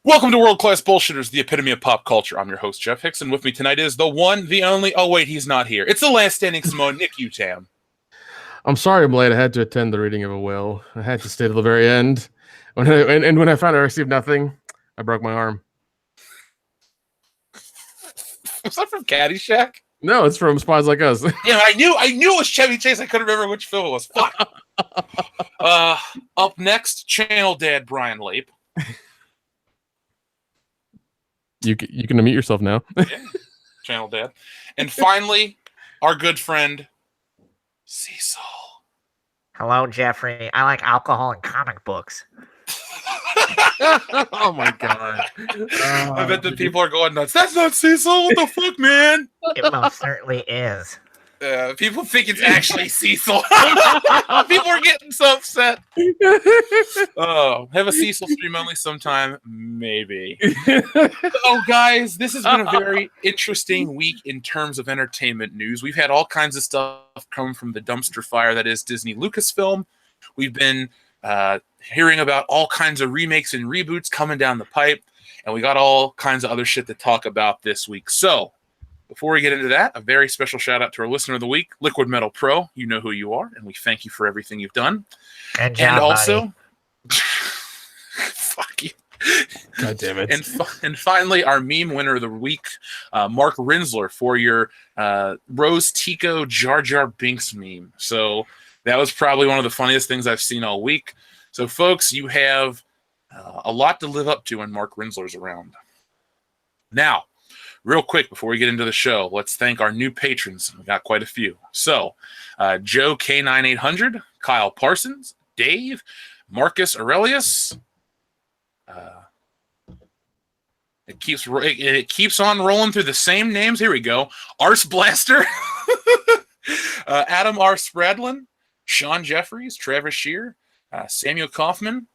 Welcome to World Class Bullshitters, the epitome of pop culture. I'm your host, Jeff Hicks, and with me tonight is the one, the only. Oh, wait, he's not here. It's the last standing Samoan, Nick Utam. I'm sorry I'm late. I had to attend the reading of a will. I had to stay to the very end. When I found I received nothing, I broke my arm. Was that from Caddyshack? No, it's from Spies Like Us. Yeah, I knew it was Chevy Chase. I couldn't remember which film it was. Fuck. Up next, Channel Dad Brian Lape. You can unmute yourself now. Yeah, Channel Dad. And finally, our good friend, Cecil. Hello, Jeffrey. I like alcohol and comic books. Oh my god. I bet the people are going nuts. That's not Cecil. What the fuck, man? It most certainly is. People think it's actually Cecil. People are getting so upset. Oh, have a Cecil stream only sometime, maybe. Oh, guys, this has been a very interesting week in terms of entertainment news. We've had all kinds of stuff come from the dumpster fire that is Disney Lucasfilm. We've been hearing about all kinds of remakes and reboots coming down the pipe, and we got all kinds of other shit to talk about this week. So, before we get into that, a very special shout out to our listener of the week, Liquid Metal Pro. You know who you are, and we thank you for everything you've done. And also, fuck you. God damn it. And finally, our meme winner of the week, Mark Rinsler, for your Rose Tico Jar Jar Binks meme. So that was probably one of the funniest things I've seen all week. So, folks, you have a lot to live up to when Mark Rinsler's around. Now, real quick, before we get into the show, let's thank our new patrons. We got quite a few. So, Joe K9800, Kyle Parsons, Dave, Marcus Aurelius. It keeps on rolling through the same names. Here we go. Arse Blaster, Adam R. Spradlin, Sean Jeffries, Travis Shear, Samuel Kaufman,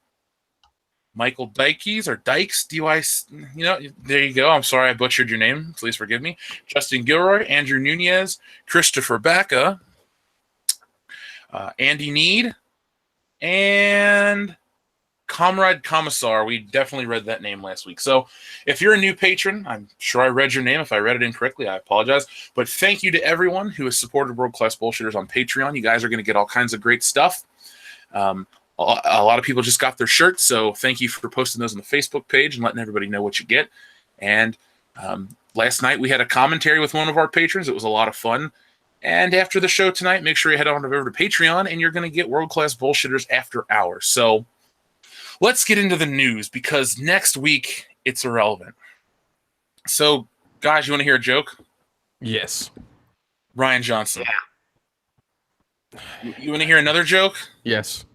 Michael Dykes or Dykes, there you go. I'm sorry I butchered your name. Please forgive me. Justin Gilroy, Andrew Nunez, Christopher Bacca, Andy Need, and Comrade Commissar. We definitely read that name last week. So if you're a new patron, I'm sure I read your name. If I read it incorrectly, I apologize. But thank you to everyone who has supported World Class Bullshitters on Patreon. You guys are going to get all kinds of great stuff. A lot of people just got their shirts, so thank you for posting those on the Facebook page and letting everybody know what you get. And last night we had a commentary with one of our patrons. It was a lot of fun. And after the show tonight, make sure you head on over to Patreon, and you're going to get World Class Bullshitters after hours. So let's get into the news, because next week it's irrelevant. So, guys, you want to hear a joke? Yes. Rian Johnson. Yeah. You want to hear another joke? Yes.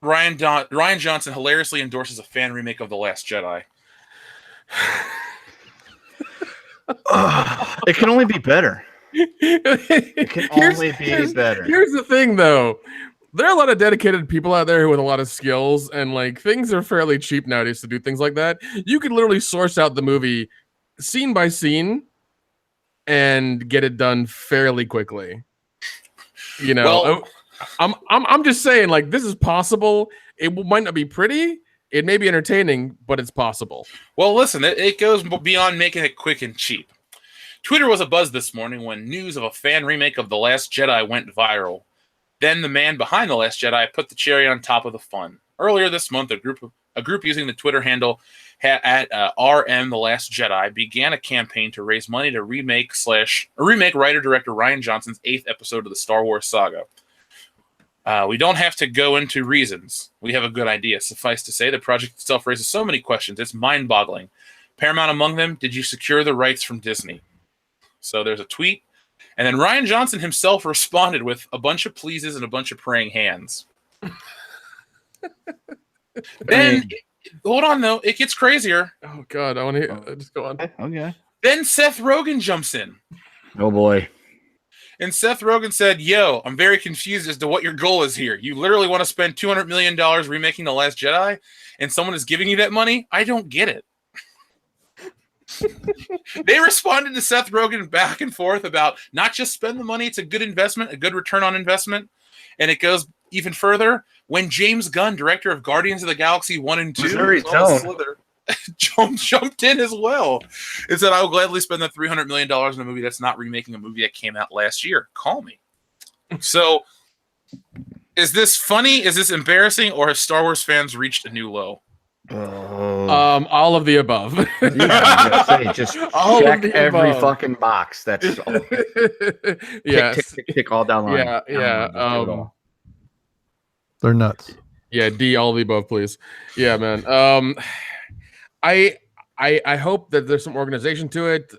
Rian Johnson hilariously endorses a fan remake of The Last Jedi. It can only be better. It can only be better. Here's the thing, though. There are a lot of dedicated people out there with a lot of skills, and like things are fairly cheap nowadays to do things like that. You could literally source out the movie scene by scene and get it done fairly quickly. You know, I'm just saying, like, this is possible. It might not be pretty. It may be entertaining, but it's possible. Well, listen, it goes beyond making it quick and cheap. Twitter was abuzz this morning when news of a fan remake of The Last Jedi went viral. Then the man behind The Last Jedi put the cherry on top of the fun. Earlier this month, a group using the Twitter handle at RM The Last Jedi began a campaign to raise money to remake writer-director Rian Johnson's 8th episode of the Star Wars saga. We don't have to go into reasons. We have a good idea. Suffice to say, the project itself raises so many questions. It's mind-boggling. Paramount among them, did you secure the rights from Disney? So there's a tweet. And then Rian Johnson himself responded with a bunch of pleases and a bunch of praying hands. Then, hold on, though. It gets crazier. Oh, God. I want to hear. Just go on. Okay. Then Seth Rogen jumps in. Oh, boy. And Seth Rogen said, yo, I'm very confused as to what your goal is here. You literally want to spend $200 million remaking The Last Jedi, and someone is giving you that money? I don't get it. They responded to Seth Rogen back and forth about not just spend the money, it's a good investment, a good return on investment. And it goes even further, when James Gunn, director of Guardians of the Galaxy 1 and 2, Missouri as well as Zone. Slither, jumped in as well. It said, I will gladly spend the $300 million in a movie that's not remaking a movie that came out last year. Call me. So, is this funny? Is this embarrassing? Or have Star Wars fans reached a new low? All of the above. Just All of check the every above. fucking box. That's all. Yes. Tick all down the line. Yeah, Just do it yeah. all. They're nuts. Yeah, D, all of the above, please. Yeah, man. I hope that there's some organization to it.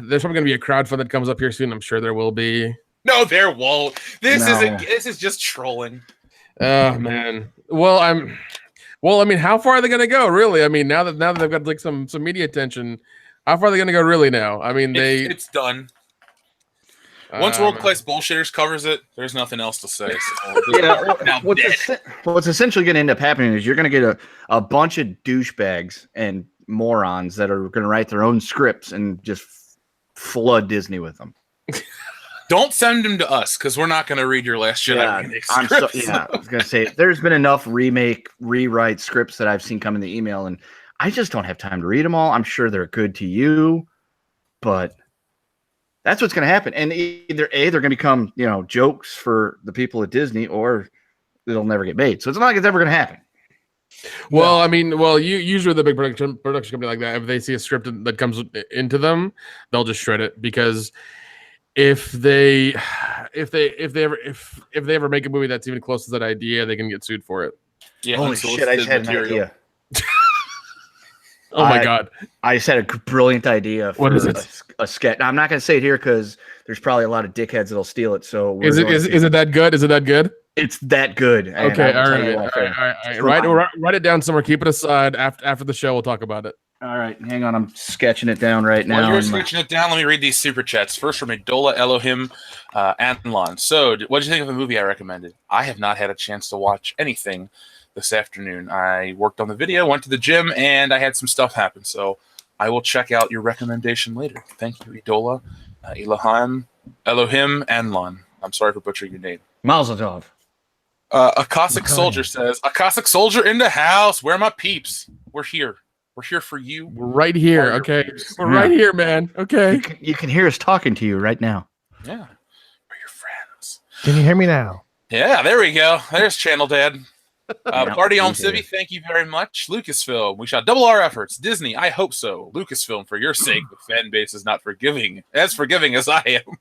There's probably gonna be a crowdfund that comes up here soon. I'm sure there will be. No, there won't. This No. This is just trolling. Oh man. Well, I mean, how far are they gonna go? Really? I mean, now that they've got like some media attention, how far are they gonna go? Really? Now? I mean, It's done. Once World Class Bullshitters covers it, there's nothing else to say. So now What's essentially going to end up happening is you're going to get a bunch of douchebags and morons that are going to write their own scripts and just flood Disney with them. don't send them to us because we're not going to read your Last Jedi remake scripts. I was going to say there's been enough rewrite scripts that I've seen come in the email, and I just don't have time to read them all. I'm sure they're good to you, but that's what's going to happen. And either they're going to become, jokes for the people at Disney, or it'll never get made. So it's not like it's ever going to happen. Well, I mean, usually the big production company like that, if they see a script that comes into them, they'll just shred it, because if they ever make a movie that's even close to that idea, they can get sued for it. Yeah, Holy shit! I just had an idea. Oh my god! I just had a brilliant idea for What is it? a sketch. Now, I'm not going to say it here because there's probably a lot of dickheads that'll steal it. So Is it that good? Is it that good? It's that good. and Okay, I will all tell you right. off air. Write it down somewhere. Keep it aside. After the show, we'll talk about it. All right, hang on. I'm sketching it down right now. While you're sketching it down, let me read these super chats. First from Adola Elohim Anlon. So, what did you think of the movie I recommended? I have not had a chance to watch anything this afternoon. I worked on the video, went to the gym, and I had some stuff happen. So I will check out your recommendation later. Thank you, Idola, Elohim, Anlon. I'm sorry for butchering your name. Mazel tov. A Cossack soldier says, a Cossack soldier in the house. Where are my peeps? We're here. We're here for you. We're right here. Okay, we're right here, man. Okay. You can hear us talking to you right now. Yeah. We're your friends. Can you hear me now? Yeah, there we go. There's Channel Dad. Party on we Civi, did. thank you very much. Lucasfilm, we shall double our efforts. Disney, I hope so. Lucasfilm, for your sake, the fan base is not as forgiving as I am.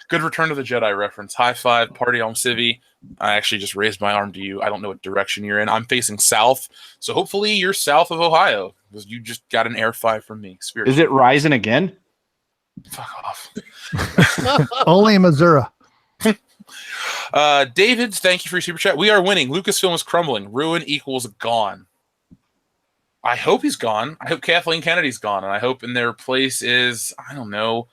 Good Return of the Jedi reference. High five, Party on Civi. I actually just raised my arm to you. I don't know what direction you're in. I'm facing south, so hopefully you're south of Ohio, because you just got an air 5 from me. Is it rising again? Fuck off. Only in Missouri. David, thank you for your super chat. We are winning. Lucasfilm is crumbling. Ruin equals gone. I hope he's gone. I hope Kathleen Kennedy's gone, and I hope in their place is, I don't know,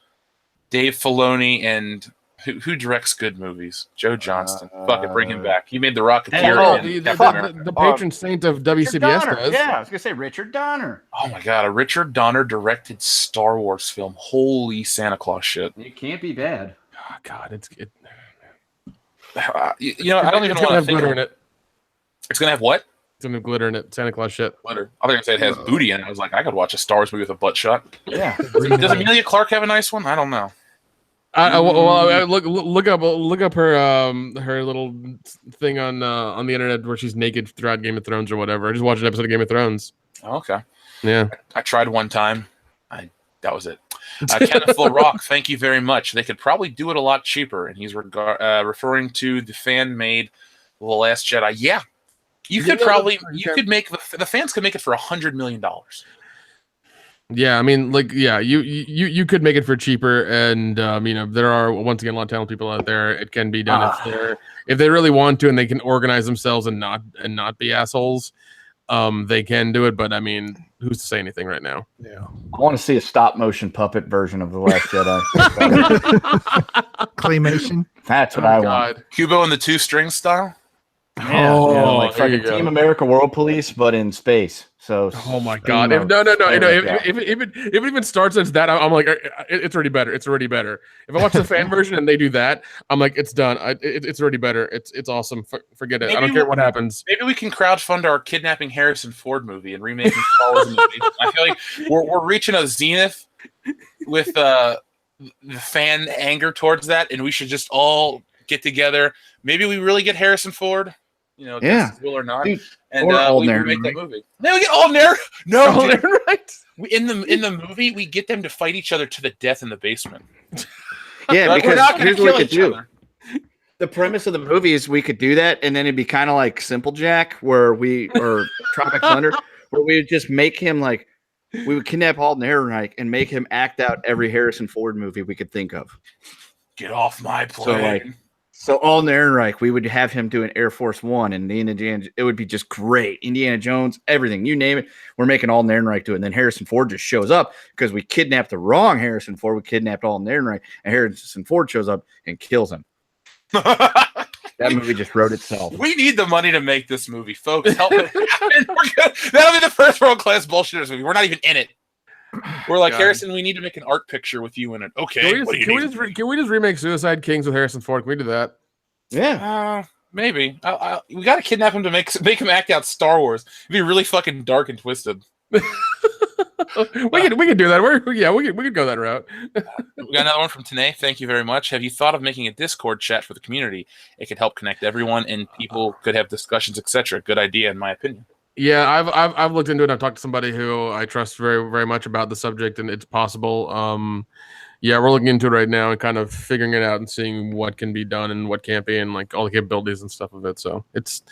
Dave Filoni and who directs good movies? Joe Johnston. Fuck it, bring him back. He made The Rocketeer. The patron saint of WCBS does. Yeah, I was gonna say Richard Donner. Oh my god, a Richard Donner directed Star Wars film. Holy Santa Claus shit. It can't be bad. Oh, god, it's I don't even it's want gonna to have think. glitter in it. It's gonna have what? It's gonna have glitter in it. Santa Claus shit. Glitter. I think I said it has booty in it. I was like, I could watch a Star Wars movie with a butt shot. Yeah. Does Amelia Clark have a nice one? I don't know. Look up her little thing on the internet where she's naked throughout Game of Thrones or whatever. I just watched an episode of Game of Thrones. Oh, okay. Yeah. I tried one time. That was it. Kenneth Rock, thank you very much. They could probably do it a lot cheaper, and he's referring to the fan-made The Last Jedi. Yeah, you could make the fans could make it for $100 million. Yeah, I mean, you could make it for cheaper, and there are once again a lot of talented people out there. It can be done if they really want to, and they can organize themselves and not be assholes. They can do it, but I mean, who's to say anything right now? Yeah. I want to see a stop motion puppet version of The Last Jedi. Claymation. That's what I want. Kubo and the 2 string style. Yeah, like there you fucking go. Team America World Police, but in space. So Oh my god! If, no. Yeah. If it even starts as that, I'm like, it's already better. It's already better. If I watch the fan version and they do that, I'm like, it's done. It's already better. It's awesome. Forget it. I don't care what happens. Maybe we can crowdfund our kidnapping Harrison Ford movie and remaking Star Wars in the basement. I feel like we're reaching a zenith with the fan anger towards that, and we should just all get together. Maybe we really get Harrison Ford, against his will or not, Dude, and or we Alden make that Ehrenreich. movie. Then we get Alden. No, Oh, dude. right. In the movie, we get them to fight each other to the death in the basement. Yeah, Like, we're because not going to here's what kill we could each do. other. The premise of the movie is we could do that, and then it'd be kind of like Simple Jack, or Tropic Thunder, where we would just make him like, we would kidnap Alden Ehrenreich and make him act out every Harrison Ford movie we could think of. Get off my plane. So Alden Ehrenreich, we would have him do an Air Force One and Indiana Jones. It would be just great. Indiana Jones, everything, you name it. We're making Alden Ehrenreich do it. And then Harrison Ford just shows up because we kidnapped the wrong Harrison Ford. We kidnapped Alden Ehrenreich, and Harrison Ford shows up and kills him. That movie just wrote itself. We need the money to make this movie, folks. Help it happen. That'll be the first world-class bullshitters movie. We're not even in it. We're like, God. Harrison, we need to make an art picture with you in it. Okay. Can we just remake Suicide Kings with Harrison Ford? Can we do that? Yeah. Maybe. We got to kidnap him to make him act out Star Wars. It'd be really fucking dark and twisted. we can do that. We could go that route. We got another one from Tanae. Thank you very much. Have you thought of making a Discord chat for the community? It could help connect everyone, and people could have discussions, etc. Good idea, in my opinion. Yeah, I've looked into it. I've talked to somebody who I trust very, very much about the subject, and it's possible. Yeah, we're looking into it right now and kind of figuring it out and seeing what can be done and what can't be, and like all the capabilities and stuff of it. So it's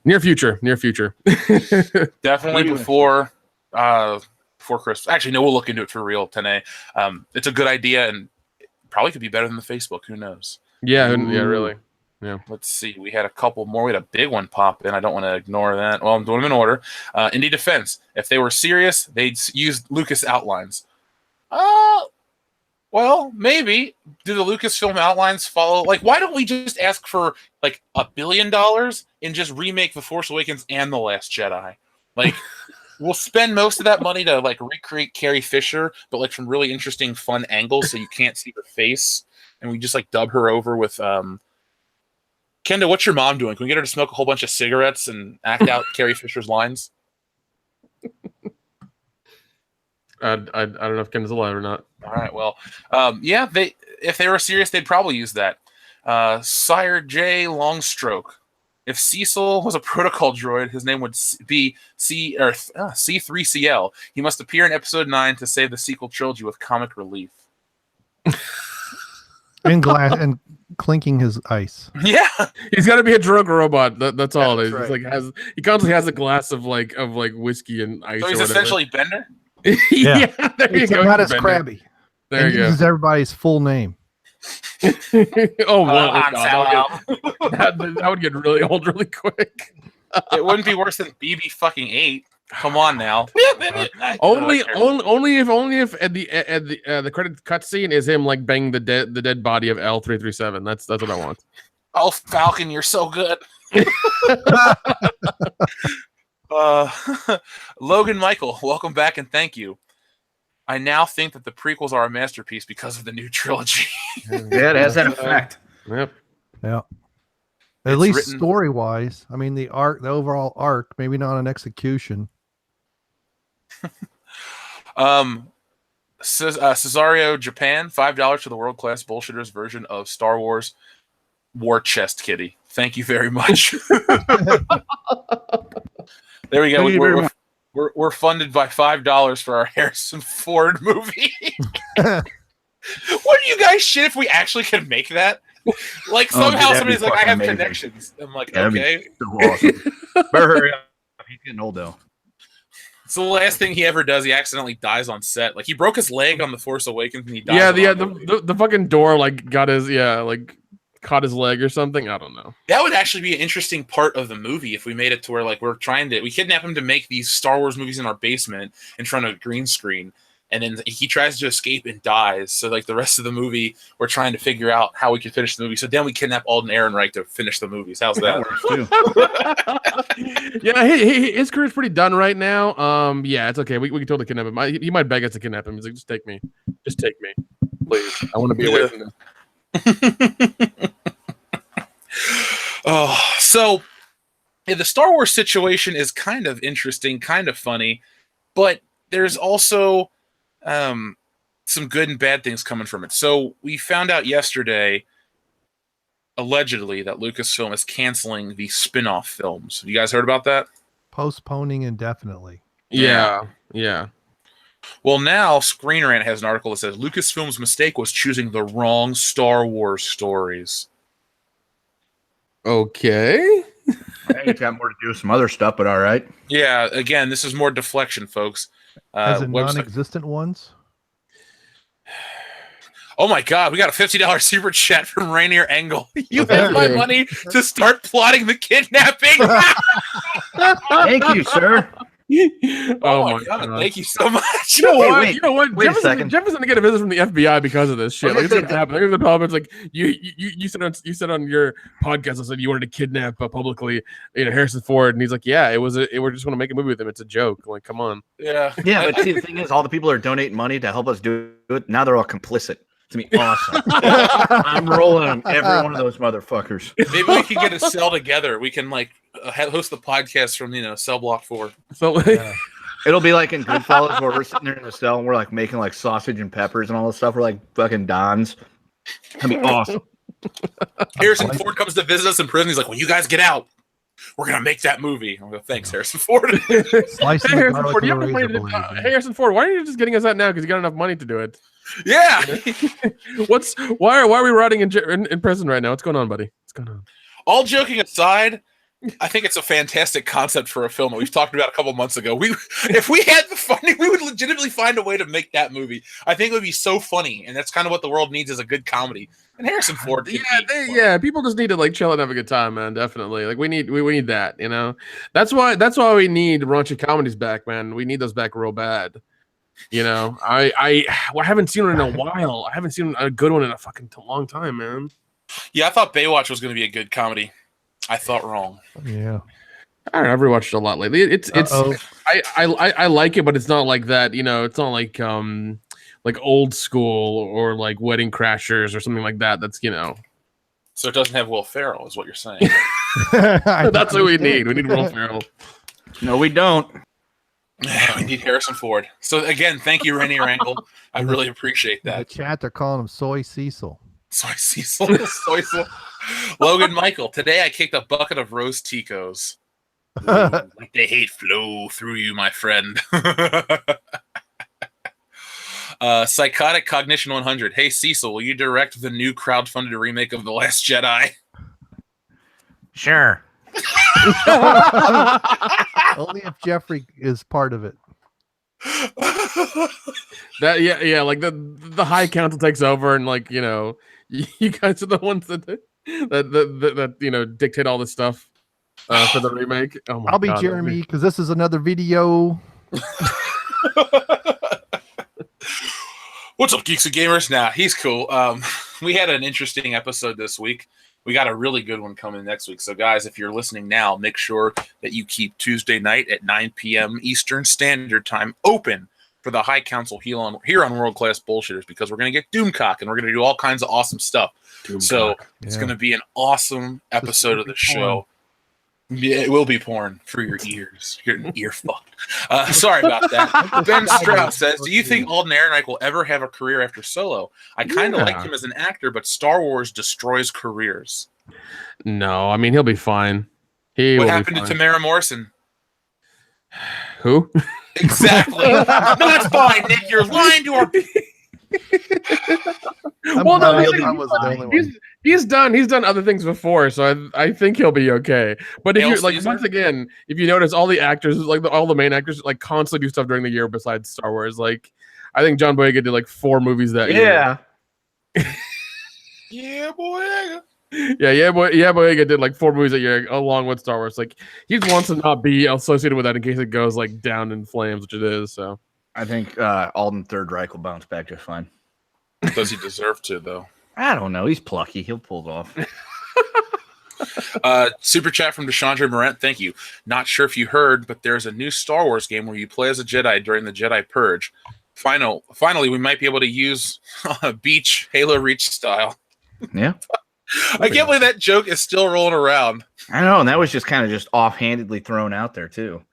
near future. Definitely before Christmas. Actually, no, we'll look into it for real, Tanae. It's a good idea, and probably could be better than the Facebook. Who knows? Yeah, really. Yeah. Let's see. We had a couple more. We had a big one pop in. I don't want to ignore that. Well, I'm doing them in order. Indie Defense. If they were serious, they'd use Lucas outlines. Well, maybe. Do the Lucasfilm outlines follow? Like, why don't we just ask for like $1 billion and just remake The Force Awakens and The Last Jedi? Like, we'll spend most of that money to like recreate Carrie Fisher, but like from really interesting, fun angles, so you can't see her face, and we just like dub her over with Kenda, what's your mom doing? Can we get her to smoke a whole bunch of cigarettes and act out Carrie Fisher's lines? I don't know if Kenda's alive or not. All right, well, yeah, if they were serious, they'd probably use that. Sire J Longstroke. If Cecil was a protocol droid, his name would be C3CL. He must appear in Episode 9 to save the sequel trilogy with comic relief. And glass and clinking his ice. Yeah, he's got to be a drunk robot. That's all it is. Right. It's like he constantly has a glass of like whiskey and ice. so he's or whatever. essentially Bender. Yeah, there you It's go. not as Bender. crabby. There And you go. uses everybody's full name. Oh, well, Han Solo. that would get really old really quick. It wouldn't be worse than BB fucking 8. Come on now. Only if at the credit cutscene is him like banging the dead body of L337. That's what I want. Oh, Falcon, you're so good. Logan Michael, welcome back and thank you. I now think that the prequels are a masterpiece because of the new trilogy. Yeah, it has that effect. Yep. Yeah. At It's least written- story wise. I mean, the overall arc, maybe not an execution. Cesario Japan, $5 for the world class bullshitters version of Star Wars War Chest Kitty. Thank you very much. There we go. Thank you very much. We're funded by $5 for our Harrison Ford movie. What do you guys shit if we actually could make that? Like somehow that'd be somebody's like, I fucking have amazing. connections. I'm like, That'd be okay. so awesome. Better hurry up. He's getting old though. It's the last thing he ever does. He accidentally dies on set. Like he broke his leg on The Force Awakens and he dies. Yeah, on the movie. the fucking door like got his caught his leg or something. I don't know. That would actually be an interesting part of the movie if we made it to where like we kidnap him to make these Star Wars movies in our basement in front of a green screen, and then he tries to escape and dies. So like the rest of the movie, we're trying to figure out how we can finish the movie. So then we kidnap Alden Ehrenreich to finish the movies. How's that? Works too. Yeah, his career's pretty done right now. Yeah, it's okay. We can totally kidnap him. He might beg us to kidnap him. He's like, just take me, please. I want to be away from this. Oh, so yeah, the Star Wars situation is kind of interesting, kind of funny, but there's also some good and bad things coming from it. So we found out yesterday, allegedly, that Lucasfilm is canceling the spin-off films. Have you guys heard about that? Postponing indefinitely. Yeah. Well, now Screen Rant has an article that says Lucasfilm's mistake was choosing the wrong Star Wars stories. Okay. It's got more to do with some other stuff, but all right. Yeah, again, this is more deflection, folks. As in website- non-existent ones? Oh my God, we got a $50 super chat from Rainier Angle. You Thank have my you. money to start plotting the kidnapping. Thank you, sir. Oh my God, thank you so much. You know what? wait, you know what? wait a second. Jefferson's gonna get a visit from the FBI because of this shit. Like, it's gonna happen. Here's the problem. It's like you said on your podcast. I said you wanted to kidnap publicly, Harrison Ford, and he's like, yeah, we're just want to make a movie with him. It's a joke. Like, come on. Yeah. Yeah, but see, the thing is, all the people are donating money to help us do it. Now they're all complicit. It's gonna be awesome. I'm rolling on every one of those motherfuckers. Maybe we can get a cell together. We can host the podcast from Cell Block 4. So It'll be like in Goodfellas where we're sitting there in the cell and we're like making like sausage and peppers and all this stuff. We're like fucking Dons. It's gonna be awesome. Harrison Ford comes to visit us in prison. He's like, when you guys get out, we're gonna make that movie. I'll go, thanks, Harrison Ford. Slicing the Harrison garlic Ford, with you a have the money razor to, blade, man. Harrison Ford, why aren't you just getting us out now? Because you got enough money to do it. Yeah. Why are we rotting in prison right now? What's going on, buddy? What's going on? All joking aside, I think it's a fantastic concept for a film that we've talked about a couple months ago. If we had the funding, we would legitimately find a way to make that movie. I think it would be so funny, and that's kind of what the world needs is a good comedy. And Harrison Ford, People just need to like chill and have a good time, man. Definitely, like we need that. That's why we need raunchy comedies back, man. We need those back real bad. I haven't seen one in a while. I haven't seen a good one in a fucking long time, man. Yeah, I thought Baywatch was going to be a good comedy. I thought wrong. Yeah. I don't know. I've rewatched it a lot lately. It's I like it, but it's not like that. It's not like Old School or like Wedding Crashers or something like that. That's So it doesn't have Will Ferrell, is what you're saying. That's what we need. We need Will Ferrell. No, we don't. We need Harrison Ford. So again, thank you, Rainier Angle. I really appreciate In the that. chat, they're calling him Soy Cecil. Soy Cecil. Logan Michael. Today I kicked a bucket of roast Ticos. Ooh, like the hate flow through you, my friend. Psychotic Cognition 100. Hey Cecil, will you direct the new crowdfunded remake of The Last Jedi? Sure. Only if Jeffrey is part of it. Like the High Council takes over, and you guys are the ones that dictate all this stuff for the remake. Oh my I'll be God, Jeremy because this is another video. What's up, Geeks and Gamers? Nah, he's cool. We had an interesting episode this week. We got a really good one coming next week. So, guys, if you're listening now, make sure that you keep Tuesday night at 9 p.m. Eastern Standard Time open for the High Council here on World Class Bullshitters, because we're going to get Doomcock and we're going to do all kinds of awesome stuff. So it's going to be an awesome episode of the show. Yeah, it will be porn for your ears. Your ear fucked. Sorry about that. Ben Strauss says, do you think Alden Ehrenreich will ever have a career after Solo? I kind of like him as an actor, but Star Wars destroys careers. No, I mean, he'll be fine. What happened to Tamara Morrison? Who? Exactly. No, that's fine, Nick. You're lying to our... He's done other things before, so I think he'll be okay. But if you once again, if you notice, all the actors, all the main actors, constantly do stuff during the year besides Star Wars. I think John Boyega did 4 movies that year. Yeah, Boyega. Boyega did 4 movies that year along with Star Wars. He wants to not be associated with that in case it goes down in flames, which it is. So I think Alden Third Reich will bounce back just fine. Does he deserve to, though? I don't know. He's plucky. He'll pull it off. Super chat from Deshandra Morant. Thank you. Not sure if you heard, but there's a new Star Wars game where you play as a Jedi during the Jedi Purge. Finally, we might be able to use beach Halo Reach style. Yeah. I can't believe that joke is still rolling around. I know, and that was just kind of just offhandedly thrown out there too.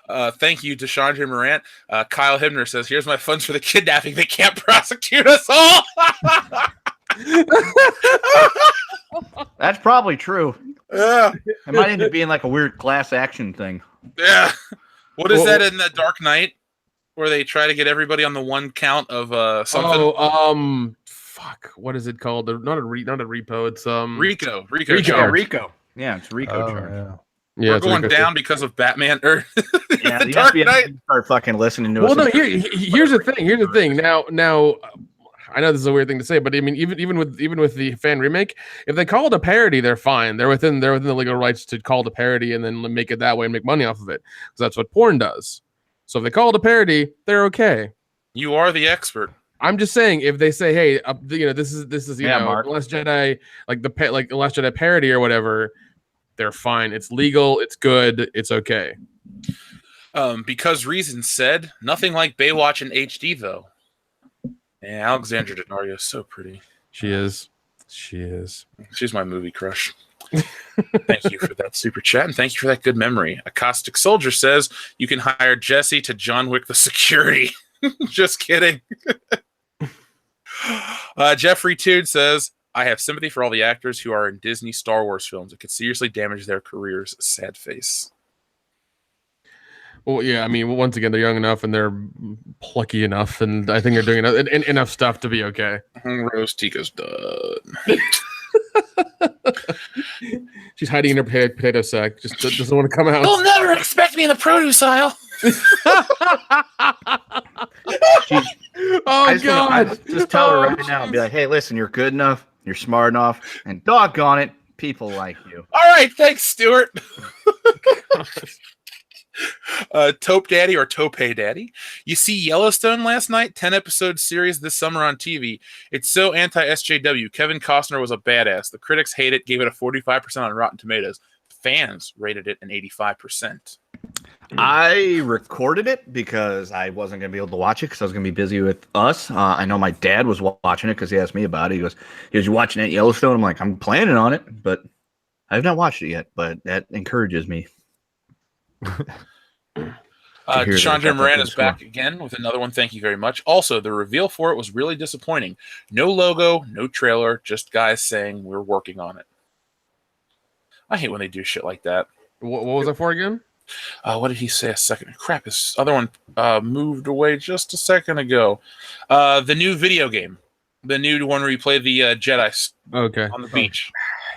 Thank you, Deshandra Morant. Kyle Hibner says, "Here's my funds for the kidnapping. They can't prosecute us all." That's probably true. Yeah. It might end up being like a weird class action thing. Yeah. What is that in the Dark Knight where they try to get everybody on the one count of something? Fuck. What is it called? Not a repo. It's Rico. Yeah, Rico. Yeah, it's Rico charge. Yeah. We're going down because of Batman or Yeah, the the Dark FBI Knight. start fucking listening to Well, us. no. Here's the thing. Here's the thing. Now, I know this is a weird thing to say, but I mean, even with the fan remake, if they call it a parody, they're fine. They're within the legal rights to call it a parody and then make it that way and make money off of it, because that's what porn does. So if they call it a parody, they're okay. You are the expert. I'm just saying, if they say, "Hey, this is Mark. The Last Jedi, like the Last Jedi parody or whatever," they're fine. It's legal. It's good. It's okay. Because reasons said, nothing like Baywatch in HD though. Yeah, Alexandra Daddario is so pretty. She is. She's my movie crush. Thank you for that super chat, and thank you for that good memory. A Caustic Soldier says you can hire Jesse to John Wick the security. Just kidding. Jeffrey Tood says, I have sympathy for all the actors who are in Disney Star Wars films. It could seriously damage their careers. Sad face. Well, yeah, I mean, once again, they're young enough and they're plucky enough, and I think they're doing enough stuff to be okay. Rose Tico's done. She's hiding in her potato sack. Just doesn't want to come out. You'll never expect me in the produce aisle. Oh, God. Just tell her right now and be like, hey, listen, you're good enough. You're smart enough. And doggone it, people like you. All right, thanks, Stuart. Tope Daddy or Tope Daddy. You see Yellowstone last night? 10-episode series this summer on TV. It's so anti-SJW. Kevin Costner was a badass. The critics hate it, gave it a 45% on Rotten Tomatoes. Fans rated it an 85%. I recorded it because I wasn't going to be able to watch it because I was going to be busy with us. I know my dad was watching it because he asked me about it. He goes, you watching it Yellowstone? I'm like, I'm planning on it, but I have not watched it yet, but that encourages me. Chandra Moran is back again with another one. Thank you very much. Also, the reveal for it was really disappointing. No logo, no trailer, just guys saying we're working on it. I hate when they do shit like that. What was that for again? What did he say a second? Crap, his other one moved away just a second ago. The new video game. The new one where you play the Jedi on the beach.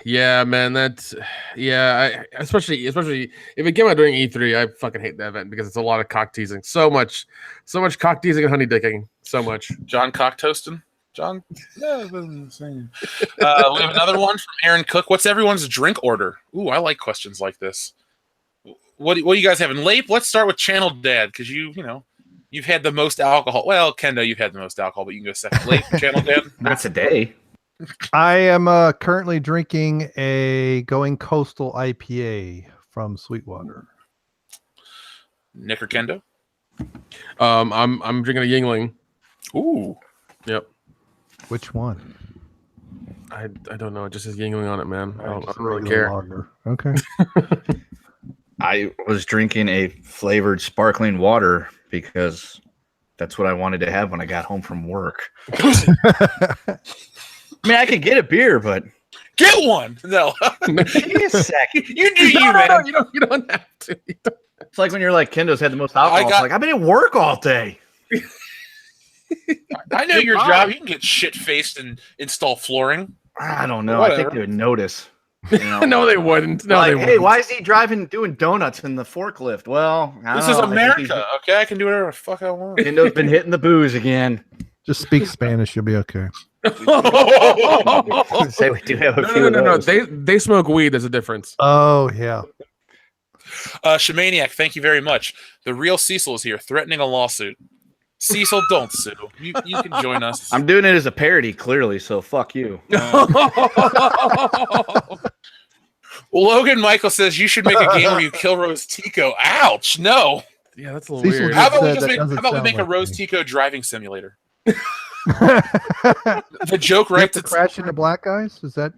Yeah, man, especially if it came out during E3, I fucking hate that event because it's a lot of cock teasing. So much cock teasing and honey dicking. So much. John Cock Toastin'? John? Yeah, we have another one from Aaron Cook. What's everyone's drink order? Ooh, I like questions like this. What do you guys have in Lape? Let's start with Channel Dad, because you've had the most alcohol. Well, Kendo, you've had the most alcohol, but you can go second. Lape, Channel Dad? Not today. I am currently drinking a Going Coastal IPA from Sweetwater. Nick or Kendo? I'm drinking a Yingling. Ooh. Yep. Which one? I don't know. It just says Yingling on it, man. I don't really Regular care. lager. Okay. I was drinking a flavored sparkling water because that's what I wanted to have when I got home from work. I mean, I could get a beer, but get one. No, give me a second. You do you, man. No, you don't have to. It's like when you're like Kendo's had the most alcohol. It's like I've been at work all day. I know your job. You can get shit faced and install flooring. I don't know. Whatever. I think they would notice. You know? No, they wouldn't. No, like, they wouldn't. hey, why is he doing donuts in the forklift? Well, this is America. Okay, I can do whatever the fuck I want. Kendo's been hitting the booze again. Just speak Spanish, you'll be okay. Say we do have a few. No. They smoke weed. There's a difference. Oh yeah. Shamaniac, thank you very much. The real Cecil is here, threatening a lawsuit. Cecil, don't sue. You can join us. I'm doing it as a parody, clearly, so fuck you. Logan Michael says you should make a game where you kill Rose Tico. Ouch! No. Yeah, that's a little Cecil weird. How just about we said just that make? How doesn't about we sound make a like Rose me. Tico driving simulator? You The joke have right to to crash into black guys? Is that?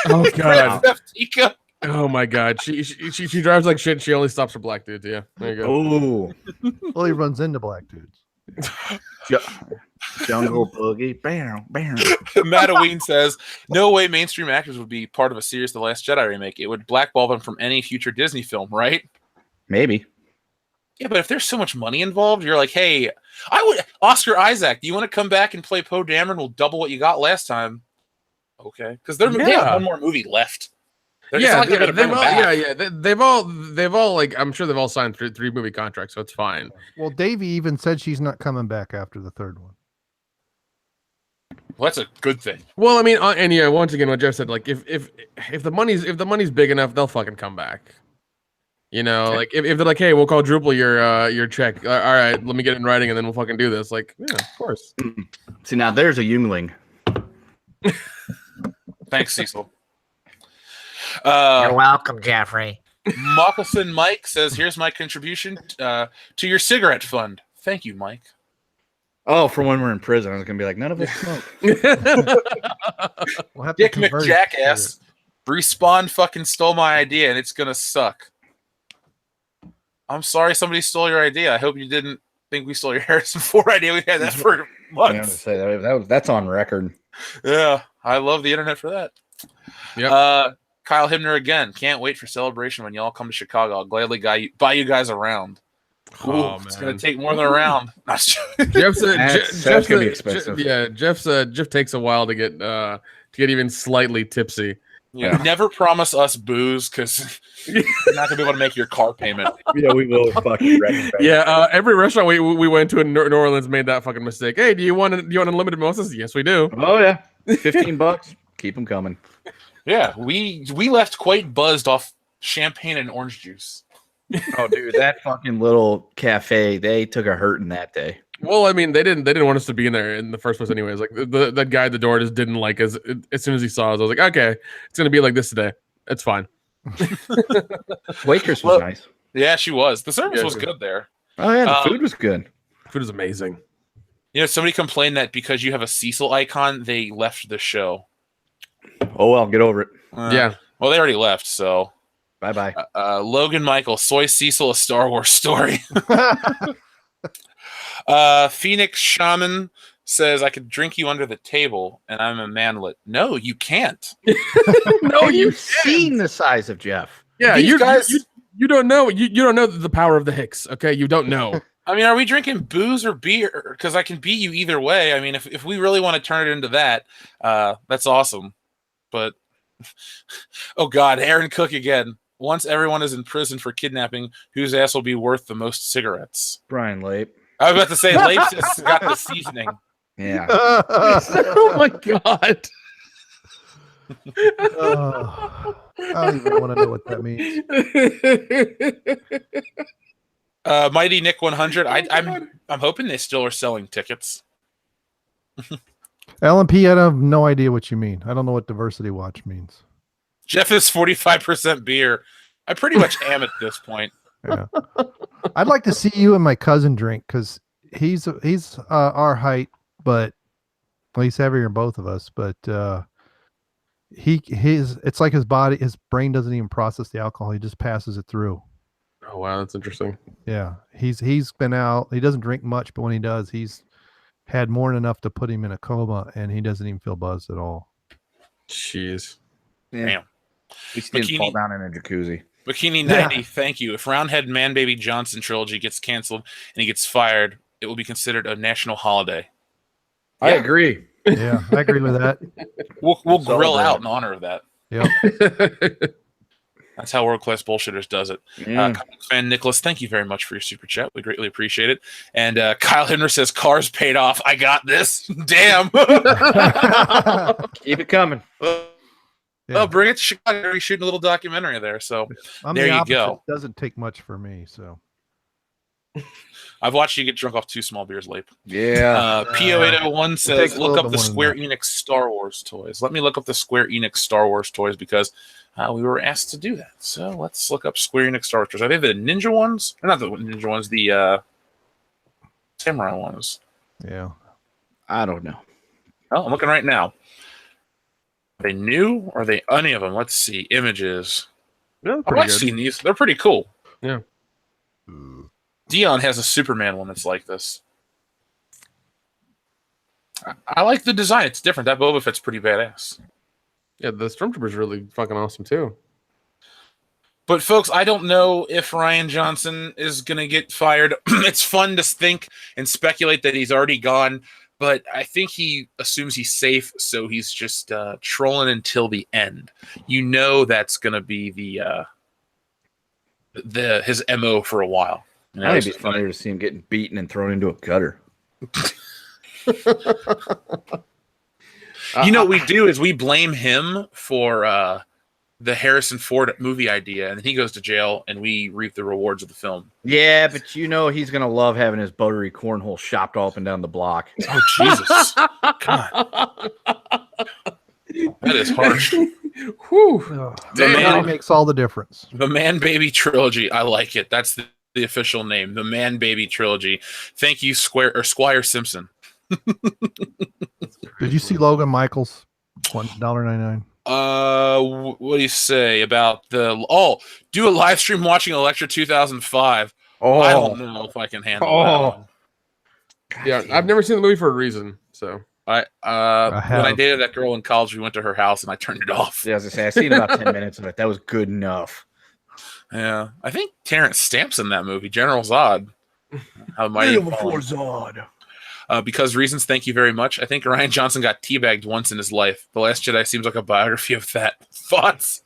Oh god. Tico. Oh my god. She drives like shit. She only stops for black dudes. Yeah. There you go. Oh, Well, he runs into black dudes. jungle boogie, bam, bam. Mattaween says, no way mainstream actors would be part of a series The Last Jedi remake. It would blackball them from any future Disney film, right? Maybe. Yeah, but if there's so much money involved, you're like, hey, Oscar Isaac, do you want to come back and play Poe Dameron? We'll double what you got last time. Okay. Because they have one more movie left. It's not like they're gonna bring them back. They've all like, I'm sure they've all signed three movie contracts, so it's fine. Well, Davey even said she's not coming back after the third one. Well, that's a good thing. Well, I mean, and yeah, once again, what Jeff said, like, if the money's big enough, they'll fucking come back. You know, Okay. like if they're like, hey, we'll call Drupal your check. All right, let me get it in writing, and then we'll fucking do this. Like, yeah, of course. See, now there's a Yungling. Thanks, Cecil. You're welcome, Jeffrey. Moccasin Mike says, here's my contribution to your cigarette fund. Thank you, Mike. Oh, for when we're in prison, I was gonna be like, none of us smoke. We'll have to Dick convert it. McJackass. Respawn fucking stole my idea, and it's gonna suck. I'm sorry somebody stole your idea. I hope you didn't think we stole your Harrison Ford idea. We've had that for I was gonna months. say that's on record. Yeah, I love the internet for that. Yep. Kyle Himner again. Can't wait for Celebration when y'all come to Chicago. I'll gladly buy you guys around. Ooh, Oh, it's man. gonna take more than a round. Jeff's That's gonna be expensive. Jeff takes a while to get even slightly tipsy. Yeah. Never promise us booze because you're not gonna be able to make your car payment. Yeah, we will fucking wreck it. Yeah, every restaurant we went to in New Orleans made that fucking mistake. Hey, do you want unlimited mimosas? Yes, we do. Oh yeah, $15. Keep them coming. Yeah, we left quite buzzed off champagne and orange juice. Oh, dude, that fucking little cafe, they took a hurting that day. Well, I mean, they didn't want us to be in there in the first place, anyways. Like that guy at the door just didn't like us. As soon as he saw us, I was like, okay, it's gonna be like this today. It's fine. Waitress was nice. Yeah, she was. The service Yeah, was she good there. Oh yeah, the food was good. Food is amazing. You know, somebody complained that because you have a Cecil icon, they left the show. Oh well, get over it. Yeah. Well, they already left, so. Bye bye. Logan Michael, Soy Cecil, a Star Wars story. Phoenix Shaman says, I could drink you under the table, and I'm a manlet. No, you can't. No, You've seen the size of Jeff. Yeah, These you guys- you don't know. You don't know the power of the Hicks. Okay, you don't know. I mean, are we drinking booze or beer? Because I can beat you either way. I mean, if we really want to turn it into that, that's awesome. But, oh God, Aaron Cook again. Once everyone is in prison for kidnapping, whose ass will be worth the most cigarettes? Brian Lape. I was about to say, Lapes has got the seasoning. Yeah. Oh my god. I don't even want to know what that means. Mighty Nick 100. I'm hoping they still are selling tickets. LMP, I have no idea what you mean. I don't know what diversity watch means. Jeff is 45% beer. I pretty much am at this point. Yeah. I'd like to see you and my cousin drink because he's our height, but well, he's heavier than both of us. But it's like his brain doesn't even process the alcohol; he just passes it through. Oh wow, that's interesting. Yeah, he's been out. He doesn't drink much, but when he does, he's had more than enough to put him in a coma, and he doesn't even feel buzzed at all. Jeez. Yeah. Damn. He didn't Bikini- fall down in a jacuzzi. Bikini 90, thank you. If Roundhead Man Baby Johnson trilogy gets canceled and he gets fired, it will be considered a national holiday. I Yeah. agree. Yeah, I agree with that. We'll grill Celebrate. out in honor of that. Yep. That's how World Class Bullshitters does it. Mm. Comics fan Nicholas, thank you very much for your super chat. We greatly appreciate it. And Kyle Henry says, cars paid off. I got this. Damn. Keep it coming. Yeah. Oh, bring it to Chicago. We're shooting a little documentary there. So I'm there the you opposite. go. It doesn't take much for me. So I've watched you get drunk off 2 small beers, Leap. Yeah. P0801 takes says, a look little up bit the more than Square that. Enix Star Wars toys. Let me look up the Square Enix Star Wars toys because we were asked to do that. So let's look up Square Enix Star Wars toys. Are they the ninja ones? Or not the ninja ones, the samurai ones. yeah. I don't know. Oh, I'm looking right now. Are they new or are they any of them? Let's see. Images. Yeah, Oh, pretty I've good. seen these. They're pretty cool. Yeah. Dion has a Superman one that's like this. I like the design. It's different. That Boba Fett's pretty badass. Yeah, the Stormtrooper's really fucking awesome too. But folks, I don't know if Rian Johnson is going to get fired. It's fun to think and speculate that he's already gone, but I think he assumes he's safe, so he's just trolling until the end. You know that's going to be his MO for a while. You know, I'd it's be just funny. funnier to see him getting beaten and thrown into a gutter. You know what we do is we blame him for the Harrison Ford movie idea, and then he goes to jail, and we reap the rewards of the film. Yeah, but you know he's gonna love having his buttery cornhole shopped all up and down the block. Oh, Jesus. God. That is harsh. Whew. The That man, makes all the difference. the Man Baby Trilogy. I like it. That's the official name. The Man Baby Trilogy. Thank you, Squire Simpson. Did you see Logan Michaels? $1.99. What do you say about do a live stream watching Electra 2005? Oh, I don't know if I can handle that. Yeah, I've never seen the movie for a reason. So When I have. dated that girl in college, we went to her house and I turned it off. Yeah, as I say, I seen about 10 minutes of it. That was good enough. Yeah, I think Terrence Stamp's in that movie, General Zod. How mighty Zod. Because reasons, thank you very much. I think Rian Johnson got teabagged once in his life. The Last Jedi seems like a biography of that. Thoughts?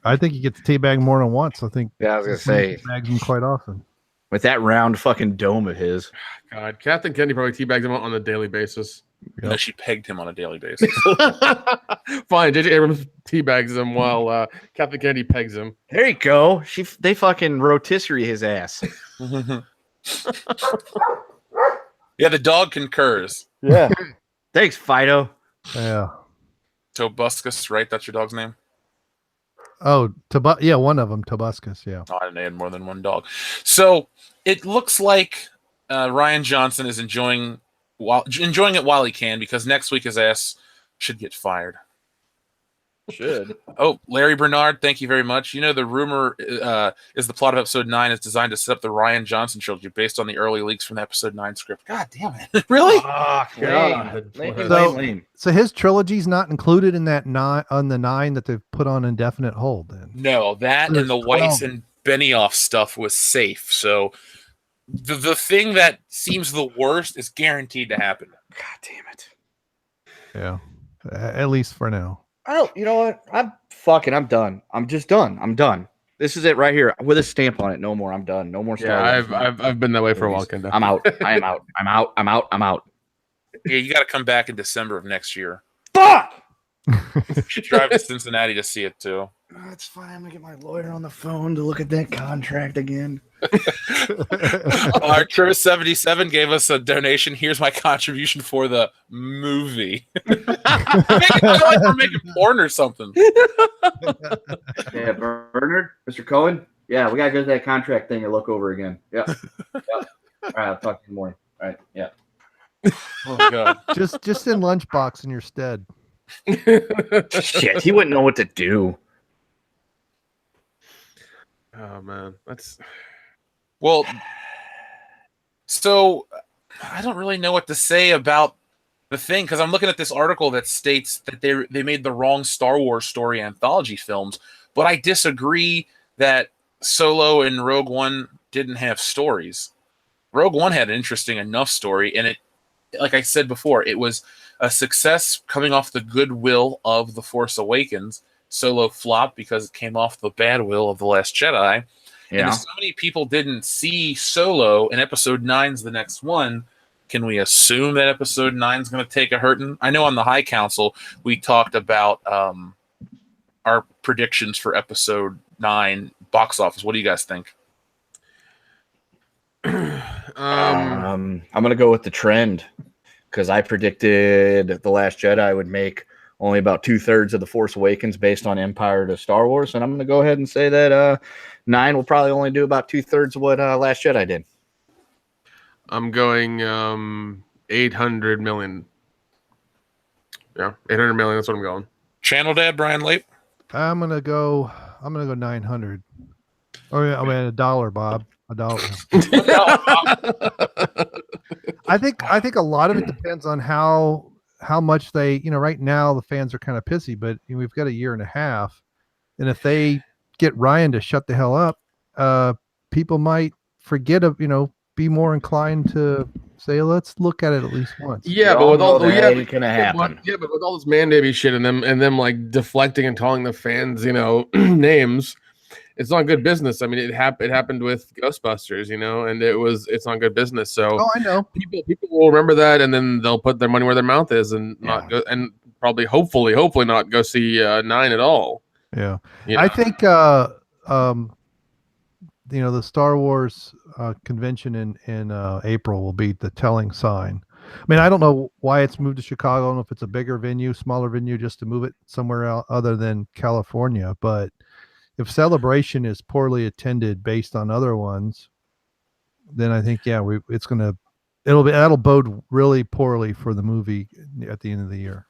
I think he gets teabagged more than once. I think Yeah, I was gonna say, teabags him quite often. with that round fucking dome of his. God, Captain Kennedy probably teabags him on a daily basis. No, she pegged him on a daily basis. Fine, J.J. Abrams teabags him while Captain Kennedy pegs him. There you go. They fucking rotisserie his ass. Yeah, the dog concurs. Yeah. Thanks, Fido. Yeah. Tobuscus, right? That's your dog's name? Oh, yeah, one of them, Tobuscus. Yeah. Oh, I didn't add more than one dog. So it looks like Rian Johnson is enjoying it while he can, because next week his ass should get fired. Should. Oh, Larry Bernard, thank you very much. You know, the rumor is the plot of episode 9 is designed to set up the Ryan Johnson trilogy based on the early leaks from the episode 9 script. God damn it. Really? Fuck. God. Lame. So his trilogy's not included in that on the 9 that they've put on indefinite hold. Then No, that There's and the Weiss 12. and Benioff stuff was safe. So the thing that seems the worst is guaranteed to happen. God damn it. yeah, at least for now. You know what? I'm done. I'm just done. I'm done. This is it right here with a stamp on it. No more. I'm done. No more Star Yeah, Wars. I've been that way for a while, Kendall. I'm out. I am out. I'm out. I'm out. I'm out. Yeah, you got to come back in December of next year. Fuck! You should drive to Cincinnati to see it too. That's fine. I'm gonna get my lawyer on the phone to look at that contract again. Arcturus77 gave us a donation. Here's my contribution for the movie. I feel like we're making porn or something. Yeah, Bernard, Mr. Cohen. Yeah, we gotta go to that contract thing and look over again. Yeah. All right, I'll talk to you in the morning. All right. Yeah. Oh god. just in lunchbox in your stead. Shit, he wouldn't know what to do. Oh man, that's Well, so I don't really know what to say about the thing, because I'm looking at this article that states that they made the wrong Star Wars story anthology films, but I disagree that Solo and Rogue One didn't have stories. Rogue One had an interesting enough story, and it, like I said before, it was a success coming off the goodwill of The Force Awakens. Solo flopped because it came off the bad will of The Last Jedi. Yeah. And if so many people didn't see Solo and Episode 9's the next one, can we assume that Episode 9's going to take a hurting? I know on the High Council we talked about our predictions for episode 9 box office. What do you guys think? I'm gonna go with the trend because I predicted The Last Jedi would make only about 2/3 of The Force Awakens based on Empire to Star Wars, and I'm gonna go ahead and say that 9 will probably only do about 2/3 of what Last Jedi did. I'm going 800 million. Yeah, 800 million. That's what I'm going. Channel Dad, Brian Lape. I'm gonna go 900. Oh yeah, I mean $1, Bob. $1. I think a lot of it depends on how much they, right now the fans are kind of pissy, but we've got a year and a half, and if they get Ryan to shut the hell up, people might forget be more inclined to say, let's look at it at least once. Yeah, but with all that ain't gonna happen. But with all this man baby shit and them like deflecting and calling the fans, names, it's not good business. I mean, it happened with Ghostbusters, and it's not good business. So I know people will remember that, and then they'll put their money where their mouth is, and not go, and probably hopefully not go see 9 at all. Yeah, I think the Star Wars convention in April will be the telling sign. I mean, I don't know why it's moved to Chicago. I don't know if it's a bigger venue, smaller venue, just to move it somewhere else other than California. But if Celebration is poorly attended based on other ones, then I think that'll bode really poorly for the movie at the end of the year.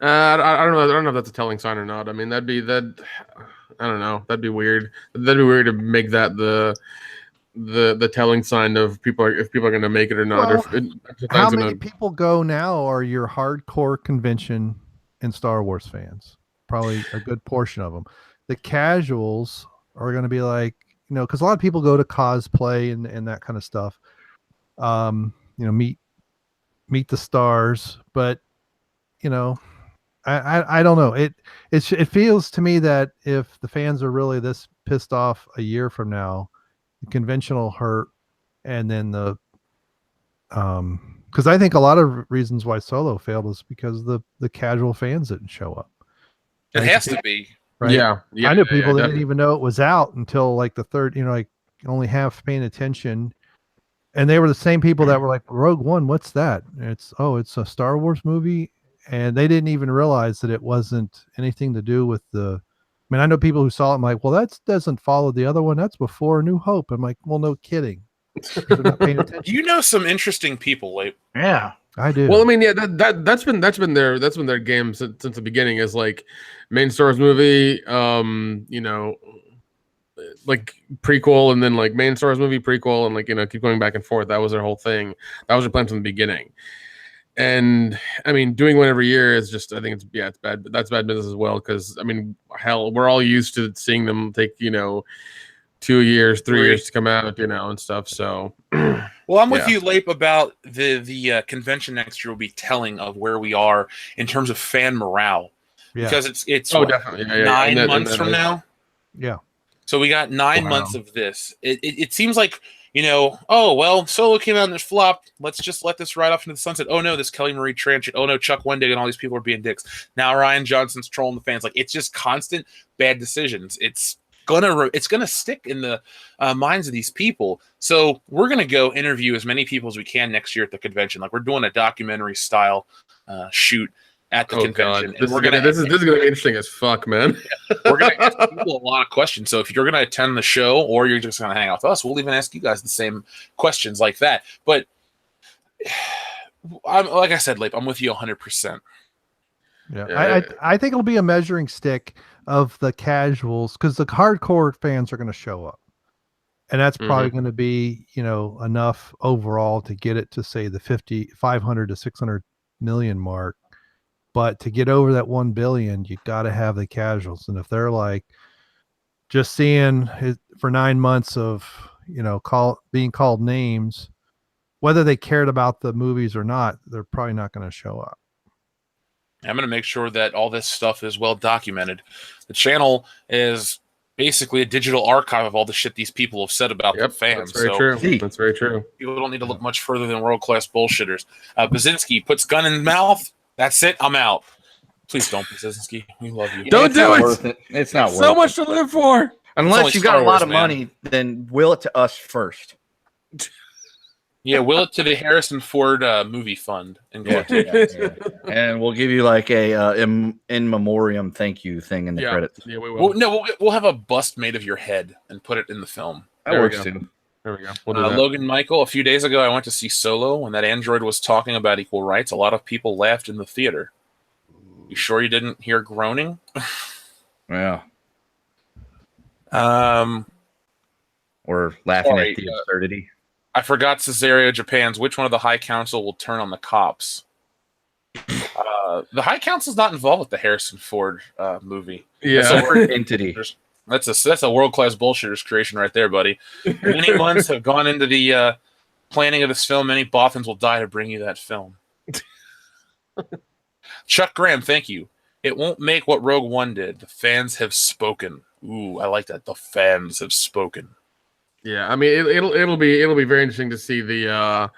I don't know if that's a telling sign or not. I mean, I don't know. That'd be weird. That'd be weird to make that the telling sign of if people are going to make it or not. Well, how many people go now are your hardcore convention and Star Wars fans? Probably a good portion of them. The casuals are going to be like, because a lot of people go to cosplay and that kind of stuff. Meet the stars, but I don't know. It feels to me that if the fans are really this pissed off a year from now, the convention will hurt, and then because I think a lot of reasons why Solo failed is because the casual fans didn't show up. It has to be. Right? Yeah, I knew people that didn't even know it was out until like the third, like only half paying attention. And they were the same people that were like, Rogue One, what's that? And it's a Star Wars movie. And they didn't even realize that it wasn't anything to do with I mean, I know people who saw it. I'm like, well, that doesn't follow the other one. That's before A New Hope. I'm like, well, no kidding. They're not paying attention. You know some interesting people, Lape. Yeah, I do. Well, I mean, yeah, that's been their game since the beginning. Is like main Star Wars movie, like prequel, and then like main Star Wars movie prequel, and keep going back and forth. That was their whole thing. That was their plan from the beginning. And I mean, doing one every year is just, I think it's bad. But that's bad business as well, because I mean, hell, we're all used to seeing them take 2 years, 3 years to come out, and stuff. So, well, I'm with you, Lape, about the convention next year will be telling of where we are in terms of fan morale, because it's definitely 9 months from now. Yeah. So we got 9 months of this. It seems like, oh, well, Solo came out and it flopped. Let's just let this ride off into the sunset. Oh, no, this Kelly Marie Tran shit. Oh, no, Chuck Wendig and all these people are being dicks. Now Ryan Johnson's trolling the fans. Like, it's just constant bad decisions. It's gonna stick in the minds of these people. So we're gonna go interview as many people as we can next year at the convention. Like, we're doing a documentary style shoot at the convention. This is gonna be interesting as fuck, man. We're gonna ask people a lot of questions. So if you're gonna attend the show or you're just gonna hang out with us, we'll even ask you guys the same questions like that. But like I said, Lape, I'm with you 100%. Yeah, I think it'll be a measuring stick of the casuals, because the hardcore fans are going to show up, and that's probably going to be enough overall to get it to say the 500 to 600 million mark. But to get over that 1 billion, you got to have the casuals, and if they're like just seeing it for 9 months of being called names, whether they cared about the movies or not, they're probably not going to show up. I'm going to make sure that all this stuff is well documented. The channel is basically a digital archive of all the shit these people have said about the fans. That's very true. That's very true. People don't need to look much further than world-class bullshitters. Baczynski puts gun in mouth. That's it. I'm out. Please don't, Brzezinski. We love you. Don't It's do not it. worth it. It's not worth So it. much to live for. It's Unless only you've got Star a lot Wars, of man. money, then will it to us first. Yeah, will it to the Harrison Ford movie fund and go Yeah. And we'll give you like a in memoriam thank you thing in the credits. Yeah, we will. Well, no, we'll have a bust made of your head and put it in the film. That works too. There we go. We'll do that. Logan Michael, a few days ago, I went to see Solo. When that android was talking about equal rights, a lot of people laughed in the theater. You sure you didn't hear groaning? Yeah. Or laughing at the absurdity. I forgot Cesario Japan's. Which one of the High Council will turn on the cops? The High Council's not involved with the Harrison Ford movie. Yeah. That's a entity. That's a world-class bullshitter's creation right there, buddy. Many months have gone into the planning of this film. Many Bothans will die to bring you that film. Chuck Graham, thank you. It won't make what Rogue One did. The fans have spoken. Ooh, I like that. The fans have spoken. Yeah, I mean it'll be very interesting to see the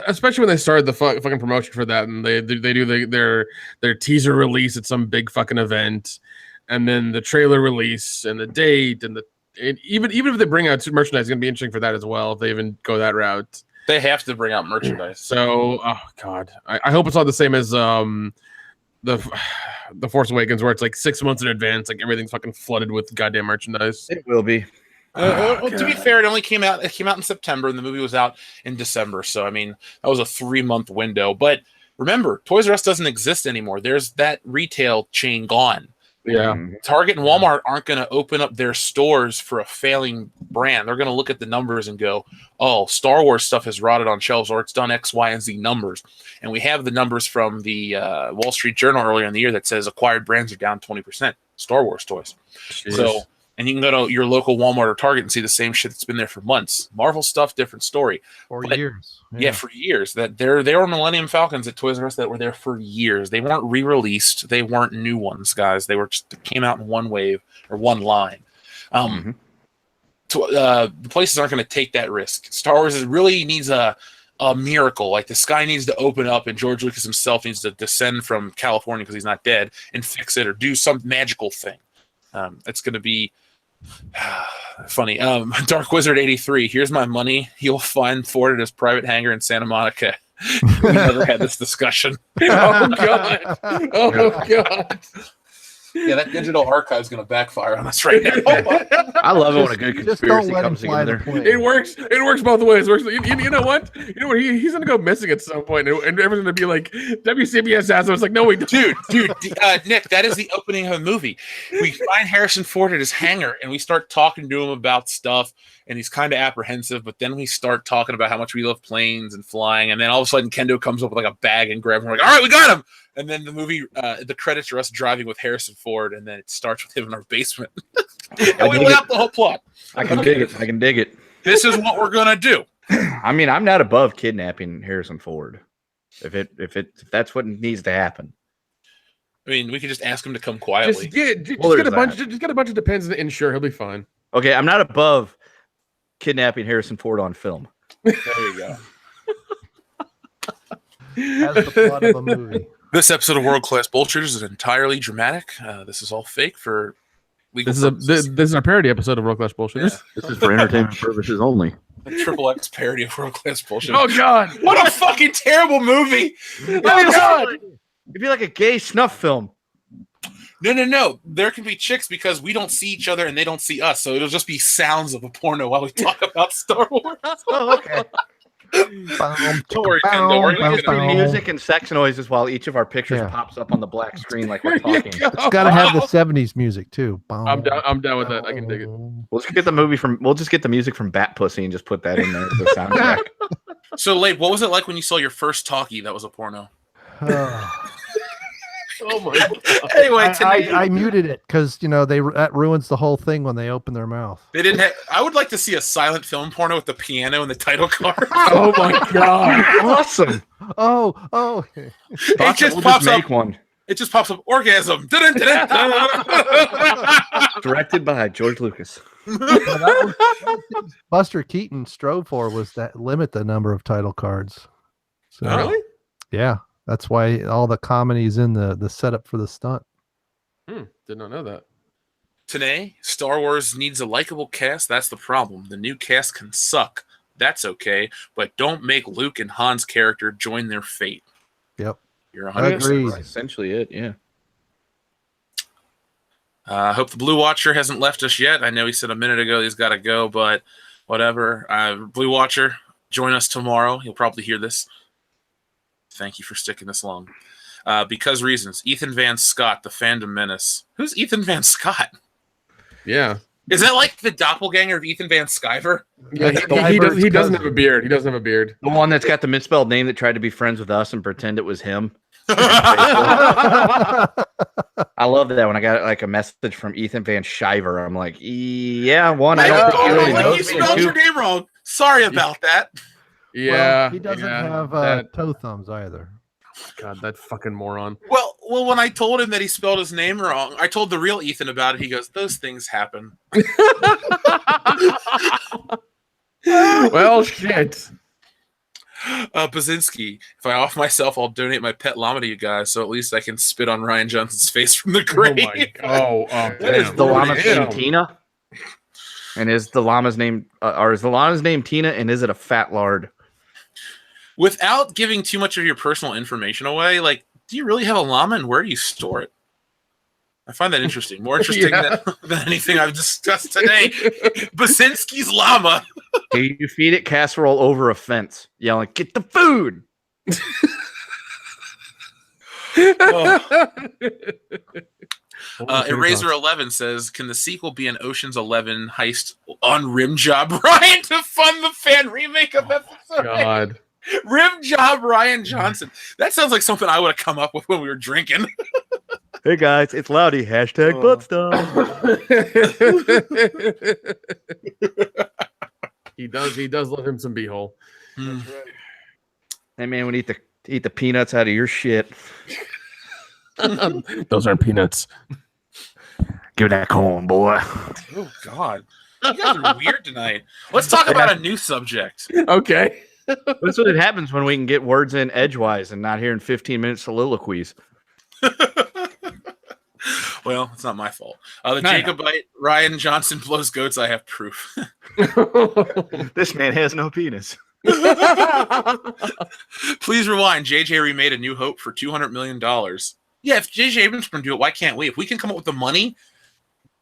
especially when they started the fucking promotion for that, and they do their teaser release at some big fucking event, and then the trailer release and the date and even if they bring out merchandise, it's gonna be interesting for that as well if they even go that route. They have to bring out merchandise. So, oh god, I hope it's not the same as the Force Awakens, where it's like 6 months in advance, like everything's fucking flooded with goddamn merchandise. It will be. To be fair, it came out in September, and the movie was out in December. So I mean, that was a 3-month window. But remember, Toys R Us doesn't exist anymore. There's that retail chain gone. Yeah. Target and Walmart aren't going to open up their stores for a failing brand. They're going to look at the numbers and go, oh, Star Wars stuff has rotted on shelves, or it's done X, Y, and Z numbers. And we have the numbers from the Wall Street Journal earlier in the year that says acquired brands are down 20%. Star Wars toys. Jeez. So, and you can go to your local Walmart or Target and see the same shit that's been there for months. Marvel stuff, different story. For But, years. Yeah, for years. That they were Millennium Falcons at Toys R Us that were there for years. They weren't re-released. They weren't new ones, guys. They came out in one wave or one line. The places aren't going to take that risk. Star Wars really needs a miracle. Like the sky needs to open up, and George Lucas himself needs to descend from California because he's not dead and fix it or do some magical thing. It's going to be funny. Dark Wizard 83. Here's my money. You'll find Ford at his private hangar in Santa Monica. We never had this discussion. Oh god. Oh god. Yeah, that digital archive is going to backfire on us right now. I love it when a good Just don't conspiracy let him comes fly the together. plane. It works. It works both ways. It works. You know what? He's gonna go missing at some point, and everyone's gonna be like, WCBS has him. It's like, no, we don't. Dude, Nick, that is the opening of a movie. We find Harrison Ford at his hangar, and we start talking to him about stuff, and he's kind of apprehensive, but then we start talking about how much we love planes and flying, and then all of a sudden Kendo comes up with like a bag and grabs him. We're like, all right, we got him. And then the movie, the credits are us driving with Harrison Ford, and then it starts with him in our basement. And we lay out the whole plot. I can dig it. This is what we're gonna do. I mean, I'm not above kidnapping Harrison Ford. If that's what needs to happen. I mean, we could just ask him to come quietly. Just get a bunch of depends and sure he'll be fine. Okay, I'm not above kidnapping Harrison Ford on film. There you go. That's the plot of a movie. This episode of World Class Bullshitters is entirely dramatic. This is all fake for legal This is our parody episode of World Class Bullshit. Yeah. This is for entertainment purposes only. A triple X parody of World Class Bullshit. Oh god! What a fucking terrible movie! Oh god! It'd be like a gay snuff film. No. There can be chicks because we don't see each other and they don't see us, so it'll just be sounds of a porno while we talk about Star Wars. Oh, okay. Don't worry, Kendo. We're gonna Just get do it. music and sex noises while each of our pictures Yeah. pops up on the black screen like we're There you talking. go. It's got to have the 70s music too. I'm down with that. I can dig it. We'll just get the music from Bat Pussy and just put that in there as the soundtrack. So, Late, what was it like when you saw your first talkie that was a porno? Oh my god! Anyway, today, I muted it because that ruins the whole thing when they open their mouth. they didn't have. I would like to see a silent film porno with the piano and the title card. Oh my god! Awesome. Oh. It just We'll pops make up. one. It just pops up. Orgasm. Dun, dun, dun, dun. Directed by George Lucas. Buster Keaton strove for was that limit the number of title cards. So, Really? Yeah. That's why all the comedy's in the setup for the stunt. Did not know that. Today, Star Wars needs a likable cast. That's the problem. The new cast can suck. That's okay, but don't make Luke and Han's character join their fate. Yep. You're 100% Agreed. right. That's essentially it. Yeah. I hope the Blue Watcher hasn't left us yet. I know he said a minute ago he's got to go, but whatever. Blue Watcher, join us tomorrow. You'll probably hear this. Thank you for sticking this long. Because reasons. Ethan Van Scott, the fandom menace. Who's Ethan Van Scott? Yeah. Is that like the doppelganger of Ethan Van Sciver? Yeah, he doesn't have a beard. He doesn't have a beard. The one that's got the misspelled name that tried to be friends with us and pretend it was him. Oh, I love that when I got like a message from Ethan Van Shiver. I'm like, yeah, one. I I don't think he really like you knows me. spelled and your two, name wrong. Sorry about that. Yeah. Well, he doesn't yeah, have that, toe thumbs either. God, that fucking moron. Well, when I told him that he spelled his name wrong, I told the real Ethan about it. He goes, "Those things happen." Well, shit. Baczynski, if I off myself, I'll donate my pet llama to you guys, so at least I can spit on Rian Johnson's face from the Oh grave. my god. That is Damn. the llama's Damn. name Tina? And is the llama's name, or is the llama's name Tina, and is it a fat lard? Without giving too much of your personal information away, like, do you really have a llama, and where do you store it? I find that interesting. More interesting than anything I've discussed today. Baczynski's llama. You feed it casserole over a fence, yelling, "Get the food!" Eraser11 says, "Can the sequel be an Ocean's 11 heist on Rim Job Ryan to fund the fan remake of episode 8? God. Rim Job Ryan Johnson." That sounds like something I would have come up with when we were drinking. Hey guys, it's Loudy. Hashtag butt stuff. He does love him some beehole. Hey man, we need to eat the peanuts out of your shit. Those aren't peanuts. Give that corn, boy. Oh, God. You guys are weird tonight. Let's talk about a new subject. Okay. That's what happens when we can get words in edgewise and not hearing 15-minute soliloquies. Well, it's not my fault. The Jacobite Ryan Johnson blows goats. I have proof. This man has no penis. Please rewind. JJ remade A New Hope for $200 million. Yeah, if JJ Abrams can do it, why can't we? If we can come up with the money,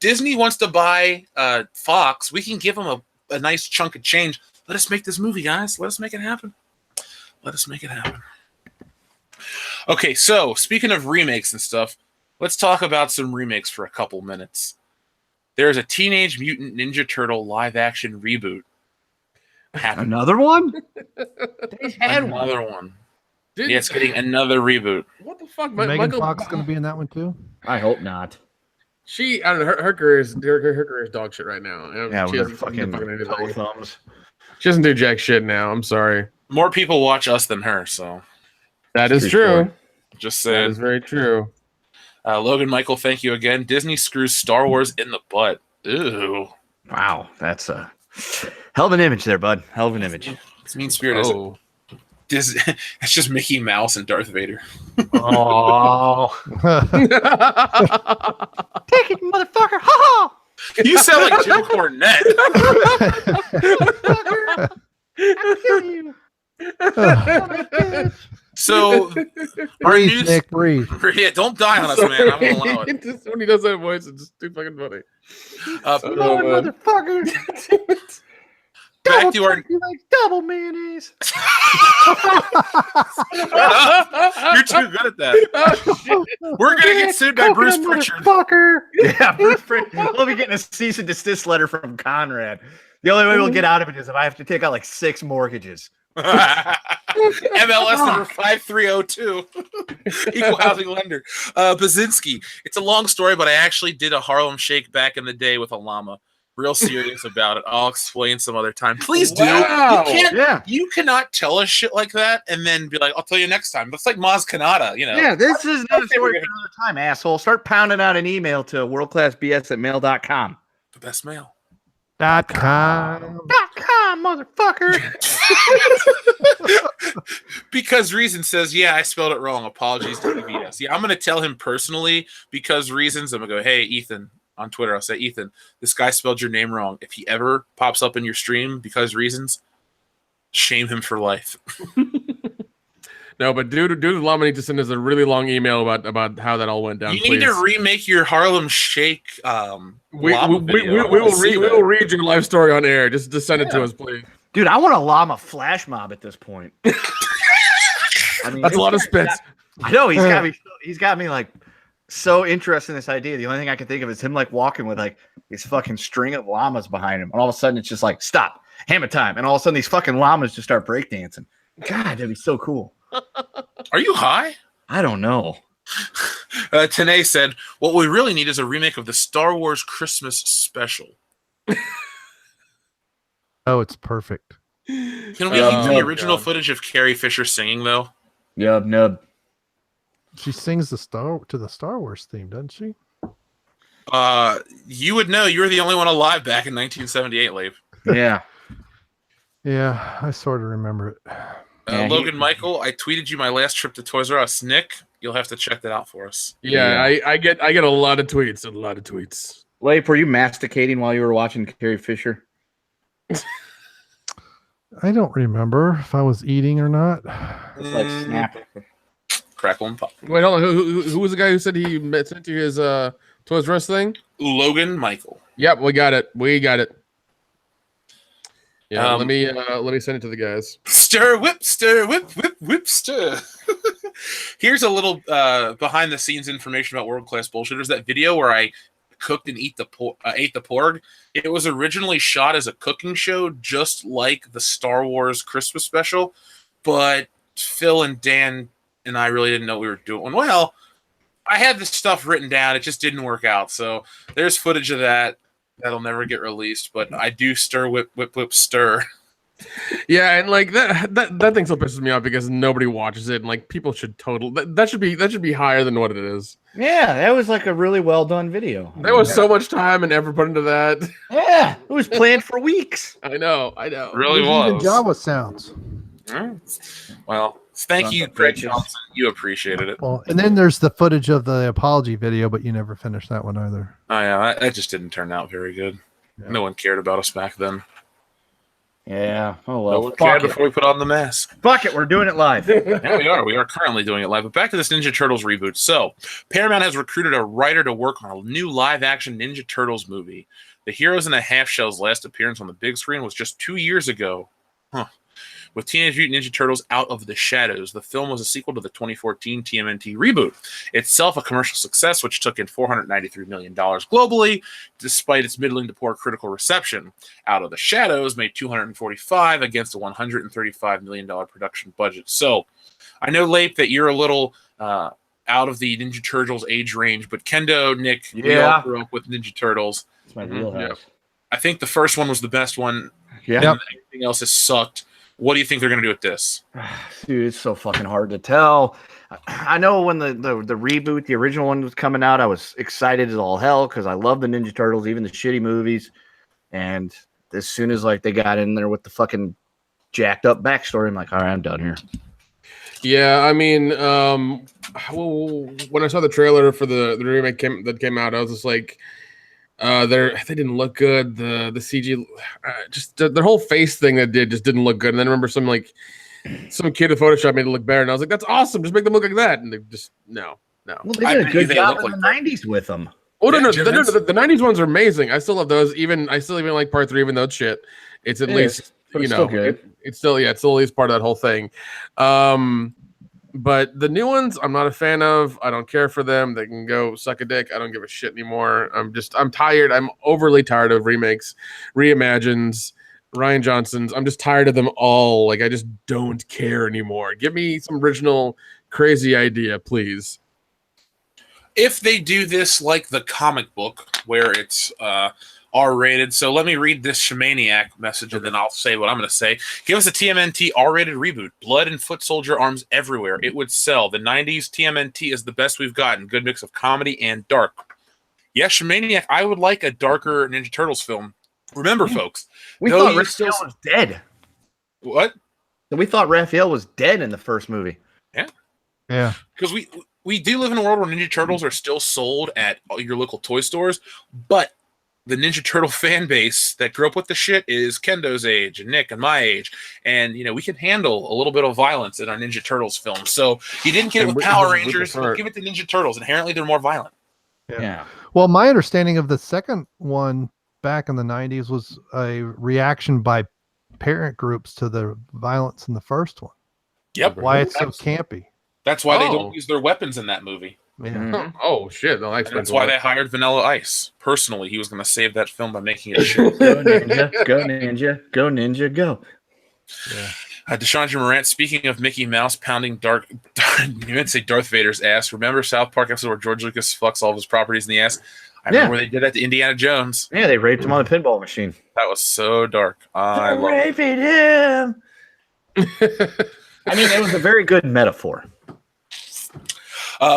Disney wants to buy Fox. We can give them a nice chunk of change. Let us make this movie, guys. Let us make it happen. Let us make it happen. Okay, so speaking of remakes and stuff, let's talk about some remakes for a couple minutes. There's a Teenage Mutant Ninja Turtle live-action reboot. Another one? They had another one. Yeah, it's getting another reboot. What the fuck? Megan Fox going to be in that one too? I hope not. I don't know. Her career is dog shit right now. Yeah, she with her doesn't fucking do toe anything. thumbs. She doesn't do jack shit now. I'm sorry. More people watch us than her, so That is true. just That saying. is very true. Logan Michael, thank you again. Disney screws Star Wars in the butt. Ew. Wow, that's a hell of an image there, bud. Hell of an image. It's mean spirited. Oh. It's just Mickey Mouse and Darth Vader. Oh, take it, motherfucker! Ha You sound like Jim Cornette. I'll kill you. So, our Breathe, news. Nick, breathe. Yeah, don't die on us, man. I won't allow it. Just, when he does that voice, it's just too fucking funny. Motherfucker! Back to our. You like double mayonnaise? You're too good at that. We're gonna get sued by Bruce Pritchard. Fucker. Yeah, Bruce Pritchard. We'll be getting a cease and desist letter from Conrad. The only way we'll get out of it is if I have to take out like 6 mortgages. MLS number 5302. Equal housing lender. Baczynski. It's a long story, but I actually did a Harlem Shake back in the day with a llama. Real serious about it. I'll explain some other time. Please do. Wow. You cannot tell us shit like that and then be like, I'll tell you next time. That's like Maz Kanata, you know. Yeah, this is not a story for another time, asshole. Start pounding out an email to worldclassbs@mail.com. The best mail. .com. .com, motherfucker. Because Reason says, yeah, I spelled it wrong. Apologies to EVS. Yeah, I'm going to tell him personally because Reasons. I'm going to go, hey, Ethan, on Twitter. I'll say, Ethan, this guy spelled your name wrong. If he ever pops up in your stream because Reasons, shame him for life. No, but dude, Llama needs to send us a really long email about how that all went down. You need to remake your Harlem Shake. We will read your life story on air. Just send it to us, please. Dude, I want a llama flash mob at this point. I mean, That's a lot of spits. I know he's got me like so interested in this idea. The only thing I can think of is him like walking with like this fucking string of llamas behind him, and all of a sudden it's just like stop, hammer time, and all of a sudden these fucking llamas just start breakdancing. God, that'd be so cool. Are you high? I don't know. Tanae said, what we really need is a remake of the Star Wars Christmas special. Oh, it's perfect. Can we use the original footage of Carrie Fisher singing, though? Yub nub. She sings the Star Wars theme, doesn't she? You would know. You were the only one alive back in 1978, Leif. Yeah. Yeah, I sort of remember it. Logan Michael, I tweeted you my last trip to Toys R Us. Nick, you'll have to check that out for us. Yeah. I get a lot of tweets. Leif, were you masticating while you were watching Carrie Fisher? I don't remember if I was eating or not. It's like snapping. Crackle and pop. Wait, hold on. Who was the guy who said he sent you his Toys R Us thing? Logan Michael. Yep, we got it. Yeah, let me send it to the guys. Stir, whip, whip, stir. Here's a little behind the scenes information about World Class Bullshitters. That video where I cooked and ate the porg. It was originally shot as a cooking show, just like the Star Wars Christmas special, but Phil and Dan and I really didn't know what we were doing. Well, I had this stuff written down. It just didn't work out. So there's footage of that. That'll never get released, but I do stir, whip, stir. Yeah, and like that thing still pisses me off because nobody watches it, and like people should that should be higher than what it is. Yeah, that was like a really well done video. There was so much time and effort put into that. Yeah, it was planned for weeks. I know. Really was. Even Java sounds. Well, thank you, Craig Johnson. You appreciated it. Well, and then there's the footage of the apology video, but you never finished that one either. Oh yeah, that just didn't turn out very good. Yeah. No one cared about us back then. Yeah. Oh well. No one cared before we put on the mask. Fuck it, we're doing it live. Yeah, we are. We are currently doing it live. But back to this Ninja Turtles reboot. So, Paramount has recruited a writer to work on a new live-action Ninja Turtles movie. The Heroes in a Half Shell's last appearance on the big screen was just 2 years ago. With Teenage Mutant Ninja Turtles Out of the Shadows. The film was a sequel to the 2014 TMNT Reboot, itself a commercial success which took in $493 million globally, despite its middling to poor critical reception. Out of the Shadows made $245 against a $135 million production budget. So, I know, Leif, that you're a little out of the Ninja Turtles age range, but Kendo, Nick, we all grew up with Ninja Turtles. It's my wheelhouse. I think the first one was the best one. Yeah. Yep. Everything else has sucked. What do you think they're going to do with this? Dude, it's so fucking hard to tell. I know when the reboot, the original one was coming out, I was excited as all hell because I love the Ninja Turtles, even the shitty movies. And as soon as like they got in there with the fucking jacked up backstory, I'm like, all right, I'm done here. Yeah, I mean, when I saw the trailer for the remake that came out, I was just like, they didn't look good. The CG, just their whole face thing just didn't look good. And then I remember some kid in Photoshop made it look better, and I was like, that's awesome. Just make them look like that. And they just no. Well, they did a good job in the '90s with them. Oh no, the '90s ones are amazing. I still love those. I still even like part 3, even though it's shit. It's at least still good. It's still at least part of that whole thing. But the new ones, I'm not a fan of. I don't care for them. They can go suck a dick. I don't give a shit anymore. I'm tired. I'm overly tired of remakes, reimagines, Rian Johnson's. I'm just tired of them all. Like, I just don't care anymore. Give me some original crazy idea, please. If they do this like the comic book, where it's R-rated. So let me read this Shamaniac message, and then I'll say what I'm going to say. Give us a TMNT R-rated reboot. Blood and foot soldier arms everywhere. It would sell. The 90s TMNT is the best we've gotten. Good mix of comedy and dark. Yes, Shamaniac, I would like a darker Ninja Turtles film Remember, folks, We though thought you Raphael still- was dead. what? We thought Raphael was dead in the first movie. Yeah. Because we do live in a world where Ninja Turtles are still sold at all your local toy stores, but the Ninja Turtle fan base that grew up with the shit is Kendo's age and Nick and my age, and we can handle a little bit of violence in our Ninja Turtles film. So you didn't get it with Power Rangers, but give it to Ninja Turtles. Inherently, they're more violent. Yeah. Well, my understanding of the second one back in the 90s was a reaction by parent groups to the violence in the first one. Yep. Why it's so campy. That's why they don't use their weapons in that movie. Yeah. Mhm. Oh shit! No, And that's why they hired Vanilla Ice. Personally, he was going to save that film by making it shit. Go Ninja, go Ninja, go Ninja, go. Deshandra Morant, speaking of Mickey Mouse pounding you meant to say Darth Vader's ass. Remember South Park episode where George Lucas fucks all of his properties in the ass? I remember where they did that to Indiana Jones. Yeah, they raped him on the pinball machine. That was so dark. I love it. Raping him. I mean, it was a very good metaphor.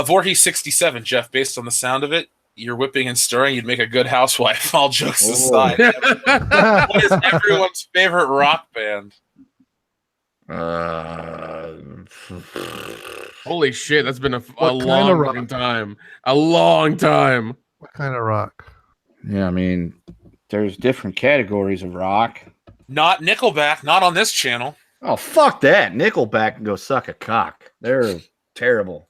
Voorhees 67, Jeff, based on the sound of it, you're whipping and stirring, you'd make a good housewife. All jokes aside. What is everyone's favorite rock band? Holy shit! That's been a kind of long rock? fucking time. A long time. What kind of rock? Yeah, I mean, there's different categories of rock. Not Nickelback, not on this channel. Oh, fuck that. Nickelback can go suck a cock. They're terrible.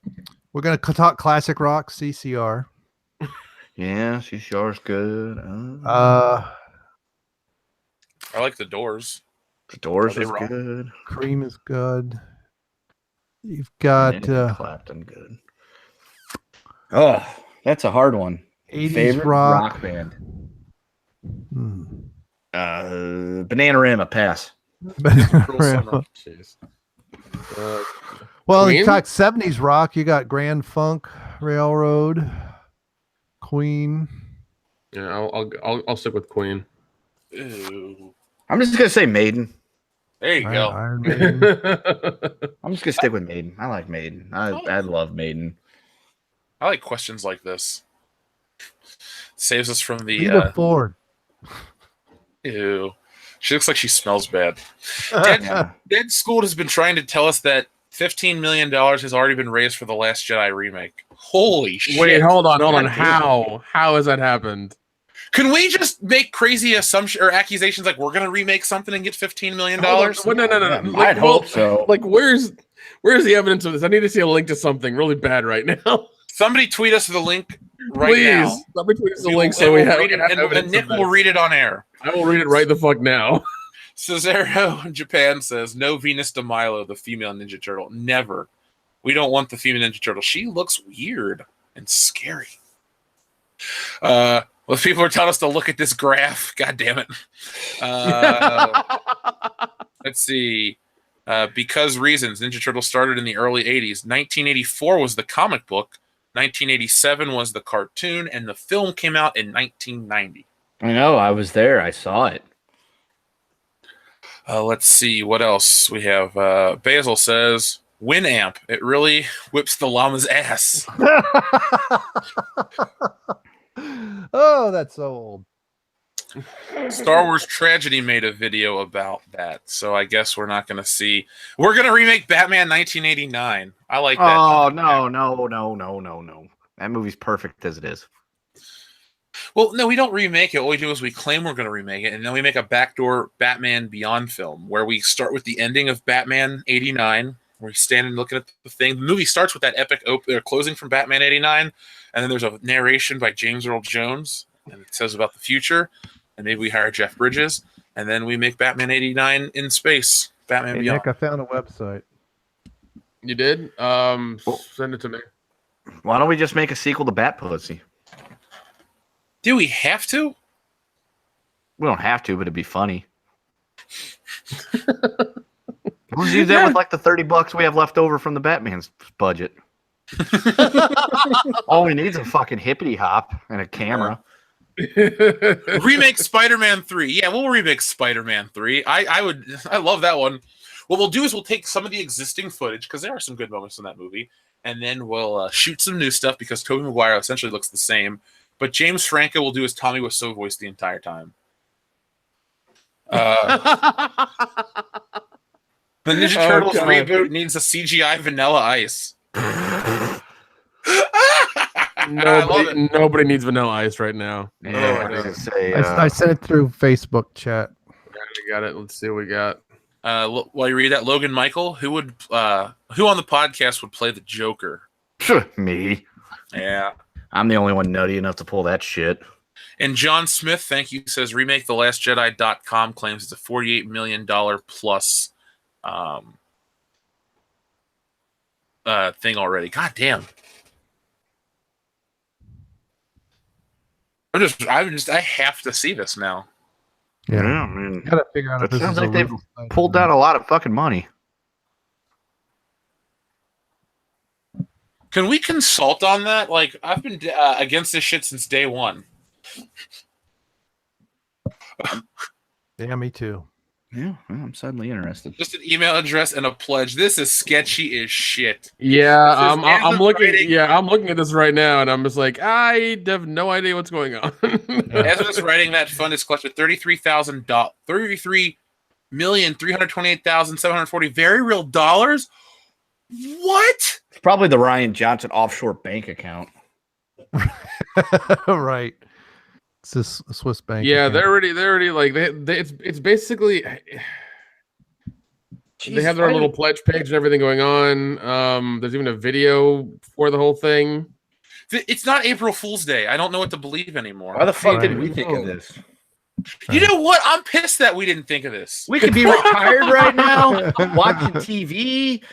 We're going to talk classic rock, CCR. Yeah, CCR's good. I like the Doors. The Doors Are they is rock? good. Cream is good. You've got Eric Clapton good. Oh, that's a hard one. 80s Favorite rock. band. Hmm. Bananarama, pass. Cruel Summer. Jeez. Well, Queen? you talk 70s rock. You got Grand Funk Railroad, Queen. Yeah, I'll stick with Queen. Ew. I'm just gonna say Maiden. There you go. Iron Maiden. I'm just gonna stick with Maiden. I like Maiden. I love Maiden. I like questions like this. Saves us from the Rita Ford. ew. She looks like she smells bad. Yeah. Dead Schooled has been trying to tell us that $15 million has already been raised for the Last Jedi remake. Holy shit. Wait, hold on. God damn. How has that happened? Can we just make crazy assumptions or accusations like we're going to remake something and get $15 million? Well, no. Yeah, I'd hope so. Like, where's the evidence of this? I need to see a link to something really bad right now. Somebody tweet us the link right Please, now. somebody tweet us the We link will- so we and have, we'll read it, and evidence Nick of will this. read it on air. I will read it right the fuck now. Cesaro in Japan says, no Venus de Milo, the female Ninja Turtle. Never. We don't want the female Ninja Turtle. She looks weird and scary. Well, people are telling us to look at this graph. God damn it. Let's see. Because reasons. Ninja Turtle started in the early 80s. 1984 was the comic book. 1987 was the cartoon. And the film came out in 1990. I know. I was there. I saw it. Let's see what else we have. Basil says, Winamp. It really whips the llama's ass. Oh, that's so old. Star Wars Tragedy made a video about that, so I guess we're not going to see. We're going to remake Batman 1989. I like that. Oh, no. That movie's perfect as it is. Well, no, we don't remake it. All we do is we claim we're going to remake it, and then we make a backdoor Batman Beyond film where we start with the ending of Batman 89, where we stand and looking at the thing. The movie starts with that epic closing from Batman 89, and then there's a narration by James Earl Jones, and it says about the future, and maybe we hire Jeff Bridges, and then we make Batman 89 in space, Batman Hey, Beyond. Nick, I found a website. You did? Send it to me. Why don't we just make a sequel to Bat Pussy? Do we have to? We don't have to, but it'd be funny. We'll use that with like the $30 we have left over from the Batman's budget. All we need is a fucking hippity hop and a camera. Remake Spider-Man 3. Yeah, we'll remake Spider-Man 3. I love that one. What we'll do is we'll take some of the existing footage, because there are some good moments in that movie, and then we'll shoot some new stuff, because Tobey Maguire essentially looks the same. But James Franco will do his Tommy Wiseau voice the entire time. The Ninja Turtles God. reboot needs a CGI Vanilla Ice. Nobody needs Vanilla Ice right now. Yeah, Oh, I was gonna say, I sent it through Facebook chat. We got it. Let's see what we got. While you read that, Logan Michael, who on the podcast would play the Joker? me. Yeah. I'm the only one nutty enough to pull that shit. And John Smith, thank you, says RemakeTheLastJedi.com claims it's a $48 million plus thing already. God damn. I have to see this now. Yeah, I mean, gotta figure out if that this sounds is a like they've legal site or pulled not. down a lot of fucking money. Can we consult on that? Like, I've been against this shit since day one. Yeah, me too. Yeah, well, I'm suddenly interested. Just an email address and a pledge. This is sketchy as shit. Yeah, This is I'm looking. writing- Yeah, I'm looking at this right now, and I'm just like, I have no idea what's going on. As of this writing, that fund has collected $33,328,740 very real dollars. What? It's probably the Ryan Johnson offshore bank account. Right. It's this Swiss bank. Yeah, account. they're already like it's basically they have their own little pledge page and everything going on. There's even a video for the whole thing. It's not April Fool's Day. I don't know what to believe anymore. Why the fuck Right. didn't we think of this? You know what? I'm pissed that we didn't think of this. We could be retired right now, watching TV.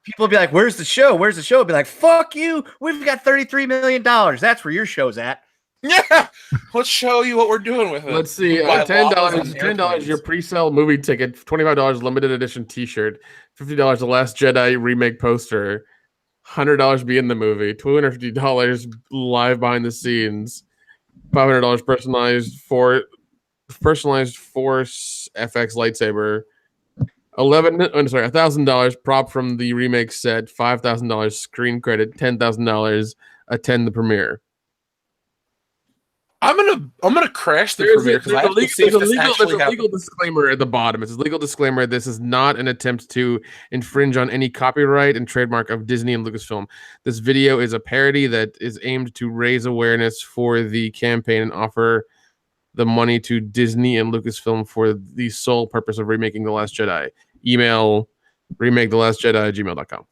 People would be like, "Where's the show? Where's the show?" I'd be like, "Fuck you! We've got $33 million. That's where your show's at." Yeah, let's show you what we're doing with it. Let's see, Buy $10, waffles and $10 your airplanes. pre-sale movie ticket, $25 limited edition T-shirt, $50 The Last Jedi remake poster, $100 be in the movie, $250 live behind the scenes, $500 personalized Force FX lightsaber, $1,000 prop from the remake set, $5,000 screen credit, $10,000 attend the premiere. I'm gonna crash the premiere because I have to see if this actually there's a legal disclaimer at the bottom. It says legal disclaimer. This is not an attempt to infringe on any copyright and trademark of Disney and Lucasfilm. This video is a parody that is aimed to raise awareness for the campaign and offer the money to Disney and Lucasfilm for the sole purpose of remaking The Last Jedi. Email remakethelastjedi@gmail.com.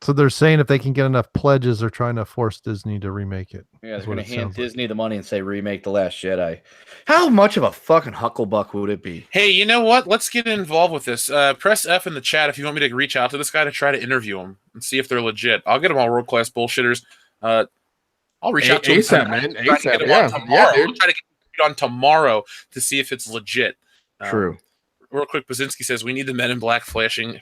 So they're saying if they can get enough pledges, they're trying to force Disney to remake it. Yeah, is they're what going it to hand sounds like. Disney the money and say, "Remake The Last Jedi." How much of a fucking hucklebuck would it be? Hey, you know what? Let's get involved with this. Press F in the chat if you want me to reach out to this guy to try to interview him and see if they're legit. I'll get them all world class bullshitters. I'll reach out to him ASAP, man. Try to get ASAP, him yeah. on tomorrow. Yeah, I'll dude. try to get it on tomorrow to see if it's legit. True. Real quick, Baczynski says we need the Men in Black flashing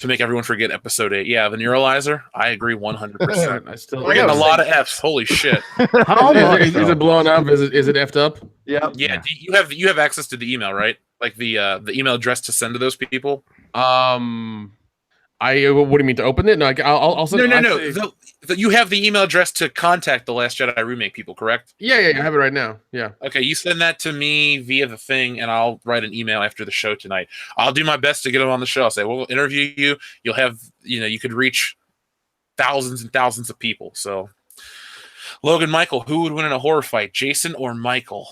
to make everyone forget Episode 8. Yeah, the Neuralizer. I agree 100%. I still We're getting a lot of Fs. Holy shit. How much? is it blowing up? Is it effed up? Yeah. Yeah, you have access to the email, right? Like the email address to send to those people. What do you mean to open it? No, I'll send. No. You have the email address to contact the Last Jedi remake people, correct? Yeah, I have it right now. Yeah. Okay, you send that to me via the thing, and I'll write an email after the show tonight. I'll do my best to get them on the show. I'll say, we'll interview you. You'll have, you could reach thousands and thousands of people. So, Logan Michael, who would win in a horror fight, Jason or Michael?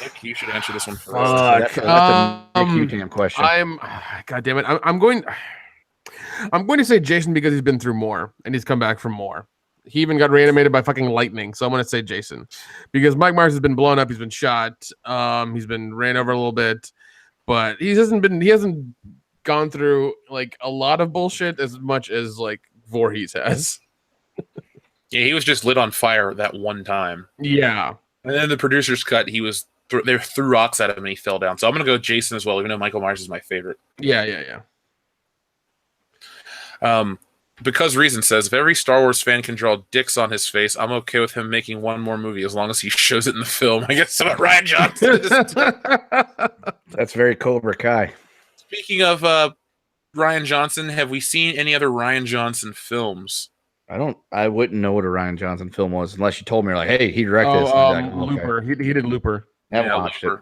Nick, you should answer this one first. That's a Nick damn question. God damn it. I'm going to say Jason because he's been through more and he's come back from more. He even got reanimated by fucking lightning, so I'm going to say Jason because Mike Myers has been blown up. He's been shot. He's been ran over a little bit, but he hasn't gone through like a lot of bullshit as much as like Voorhees has. Yeah, he was just lit on fire that one time. Yeah. And then the producer's cut, he was they threw rocks at him and he fell down. So I'm going to go Jason as well, even though Michael Myers is my favorite. Yeah. Because Reason says, if every Star Wars fan can draw dicks on his face, I'm okay with him making one more movie as long as he shows it in the film. I guess that's what Ryan Johnson is. That's very Cobra Kai. Speaking of Ryan Johnson, have we seen any other Ryan Johnson films? I wouldn't know what a Ryan Johnson film was unless you told me, like, hey, he directed this. And I'd be like, okay. Looper. He did Looper. Haven't watched it.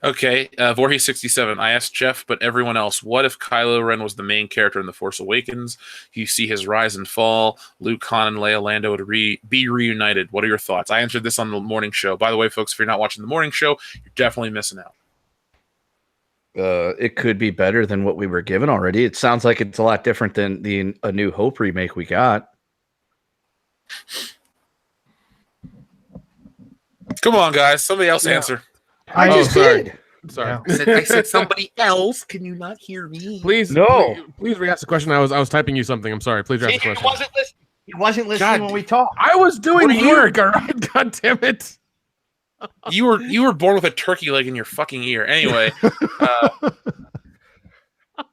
Okay, Voorhees67. I asked Jeff, but everyone else, what if Kylo Ren was the main character in The Force Awakens? You see his rise and fall. Luke, Han, and Leia Lando would be reunited. What are your thoughts? I answered this on the morning show. By the way, folks, if you're not watching the morning show, you're definitely missing out. It could be better than what we were given already. It sounds like it's a lot different than the A New Hope remake we got. Come on, guys. Somebody else answer. I just did. Sorry. I said somebody else. Can you not hear me? Please, No. Please re-ask the question. I was typing you something. I'm sorry. Please re-ask the question. He wasn't listening when we talked. I was doing What are you- work. All right. God damn it. You were born with a turkey leg in your fucking ear. Anyway,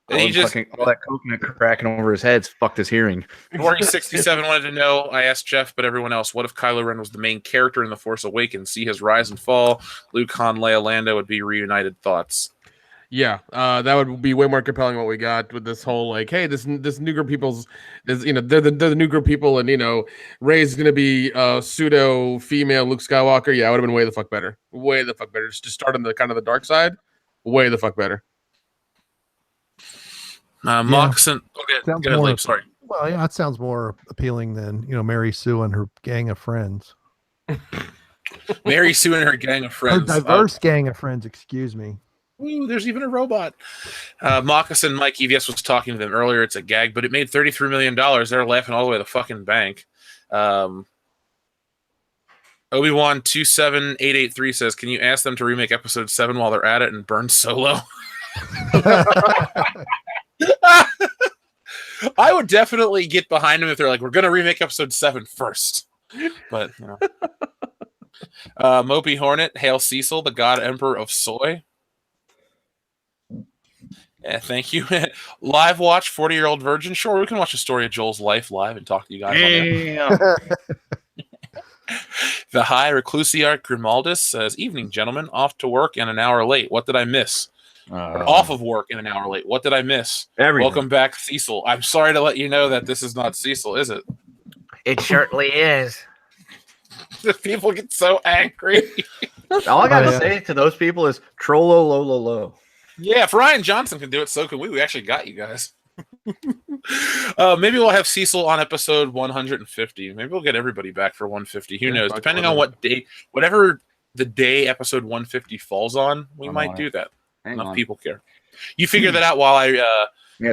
and he just all that coconut cracking over his head's fucked his hearing. Voorhees67 wanted to know. I asked Jeff, but everyone else, what if Kylo Ren was the main character in The Force Awakens? See his rise and fall. Luke, Han, Leia, Lando would be reunited. Thoughts? Yeah, that would be way more compelling what we got with this whole like, hey, this new group of people's is they're the new group of people, and Rey's gonna be pseudo female Luke Skywalker. Yeah, it would have been way the fuck better. Way the fuck better. Just to start on the kind of the dark side. Way the fuck better. Moccasin. Sounds Go ahead, more- Liam, sorry. Well, yeah, that sounds more appealing than Mary Sue and her gang of friends. Mary Sue and her gang of friends. Her diverse gang of friends. Excuse me. Ooh, there's even a robot. Moccasin Mike EVS was talking to them earlier. It's a gag, but it made $33 million. They're laughing all the way to the fucking bank. Obi-Wan 27883 says, can you ask them to remake episode 7 while they're at it and burn Solo? I would definitely get behind them if they're like, we're going to remake episode 7 first. But, Mopey Hornet, hail Cecil, the God Emperor of Soy. Yeah, thank you. Live watch, 40-year-old virgin. Sure, we can watch a story of Joel's life live and talk to you guys on there. The High Reclusiarch Grimaldus says, evening, gentlemen. Off to work and an hour late. What did I miss? Off of work and an hour late. What did I miss? Everything. Welcome back, Cecil. I'm sorry to let you know that this is not Cecil, is it? It certainly is. People get so angry. All I gotta yeah. say to those people is trollo lo lo lo. Yeah, if Rian Johnson can do it, so can we. We actually got you guys. Maybe we'll have Cecil on episode 150. Maybe we'll get everybody back for 150. Who knows? Depending on what day, whatever the day episode 150 falls on, we might do that. Enough people care. You figure that out while I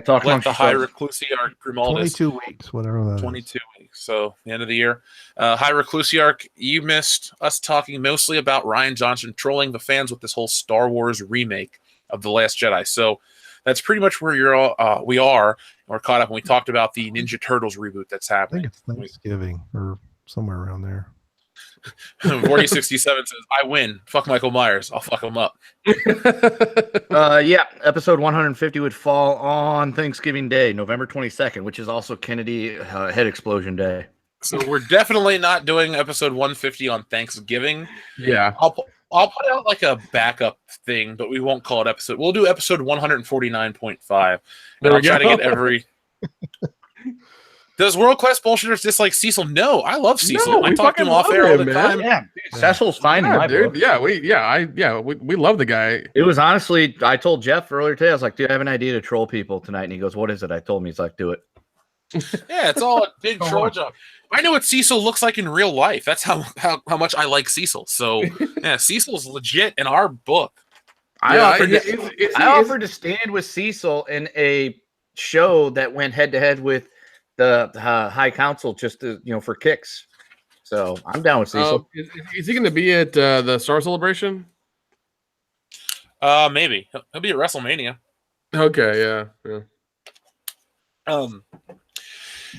talk let amongst the High yourselves. Reclusiarch Grimaldus. 22 weeks, whatever that is. 22 weeks. So the end of the year. High Reclusiarch, you missed us talking mostly about Rian Johnson trolling the fans with this whole Star Wars remake of The Last Jedi. So that's pretty much where we are. We're caught up, and we talked about the Ninja Turtles reboot that's I happening. think it's Thanksgiving or somewhere around there. 4067 says, I win. Fuck Michael Myers. I'll fuck him up. Yeah, episode 150 would fall on Thanksgiving Day, November 22nd, which is also Kennedy head explosion day. So we're definitely not doing episode 150 on Thanksgiving. Yeah. I'll put out like a backup thing, but we won't call it episode. We'll do episode 149.5. And I'll try to get every. Does World Class Bullshitters dislike Cecil? No, I love Cecil. No, I we talk to him fucking off air love all the him, time. Yeah, dude, Cecil's fine in Yeah, my dude. book. We love the guy. It was honestly, I told Jeff earlier today, I was like, dude, I have an idea to troll people tonight. And he goes, what is it? I told him, he's like, do it. Yeah, it's all a big troll job. I know what Cecil looks like in real life. That's how much I like Cecil. So yeah, Cecil's legit in our book. I Yeah, offered to stand with Cecil in a show that went head to head with the High Council just to, for kicks. So I'm down with Cecil. Is he going to be at the Star Celebration? Maybe he'll be at WrestleMania. Okay, yeah.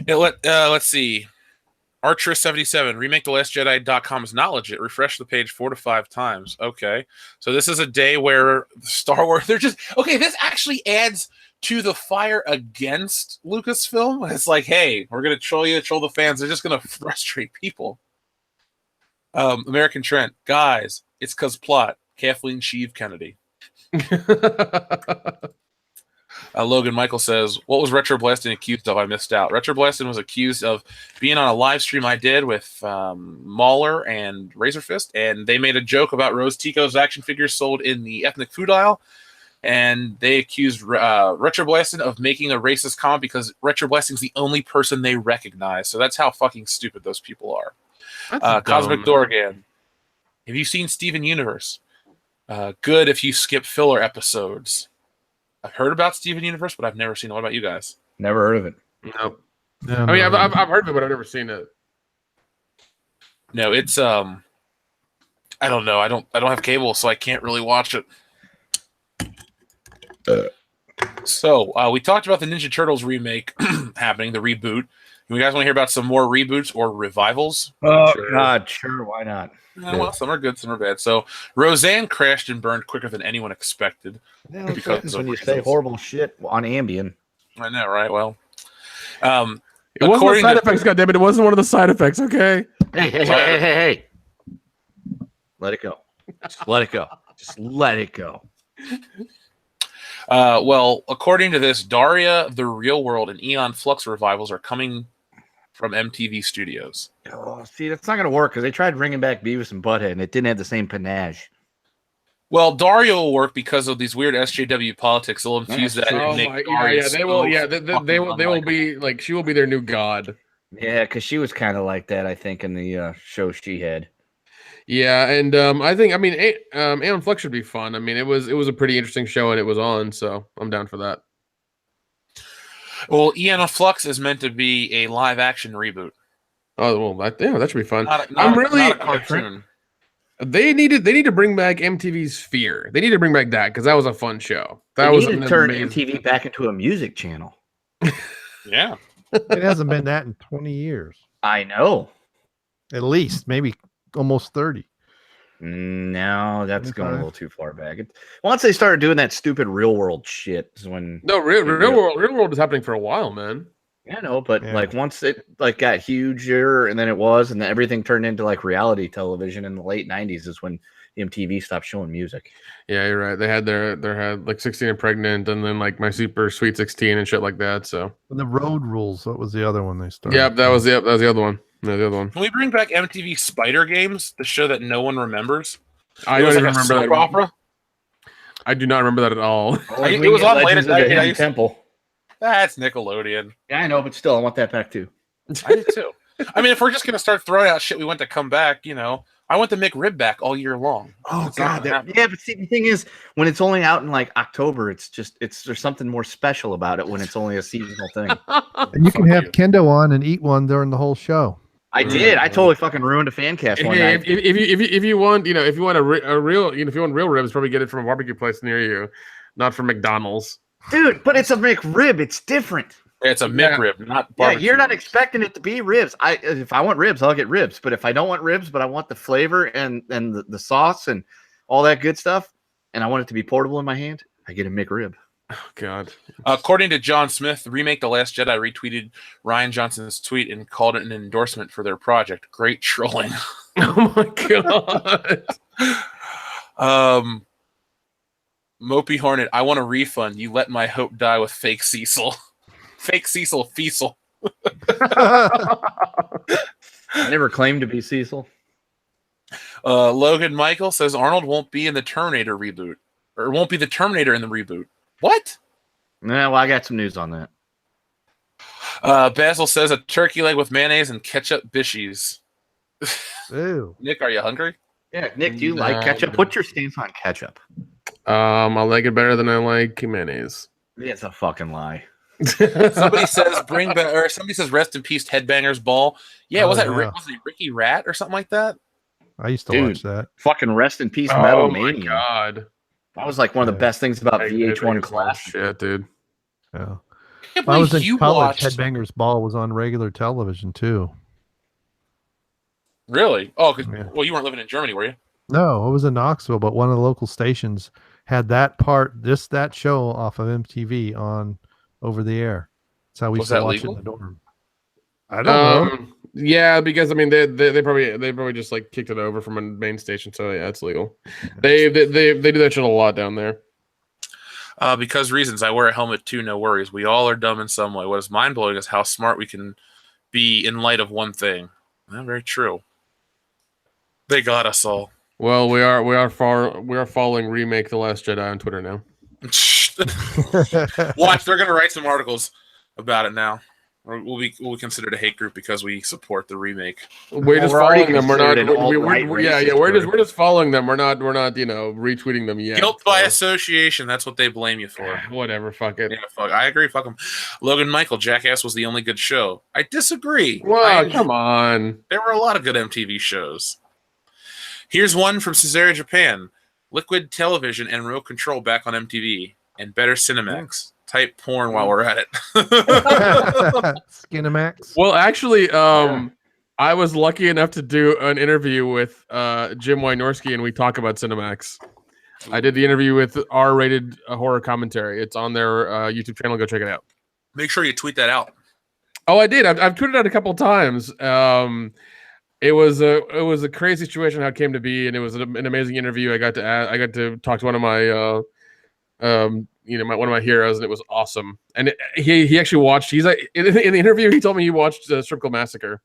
Let's see. Archer77, remake the last Jedi.com is not legit. Refresh the page 4 to 5 times. Okay. So this is a day where Star Wars, this actually adds to the fire against Lucasfilm. It's like, hey, we're going to troll the fans. They're just going to frustrate people. American Trent, guys, it's because plot. Kathleen Sheev Kennedy. Logan Michael says, "What was Retro Blasting accused of? I missed out. Retro Blasting was accused of being on a live stream I did with Mauler and Razorfist, and they made a joke about Rose Tico's action figures sold in the ethnic food aisle, and they accused Retro Blasting of making a racist comment because Retro Blasting's the only person they recognize. So that's how fucking stupid those people are." Cosmic Dorgan, have you seen Steven Universe? Good if you skip filler episodes. I've heard about Steven Universe, but I've never seen it. What about you guys? Never heard of it. Nope. Yeah, I mean, I've heard of it, but I've never seen it. No, it's I don't know. I don't have cable, so I can't really watch it. So we talked about the Ninja Turtles remake happening, the reboot. You guys want to hear about some more reboots or revivals? Oh God, sure, why not? Well, some are good, some are bad. So Roseanne crashed and burned quicker than anyone expected. Yeah, because when of you say reasons. horrible shit on Ambien. I know, right? Well, It wasn't the side effects, goddammit. It wasn't one of the side effects, okay? Hey. Let it go. Just let it go. Just let it go. Well, according to this, Daria, The Real World, and Eon Flux revivals are coming from MTV Studios. Oh, see, that's not going to work because they tried bringing back Beavis and Butthead and it didn't have the same panache. Well, Daria will work because of these weird SJW politics. They'll infuse that. Oh and make my, Daria they will. so Yeah, they will. They will be like, she will be their new god. Yeah, because she was kind of like that, I think, in the show she had. Yeah, and I think, I mean, Aeon Flux should be fun. I mean, it was a pretty interesting show, and it was on, so I'm down for that. Well, Eon Flux is meant to be a live action reboot. Oh well, that should be fun. Not a cartoon. They need to bring back MTV's Sphere. They need to bring back that because that was a fun show. That They was need to turn MTV back into a music channel. Yeah. It hasn't been that in 20 years. I know. At least, maybe almost 30. No, that's going a little too far back. Once they started doing that stupid real world shit is when real world is happening for a while, man. Yeah, I know, but like once it like got huger and then and then everything turned into like reality television in the late 90s is when MTV stopped showing music. Yeah, you're right. They had their had like 16 and Pregnant and then like My Super Sweet 16 and shit like that. So and the Road Rules, what was the other one they started? Yep, that was the other one. No, the other one. Can we bring back MTV Spider Games, the show that no one remembers? I don't even remember that opera. I do not remember that at all. It was on late at night. Temple. That's Nickelodeon. Yeah, I know, but still, I want that back too. I do too. I mean, if we're just gonna start throwing out shit we want to come back, I want the McRib back all year long. Oh It's God, not happening. yeah, but see, the thing is, when it's only out in like October, there's something more special about it when it's only a seasonal thing. And you can have Kendo on and eat one during the whole show. I did. I totally fucking ruined a fan cast one night. If you want, if you want a real, if you want real ribs, probably get it from a barbecue place near you, not from McDonald's. Dude, but it's a McRib. It's different. It's a McRib, not barbecue. Yeah, you're not expecting it to be ribs. If I want ribs, I'll get ribs. But if I don't want ribs, but I want the flavor and the sauce and all that good stuff, and I want it to be portable in my hand, I get a McRib. Oh God. According to John Smith, Remake The Last Jedi retweeted Rian Johnson's tweet and called it an endorsement for their project. Great trolling. Oh my God. Mopey Hornet, I want a refund. You let my hope die with fake Cecil. Fake Cecil Feasel. I never claimed to be Cecil. Logan Michael says Arnold won't be in the Terminator reboot. Or won't be the Terminator in the reboot. What? Nah, well, I got some news on that. Basil says a turkey leg with mayonnaise and ketchup bishies. Ew. Nick, are you hungry? Yeah, Nick, do you like ketchup? What's your stance on ketchup? I like it better than I like mayonnaise. It's a fucking lie. Somebody says somebody says rest in peace Headbangers Ball. Yeah, was it Ricky Rat or something like that? I used to watch that. Fucking rest in peace Metal Oh my Mania. God. That was like one of the best things about VH1 Classic. Shit, dude. Yeah. Can't I was believe in you college. watched. Headbangers Ball was on regular television too. Really? Oh, Yeah. well, you weren't living in Germany, were you? No, it was in Knoxville, but one of the local stations had that that show off of MTV on over the air. That's how we used to watch it in the dorm. I don't know. Yeah, because I mean they probably just like kicked it over from a main station, so yeah, it's legal. They do that shit a lot down there. Because reasons. I wear a helmet too, no worries. We all are dumb in some way. What is mind-blowing is how smart we can be in light of one thing. Very true. They got us all. Well, we are following Remake The Last Jedi on Twitter now. Watch, they're gonna write some articles about it now. We'll be considered a hate group because we support the remake. We're just following them. We're not. We're just following them. We're not retweeting them yet. Guilt by association. That's what they blame you for. Whatever. Fuck it. Yeah, fuck. I agree. Fuck them. Logan Michael, Jackass was the only good show. I disagree. Wow, come on. There were a lot of good MTV shows. Here's one from Caesarea, Japan. Liquid Television and Remote Control back on MTV. And better Cinemax. Type porn while we're at it. Skinemax. Well, actually, I was lucky enough to do an interview with Jim Wynorski, and we talk about Cinemax. I did the interview with R-rated horror commentary. It's on their YouTube channel. Go check it out. Make sure you tweet that out. Oh, I did. I've tweeted out a couple times. It was a crazy situation how it came to be, and it was an amazing interview. I got to talk to one of my one of my heroes, and it was awesome. And he actually watched. He's like in the interview, he told me he watched Strip Club Massacre.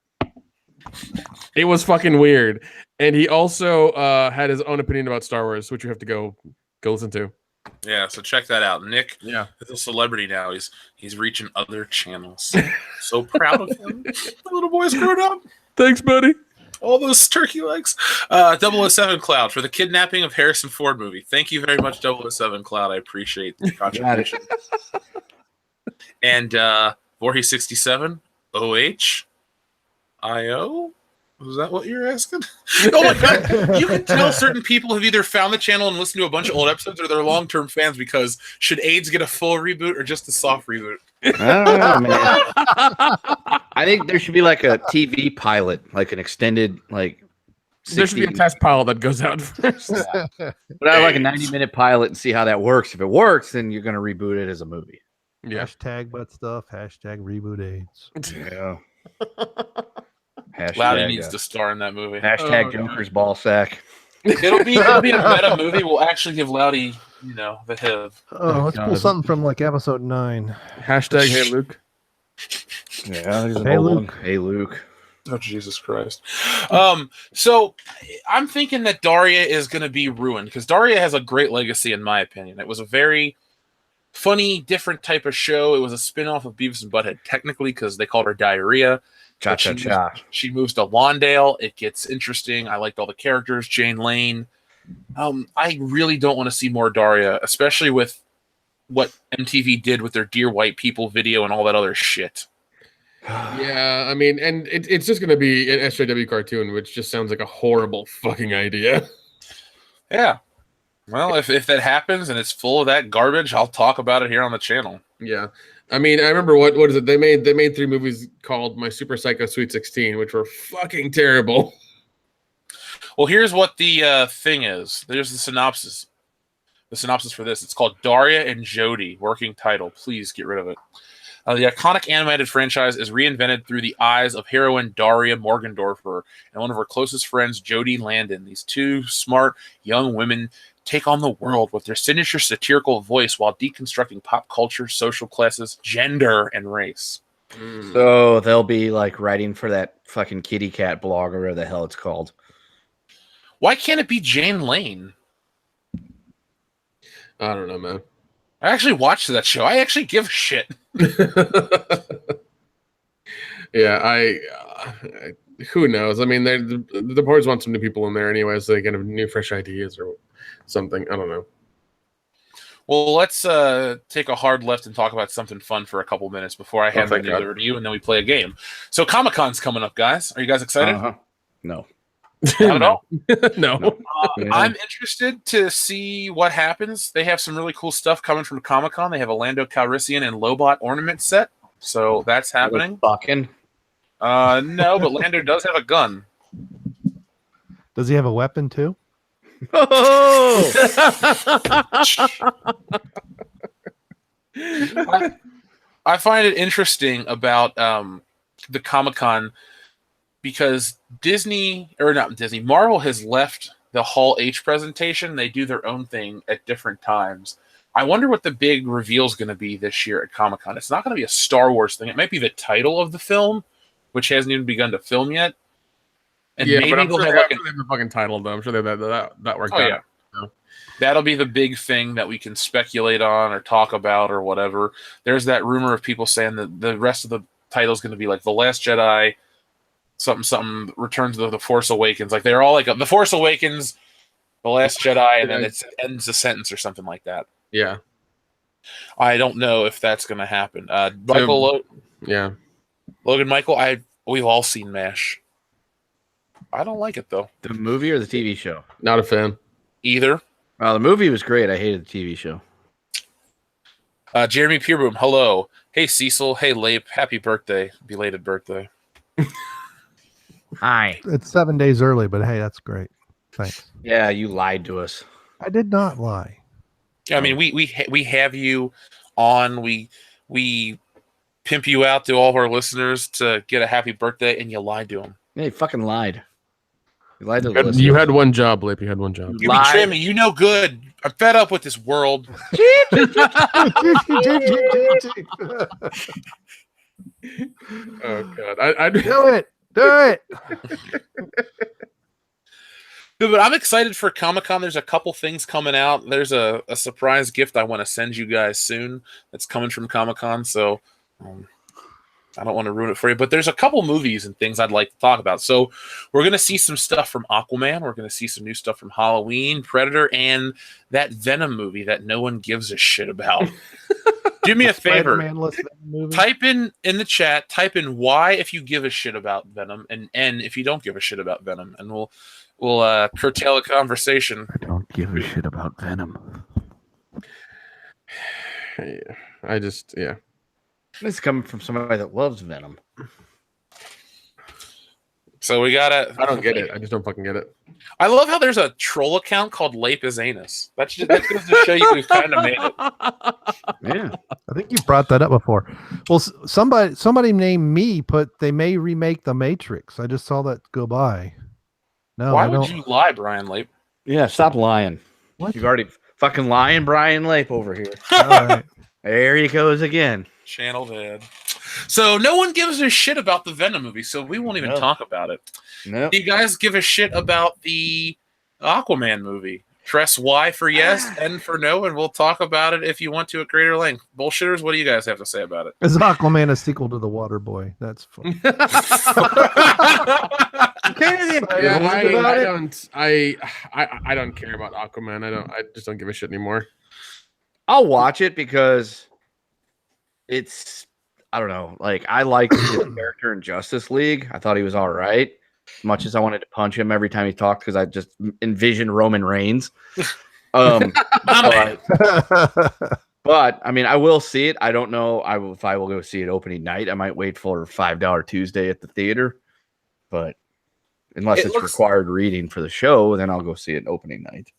It was fucking weird, and he also had his own opinion about Star Wars, which you have to go listen to. Yeah, so check that out. Nick is a celebrity now. He's reaching other channels. So proud of him. The little boy's grown up. Thanks, buddy. All those turkey legs. 007 Cloud for the kidnapping of Harrison Ford movie. Thank you very much, 007 Cloud. I appreciate the contribution. And Voorhees 67 OHIO. Was that what you're asking? Oh my god! You can tell certain people have either found the channel and listened to a bunch of old episodes, or they're long-term fans. Because should AIDS get a full reboot or just a soft reboot? I don't know, man. I think there should be like a TV pilot, like an extended, like 60, there should be a test pilot that goes out first. But I have like a 90-minute pilot and see how that works. If it works, then you're gonna reboot it as a movie. Yeah. Hashtag butt stuff. Hashtag reboot AIDS. Yeah. Hashtag, Loudy needs to star in that movie. Hashtag Joker's ball sack. It'll be a meta movie. We'll actually give Loudy, the HIV. Oh, let's pull something from like episode 9. Hashtag Hey Luke. Yeah, Hey Luke. Hey Luke. Oh Jesus Christ! So I'm thinking that Daria is going to be ruined because Daria has a great legacy, in my opinion. It was a very funny, different type of show. It was a spin-off of Beavis and Butthead, technically, because they called her Diarrhea. Cha-cha-cha. She moves to Lawndale. It gets interesting. I liked all the characters. Jane Lane. I really don't want to see more Daria, especially with what MTV did with their Dear White People video and all that other shit. Yeah, I mean, and it's just going to be an SJW cartoon, which just sounds like a horrible fucking idea. Yeah. Well, if that happens and it's full of that garbage, I'll talk about it here on the channel. Yeah. I mean, I remember what is it? They made 3 movies called My Super Psycho Sweet 16, which were fucking terrible. Well, here's what the thing is. There's the synopsis. The synopsis for this. It's called Daria and Jody. Working title. Please get rid of it. The iconic animated franchise is reinvented through the eyes of heroine Daria Morgendorfer and one of her closest friends, Jody Landon. These two smart young women take on the world with their signature satirical voice while deconstructing pop culture, social classes, gender, and race. So they'll be like writing for that fucking kitty cat blog or whatever the hell it's called. Why can't it be Jane Lane? I don't know, man. I actually watched that show. I actually give a shit. Yeah, who knows? I mean, the boards want some new people in there anyway, so they can have new, fresh ideas or something. I don't know. Well, let's take a hard left and talk about something fun for a couple minutes before I hand the news over to you, and then we play a game. So Comic-Con's coming up, guys. Are you guys excited? No. Not at all? No. I'm interested to see what happens. They have some really cool stuff coming from Comic-Con. They have a Lando Calrissian and Lobot ornament set, so that's happening. Fucking. No, but Lando does have a gun. Does he have a weapon too? Oh! I find it interesting about the Comic-Con because Marvel has left the Hall H presentation. They do their own thing at different times. I wonder what the big reveal is going to be this year at Comic-Con. It's not going to be a Star Wars thing. It might be the title of the film, which hasn't even begun to film yet. And yeah, maybe but I'm they'll sure have they like have the fucking title though. I'm sure that worked Oh, out. yeah. That'll be the big thing that we can speculate on or talk about or whatever. There's that rumor of people saying that the rest of the title is going to be like The Last Jedi, something, Returns of the Force Awakens. Like they're all like The Force Awakens, The Last Jedi, and then it ends the sentence or something like that. Yeah. I don't know if that's going to happen. Michael, yeah. Logan Michael, we've all seen MASH. I don't like it though. The movie or the TV show? Not a fan. Either. The movie was great. I hated the TV show. Jeremy Peerboom, hello. Hey Cecil. Hey Lape. Happy birthday. Belated birthday. Hi. It's 7 days early, but hey, that's great. Thanks. Yeah, you lied to us. I did not lie. I mean, we have you on. We pimp you out to all of our listeners to get a happy birthday, and you lied to them. Yeah, you fucking lied. You lied to the You listeners. had one job, Lip. You had one job. You betray me. You know good. I'm fed up with this world. Oh god, I Do it. Do it. No, but I'm excited for Comic-Con. There's a couple things coming out. There's a surprise gift I want to send you guys soon that's coming from Comic-Con, so I don't want to ruin it for you. But there's a couple movies and things I'd like to talk about. So we're going to see some stuff from Aquaman. We're going to see some new stuff from Halloween, Predator, and that Venom movie that no one gives a shit about. Do me a favor. Type in the chat, type in Y if you give a shit about Venom, and N if you don't give a shit about Venom, and we'll curtail a conversation. I don't give a shit about Venom. Yeah. This is coming from somebody that loves Venom. So we gotta. I don't get it. I just don't fucking get it. I love how there's a troll account called Lape is Anus. That's goes to show you we've kind of made it. Yeah, I think you brought that up before. Well, somebody named me put they may remake The Matrix. I just saw that go by. No, Why I would don't. you lie, Brian Lape? yeah. Stop lying. What? You've already fucking lying, Brian Lape over here. All right. There he goes again. Channel Dad. So no one gives a shit about the Venom movie, so we won't even talk about it. No. Do you guys give a shit about the Aquaman movie? Press Y for yes, N for no, and we'll talk about it if you want to at greater length. Bullshitters, what do you guys have to say about it? Is Aquaman a sequel to The Water Boy? That's fun. I don't care about Aquaman. I just don't give a shit anymore. I'll watch it because it's, I don't know, like I liked his character in Justice League. I thought he was all right. As much as I wanted to punch him every time he talked because I just envisioned Roman Reigns. But I mean, I will see it. I don't know if I will go see it opening night. I might wait for $5 Tuesday at the theater. But unless it's required reading for the show, then I'll go see it opening night.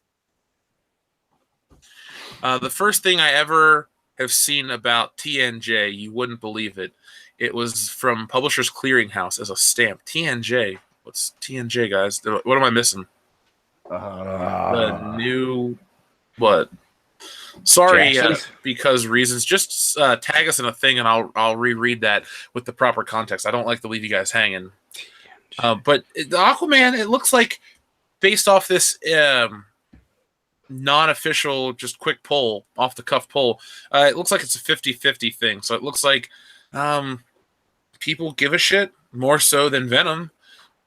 The first thing I ever have seen about TNJ, you wouldn't believe it. It was from Publishers Clearinghouse as a stamp. TNJ. What's TNJ, guys? What am I missing? The new what? Sorry, because reasons. Just tag us in a thing, and I'll reread that with the proper context. I don't like to leave you guys hanging. But the Aquaman, it looks like based off this non-official, just quick poll, off the cuff poll, it looks like it's a 50-50 thing. So it looks like people give a shit more so than Venom.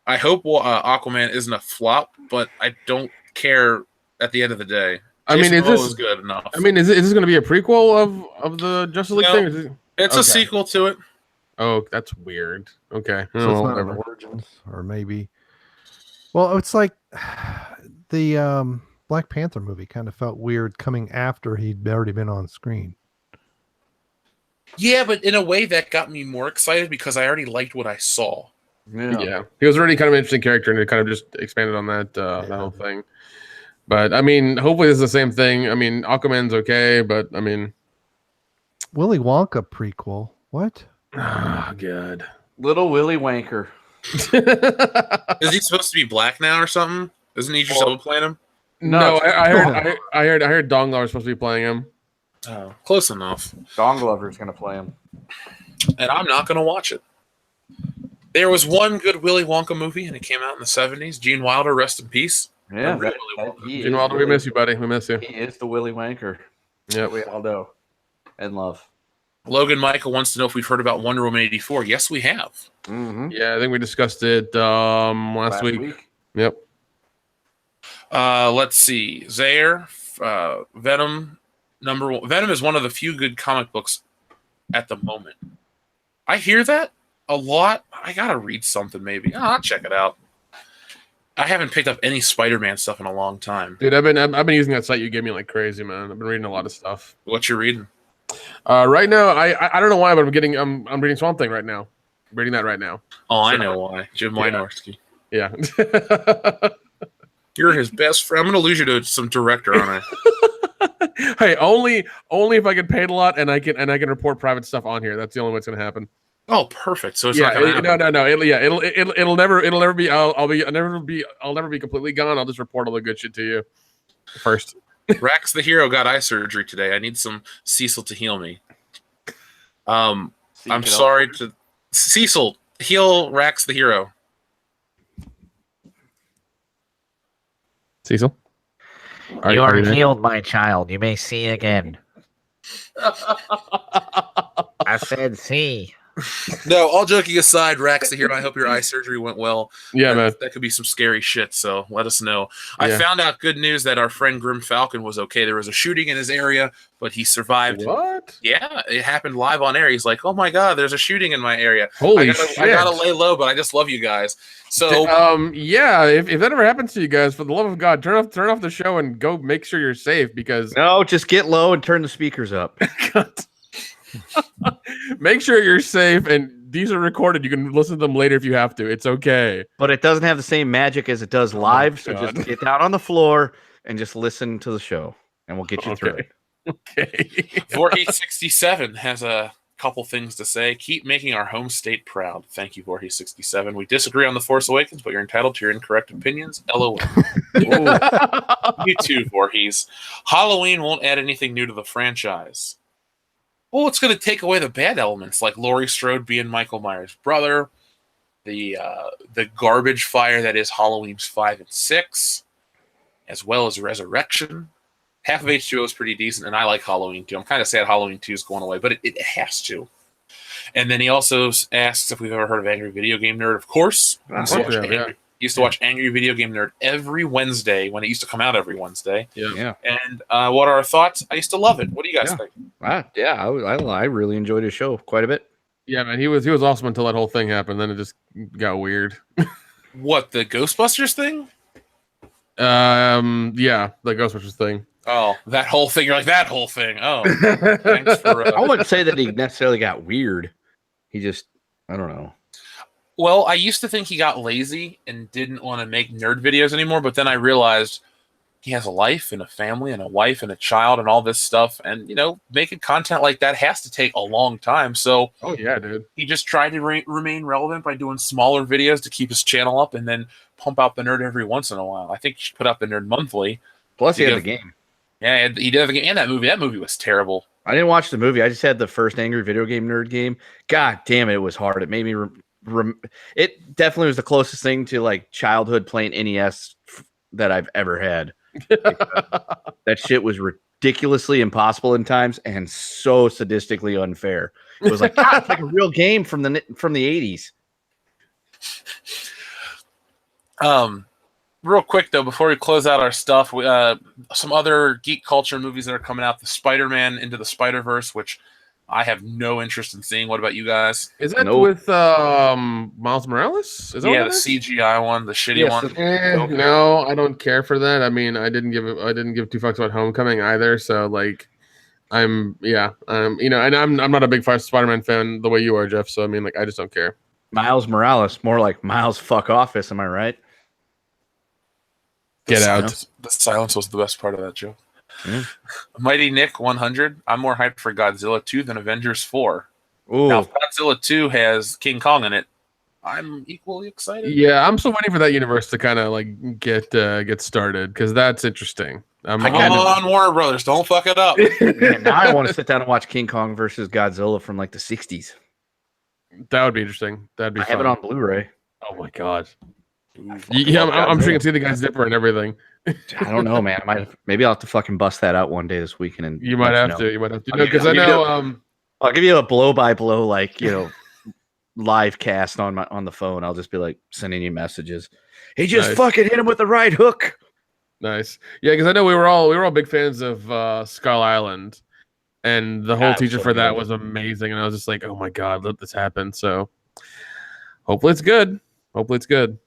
I hope Aquaman isn't a flop, but I don't care at the end of the day. I mean, is this good enough? I mean, is this going to be a prequel of the Justice League thing? Or is it's a sequel to it. Oh, that's weird. Okay, So it's not an Origins, or maybe. Well, it's like the Black Panther movie kind of felt weird coming after he'd already been on screen. Yeah, but in a way that got me more excited because I already liked what I saw. Yeah. He was already kind of an interesting character, and it kind of just expanded on that that whole thing. But I mean, hopefully this is the same thing. I mean, Aquaman's okay, but I mean, Willy Wonka prequel. What? Oh, God. Little Willy Wanker. Is he supposed to be black now or something? Isn't Idris Elba playing him? No, I heard Dong Lar was supposed to be playing him. Oh, close enough. Don Glover's going to play him. And I'm not going to watch it. There was one good Willy Wonka movie, and it came out in the 70s. Gene Wilder, rest in peace. Yeah, Willy Wonka. Gene Wilder, we miss you, buddy. We miss you. He is the Willy Wanker that we all know and love. Logan Michael wants to know if we've heard about Wonder Woman 84. Yes, we have. Mm-hmm. Yeah, I think we discussed it last week. Yep. Let's see. Zaire, Venom, number one. Venom is one of the few good comic books at the moment. I hear that a lot. I gotta read something maybe. I'll check it out. I haven't picked up any Spider-Man stuff in a long time. Dude, I've been using that site you gave me like crazy, man. I've been reading a lot of stuff. What you reading? Right now, I don't know why, but I'm reading Swamp Thing right now. I'm reading that right now. Oh, I know why. Jim Wynorski. Yeah. You're his best friend. I'm gonna lose you to some director, aren't I? Hey, only if I get paid a lot and I can report private stuff on here. That's the only way it's gonna happen. Oh, perfect. So it's not gonna happen. No. It'll never be. I'll never be completely gone. I'll just report all the good shit to you first. Rax the Hero got eye surgery today. I need some Cecil to heal me. I'm sorry to Cecil, heal Rax the Hero. Cecil? You are healed, my child. You may see again. I said see. No, all joking aside, Rax the Hero, I hope your eye surgery went well. Yeah, man. That could be some scary shit, so let us know. I found out good news that our friend Grim Falcon was okay. There was a shooting in his area, but he survived. What? Yeah, it happened live on air. He's like, oh my God, there's a shooting in my area. Holy shit. I gotta lay low, but I just love you guys. So, yeah, if that ever happens to you guys, for the love of God, turn off the show and go make sure you're safe because... No, just get low and turn the speakers up. Make sure you're safe, and these are recorded. You can listen to them later if you have to. It's okay. But it doesn't have the same magic as it does live, so just get down on the floor and just listen to the show, and we'll get you through it. Okay. Voorhees67 has a couple things to say. Keep making our home state proud. Thank you, Voorhees67. We disagree on The Force Awakens, but you're entitled to your incorrect opinions. LOL. You too, Voorhees. Halloween won't add anything new to the franchise. Well, it's going to take away the bad elements, like Laurie Strode being Michael Myers' brother, the garbage fire that is Halloween's 5 and 6, as well as Resurrection. Half of H2O is pretty decent, and I like Halloween 2. I'm kind of sad Halloween 2 is going away, but it has to. And then he also asks if we've ever heard of Angry Video Game Nerd. Of course. Used to watch Angry Video Game Nerd every Wednesday when it used to come out every Wednesday. Yeah. And what are our thoughts? I used to love it. What do you guys think? I really enjoyed his show quite a bit. Yeah, man, he was awesome until that whole thing happened. Then it just got weird. What, the Ghostbusters thing? Yeah, the Ghostbusters thing. Oh, that whole thing. You're like, that whole thing. Oh, thanks for... I wouldn't say that he necessarily got weird. He just, I don't know. Well, I used to think he got lazy and didn't want to make nerd videos anymore, but then I realized he has a life and a family and a wife and a child and all this stuff. And, you know, making content like that has to take a long time. So oh, yeah, dude. He just tried to remain relevant by doing smaller videos to keep his channel up and then pump out the nerd every once in a while. I think he should put out the nerd monthly. Plus, he had the game. Yeah, he did have the game. And that movie was terrible. I didn't watch the movie. I just had the first Angry Video Game Nerd game. God damn it, it was hard. It made me... it definitely was the closest thing to like childhood playing NES that I've ever had. That shit was ridiculously impossible in times and so sadistically unfair. It was like, God, it's like a real game from the 80s. Real quick though, before we close out our stuff, some other geek culture movies that are coming out: the Spider-Man Into the Spider-Verse, which I have no interest in seeing. What about you guys? Is that with Miles Morales? Is that the CGI one, the shitty one? No, I don't care for that. I mean, I didn't give two fucks about Homecoming either. So like, and I'm not a big Spider-Man fan the way you are, Jeff. So I mean, like, I just don't care. Miles Morales, more like Miles fuck office. Am I right? Get out. The silence was the best part of that joke. Mighty Nick 100. I'm more hyped for Godzilla 2 than Avengers 4. Ooh. Now, if Godzilla 2 has King Kong in it, I'm equally excited. Yeah, I'm still waiting for that universe to kind of like get started because that's interesting. Come on, Warner Brothers, don't fuck it up. Man, now I want to sit down and watch King Kong versus Godzilla from like the 60s. That would be interesting. That'd be I fun. have it on Blu-ray. Oh my god. Yeah, I'm sure you can see the guy's zipper and everything. I don't know, man. Maybe I'll have to fucking bust that out one day this weekend. And You might have to. You might have to. No, because I know. I'll give you a blow-by-blow, like, you know, live cast on the phone. I'll just be like sending you messages. He just fucking hit him with the right hook. Nice. Yeah, because I know we were all big fans of Skull Island, and the whole teaser for that was amazing. And I was just like, oh my god, let this happen. So hopefully it's good. Hopefully it's good.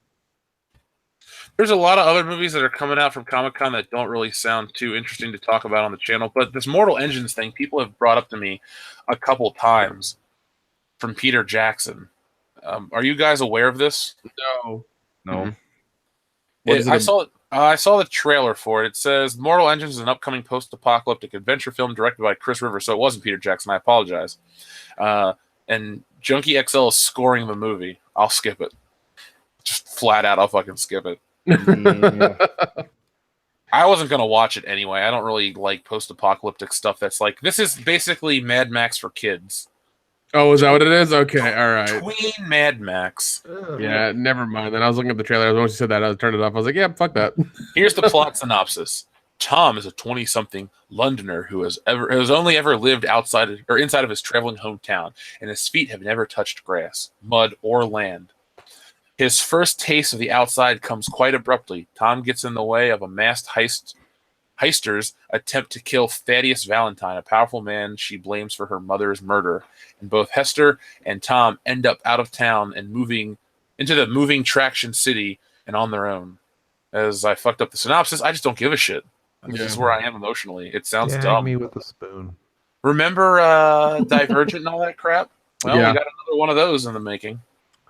There's a lot of other movies that are coming out from Comic-Con that don't really sound too interesting to talk about on the channel, but this Mortal Engines thing, people have brought up to me a couple times from Peter Jackson. Are you guys aware of this? No. I saw the trailer for it. It says Mortal Engines is an upcoming post-apocalyptic adventure film directed by Chris Rivers, so it wasn't Peter Jackson. I apologize. And Junkie XL is scoring the movie. I'll skip it. Just flat out, I'll fucking skip it. Yeah. I wasn't going to watch it anyway. I don't really like post-apocalyptic stuff that's like, this is basically Mad Max for kids. Oh, is that what it is? Okay, all right. Tween Mad Max. Yeah, never mind. Then I was looking at the trailer. Once you said that, I turned it off. I was like, yeah, fuck that. Here's the plot synopsis. Tom is a 20-something Londoner who has only ever lived inside of his traveling hometown, and his feet have never touched grass, mud, or land. His first taste of the outside comes quite abruptly. Tom gets in the way of a masked heisters attempt to kill Thaddeus Valentine, a powerful man she blames for her mother's murder. And both Hester and Tom end up out of town and moving into the moving traction city and on their own. As I fucked up the synopsis, I just don't give a shit. This is where I am emotionally. It sounds dumb. Me with a spoon. Remember Divergent and all that crap? Well, we got another one of those in the making.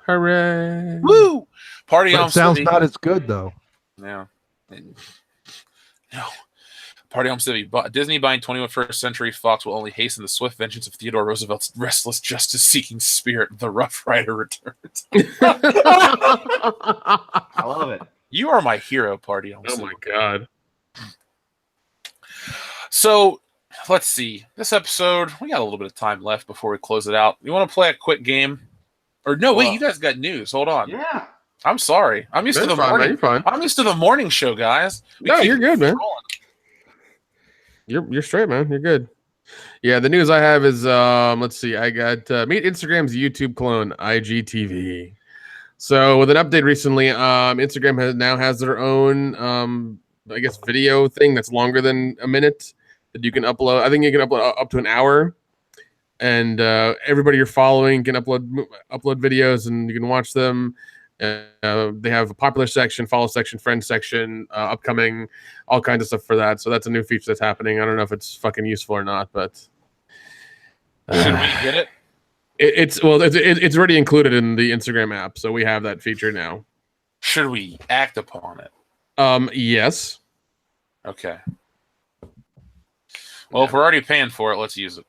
Hooray! Woo! Party on sounds City. not as good though. Yeah. No. Party Home City. Disney buying 21st Century Fox will only hasten the swift vengeance of Theodore Roosevelt's restless justice-seeking spirit. The Rough Rider returns. I love it. You are my hero, Party Home City. Oh my god. So, let's see. This episode, we got a little bit of time left before we close it out. You want to play a quick game? Or no, wait, you guys got news. Hold on. Yeah. I'm sorry. I'm used to the morning. You're fine. I'm used to the morning show, guys. No, you're good, man. You're straight, man. You're good. Yeah, the news I have is let's see. I got meet Instagram's YouTube clone, IGTV. So with an update recently, Instagram now has their own I guess video thing that's longer than a minute that you can upload. I think you can upload up to an hour. And everybody you're following can upload videos, and you can watch them. They have a popular section, follow section, friend section, upcoming, all kinds of stuff for that. So that's a new feature that's happening. I don't know if it's fucking useful or not, but should we get it? It's already included in the Instagram app, so we have that feature now. Should we act upon it? Yes. Okay. Well, if we're already paying for it, let's use it.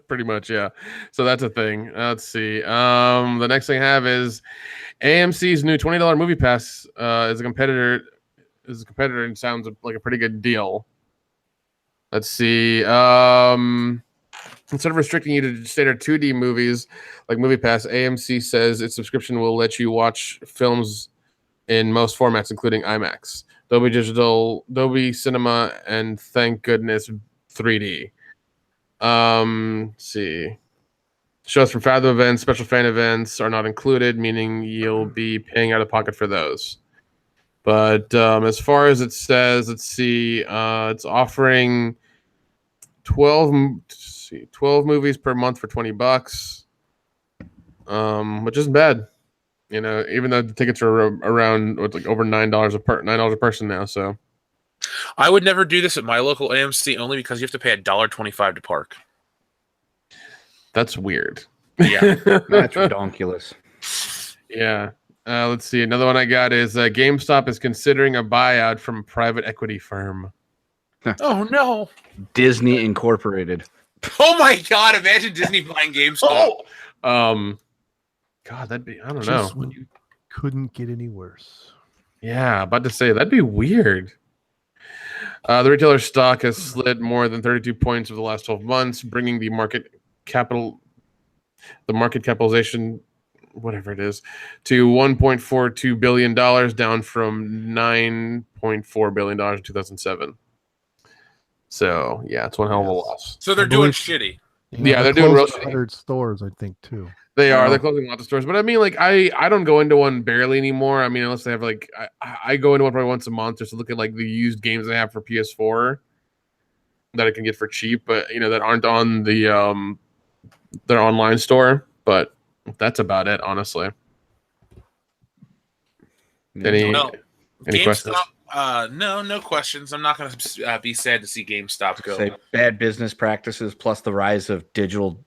Pretty much, yeah. So that's a thing. Let's see. The next thing I have is AMC's new $20 movie pass is a competitor and sounds like a pretty good deal. Let's see. Instead of restricting you to standard 2D movies like Movie Pass, AMC says its subscription will let you watch films in most formats, including IMAX, Dolby Digital, Dolby Cinema, and thank goodness 3D. Let's see. Shows from Fathom events, special fan events are not included, meaning you'll be paying out of pocket for those. But as far as it says, let's see, it's offering 12 movies per month for $20, which isn't bad. You know, even though the tickets are around like over $9 a person now. So I would never do this at my local AMC only because you have to pay $1.25 to park. That's weird. Yeah, that's redonkulous. Yeah. Let's see. Another one I got is GameStop is considering a buyout from a private equity firm. Oh no! Disney Incorporated. Oh my god! Imagine Disney buying GameStop. Oh. God, that'd be, I don't know. Just when you couldn't get any worse. Yeah, about to say that'd be weird. The retailer stock has slid more than 32 points over the last 12 months, bringing the market capitalization, whatever it is, to $1.42 billion, down from $9.4 billion in 2007. So yeah, it's one hell of a loss. So they're I doing believe- shitty. Yeah, they're doing real shitty. 100 stores, I think, too. They are. Wow. They're closing lots of stores, but I mean, like, I don't go into one barely anymore. I mean, unless they have like, I go into one probably once a month just to look at like the used games they have for PS4 that I can get for cheap, but that aren't on the their online store. But that's about it, honestly. Any No. questions? No questions. I'm not going to be sad to see GameStop go. Say bad business practices plus the rise of digital,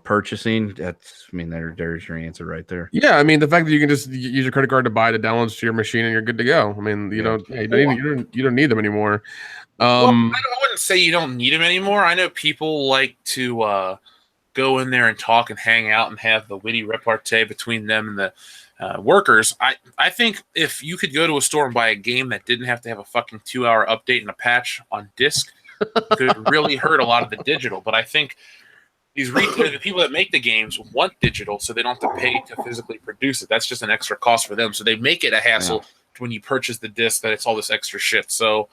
purchasing. There's your answer right there. Yeah, I mean, the fact that you can just use your credit card to buy the downloads to your machine and you're good to go. I mean, you don't need them anymore. Well, I wouldn't say you don't need them anymore. I know people like to go in there and talk and hang out and have the witty repartee between them and the workers. I think if you could go to a store and buy a game that didn't have to have a fucking 2-hour update and a patch on disc, it could really hurt a lot of the digital. But I think these retailers, the people that make the games, want digital, so they don't have to pay to physically produce it. That's just an extra cost for them. So they make it a hassle when you purchase the disc that it's all this extra shit. So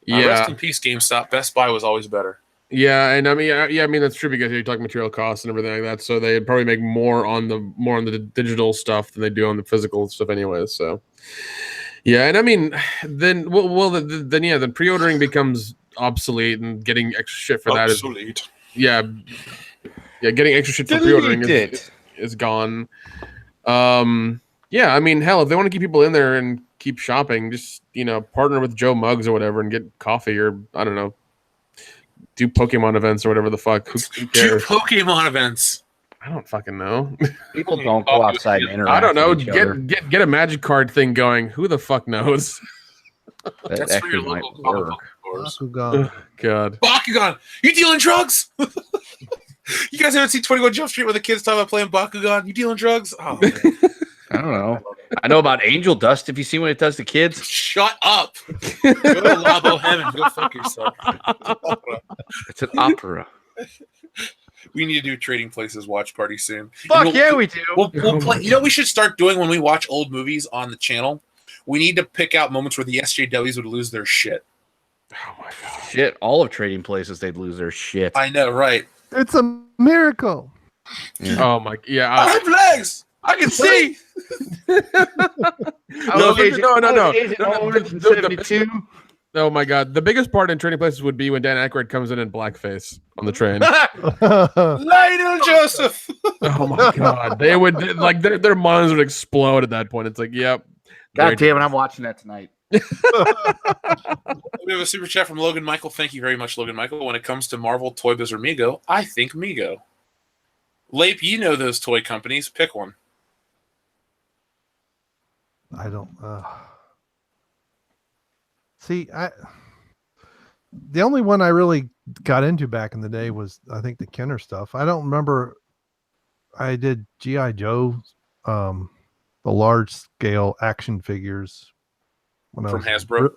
rest in peace, GameStop. Best Buy was always better. Yeah, and I mean that's true because you're talking material costs and everything like that. So they'd probably make more on the digital stuff than they do on the physical stuff, anyways. So yeah, and I mean then then pre-ordering becomes obsolete and getting extra shit for that is getting extra shit for pre-ordering is gone. Yeah, I mean, hell, if they want to keep people in there and keep shopping, just partner with Joe Muggs or whatever and get coffee or I don't know. Do Pokemon events or whatever the fuck. Who Do cares? Pokemon events. I don't fucking know. People don't go outside and interact. I don't know. with each other. Get a magic card thing going. Who the fuck knows? That That's for your actually might local comic work. book stores. Bakugan. God. Bakugan, you dealing drugs? You guys haven't seen 21 Jump Street where the kids talk about playing Bakugan? You dealing drugs? Oh, man. I don't know. I know about angel dust. Have you seen what it does to kids? Shut up. Go to Labo Heaven. Go fuck yourself. It's an opera. We need to do Trading Places watch party soon. Fuck yeah, we do. We'll play. You know what we should start doing when we watch old movies on the channel? We need to pick out moments where the SJWs would lose their shit. Oh my god. Shit, all of Trading Places, they'd lose their shit. I know, right? It's a miracle. Oh my yeah. I have legs. I can see. No. Orange in 72. Oh my god. The biggest part in Trading Places would be when Dan Aykroyd comes in blackface on the train. Lionel Joseph. Oh my god. They would like their minds would explode at that point. It's like, yep. God damn it, I'm watching that tonight. We have a super chat from Logan Michael. Thank you very much, Logan Michael. When it comes to Marvel, Toy Biz, or Mego, I think Mego. Lape, you know those toy companies. Pick one. I don't see. The only one I really got into back in the day was I think the Kenner stuff. I don't remember. I did G.I. Joe, the large scale action figures when From Hasbro.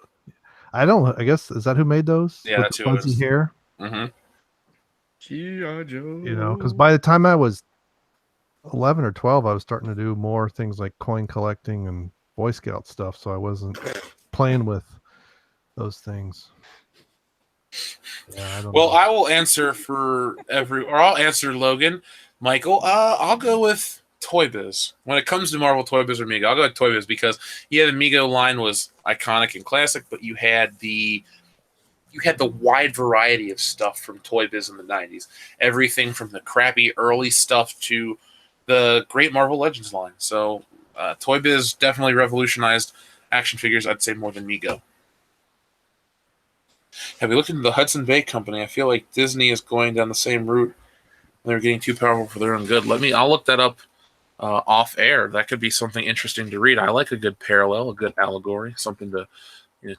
I don't. I guess is that who made those? Yeah, with that's the who it fuzzy is. hair. Mm-hmm. G.I. Joe. Because by the time I was 11 or 12, I was starting to do more things like coin collecting and Boy Scout stuff. So I wasn't playing with those things. Yeah, I don't know. I will answer I'll answer Logan. Michael, I'll go with Toy Biz. When it comes to Marvel, Toy Biz, or Mego, I'll go with Toy Biz because, the Mego line was iconic and classic, but you had the wide variety of stuff from Toy Biz in the 90s. Everything from the crappy early stuff to the great Marvel Legends line. So Toy Biz definitely revolutionized action figures, I'd say, more than Mego. Have you looked into the Hudson Bay Company? I feel like Disney is going down the same route. They're getting too powerful for their own good. I'll look that up off air. That could be something interesting to read. I like a good parallel, a good allegory, something to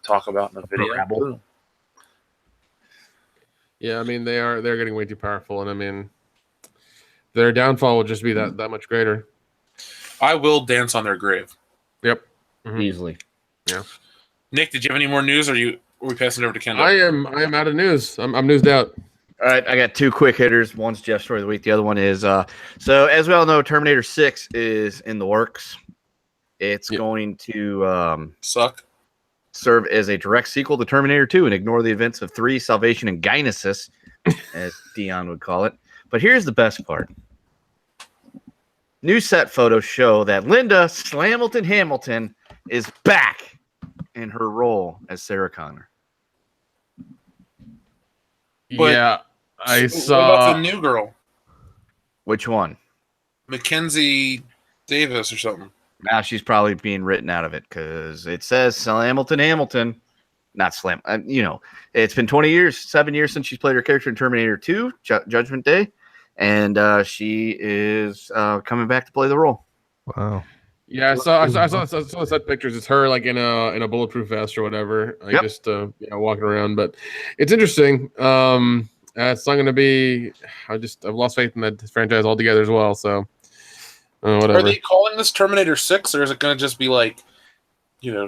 talk about in a video. Parable. Yeah, I mean they're getting way too powerful, and I mean their downfall will just be that much greater. I will dance on their grave. Yep. Easily. Yeah. Nick, did you have any more news, or are we passing it over to Kendall? I am out of news. I'm newsed out. All right, I got 2 quick hitters. One's Jeff's story of the week. The other one is so as we all know, Terminator 6 is in the works. It's going to serve as a direct sequel to Terminator 2 and ignore the events of 3, Salvation and Genesis, as Dion would call it. But here's the best part. New set photos show that Linda Slamilton Hamilton is back in her role as Sarah Connor. Yeah, I What saw. about the new girl? Which one? Mackenzie Davis or something. Now she's probably being written out of it because it says Hamilton, not Slam. It's been 7 years since she's played her character in Terminator 2, Judgment Day, and she is coming back to play the role. Wow. Yeah, I saw set pictures. It's her like in a bulletproof vest or whatever, like just walking around. But it's interesting. It's not going to be. I've lost faith in that franchise altogether as well. So whatever. Are they calling this Terminator 6, or is it going to just be like,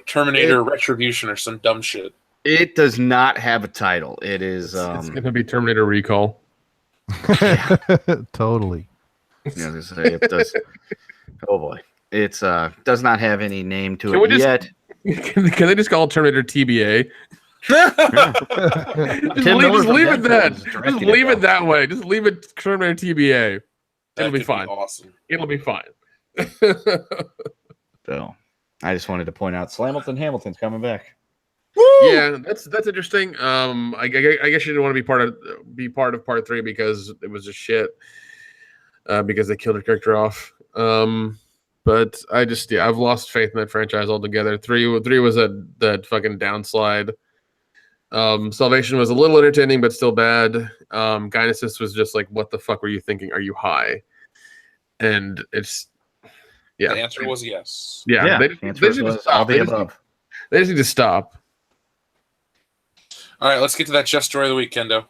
Terminator Retribution or some dumb shit? It does not have a title. It is. It's going to be Terminator Recall. Totally. It does. Oh boy. It's does not have any name to it yet. Can they just call it Terminator TBA? just leave it that. Just leave it that way. Just leave it Terminator TBA. It'll be fine. Awesome. It'll be fine. So, I just wanted to point out Hamilton's coming back. Woo! Yeah, that's interesting. I guess you didn't want to be part of part 3 because it was just shit. Because they killed her character off. But I've lost faith in that franchise altogether. 3 was that fucking downslide. Salvation was a little entertaining, but still bad. Genesis was just like, what the fuck were you thinking? Are you high? And it's The answer was yes. Yeah. They just need to stop. They just need to stop. All right, let's get to that Jeff story of the week, Kendo.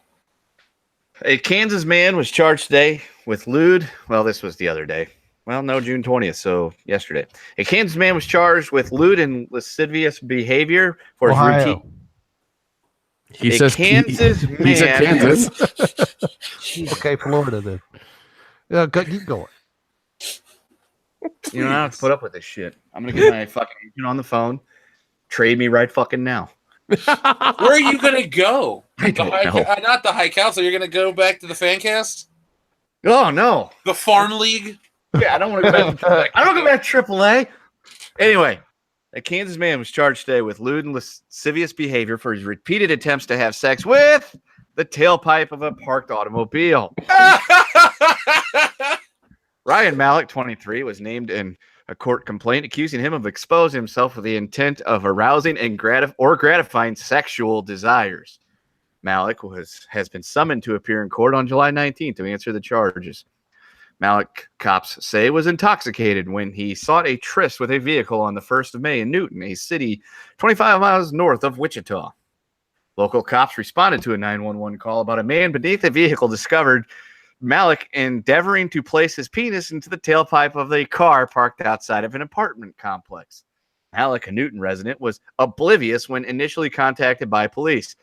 A Kansas man was charged today with lewd. Well, this was the other day. Well, no, June 20th, so yesterday. A Kansas man was charged with lewd and lascivious behavior for his routine. He said Kansas. Okay, Florida then. Yeah, keep going. You don't have to put up with this shit. I'm gonna get my fucking agent on the phone. Trade me right fucking now. Where are you gonna go? I don't know. Not the High Council. You're gonna go back to the fan cast? Oh no. The Farm League? Yeah, I don't want to go back to AAA. I don't go back to AAA. Anyway, a Kansas man was charged today with lewd and lascivious behavior for his repeated attempts to have sex with the tailpipe of a parked automobile. Ryan Malik, 23, was named in a court complaint accusing him of exposing himself with the intent of arousing and gratifying sexual desires. Malik has been summoned to appear in court on July 19th to answer the charges. Malik, cops say, was intoxicated when he sought a tryst with a vehicle on the 1st of May in Newton, a city 25 miles north of Wichita. Local cops responded to a 911 call about a man beneath a vehicle discovered Malik endeavoring to place his penis into the tailpipe of a car parked outside of an apartment complex. Malik, a Newton resident, was oblivious when initially contacted by police.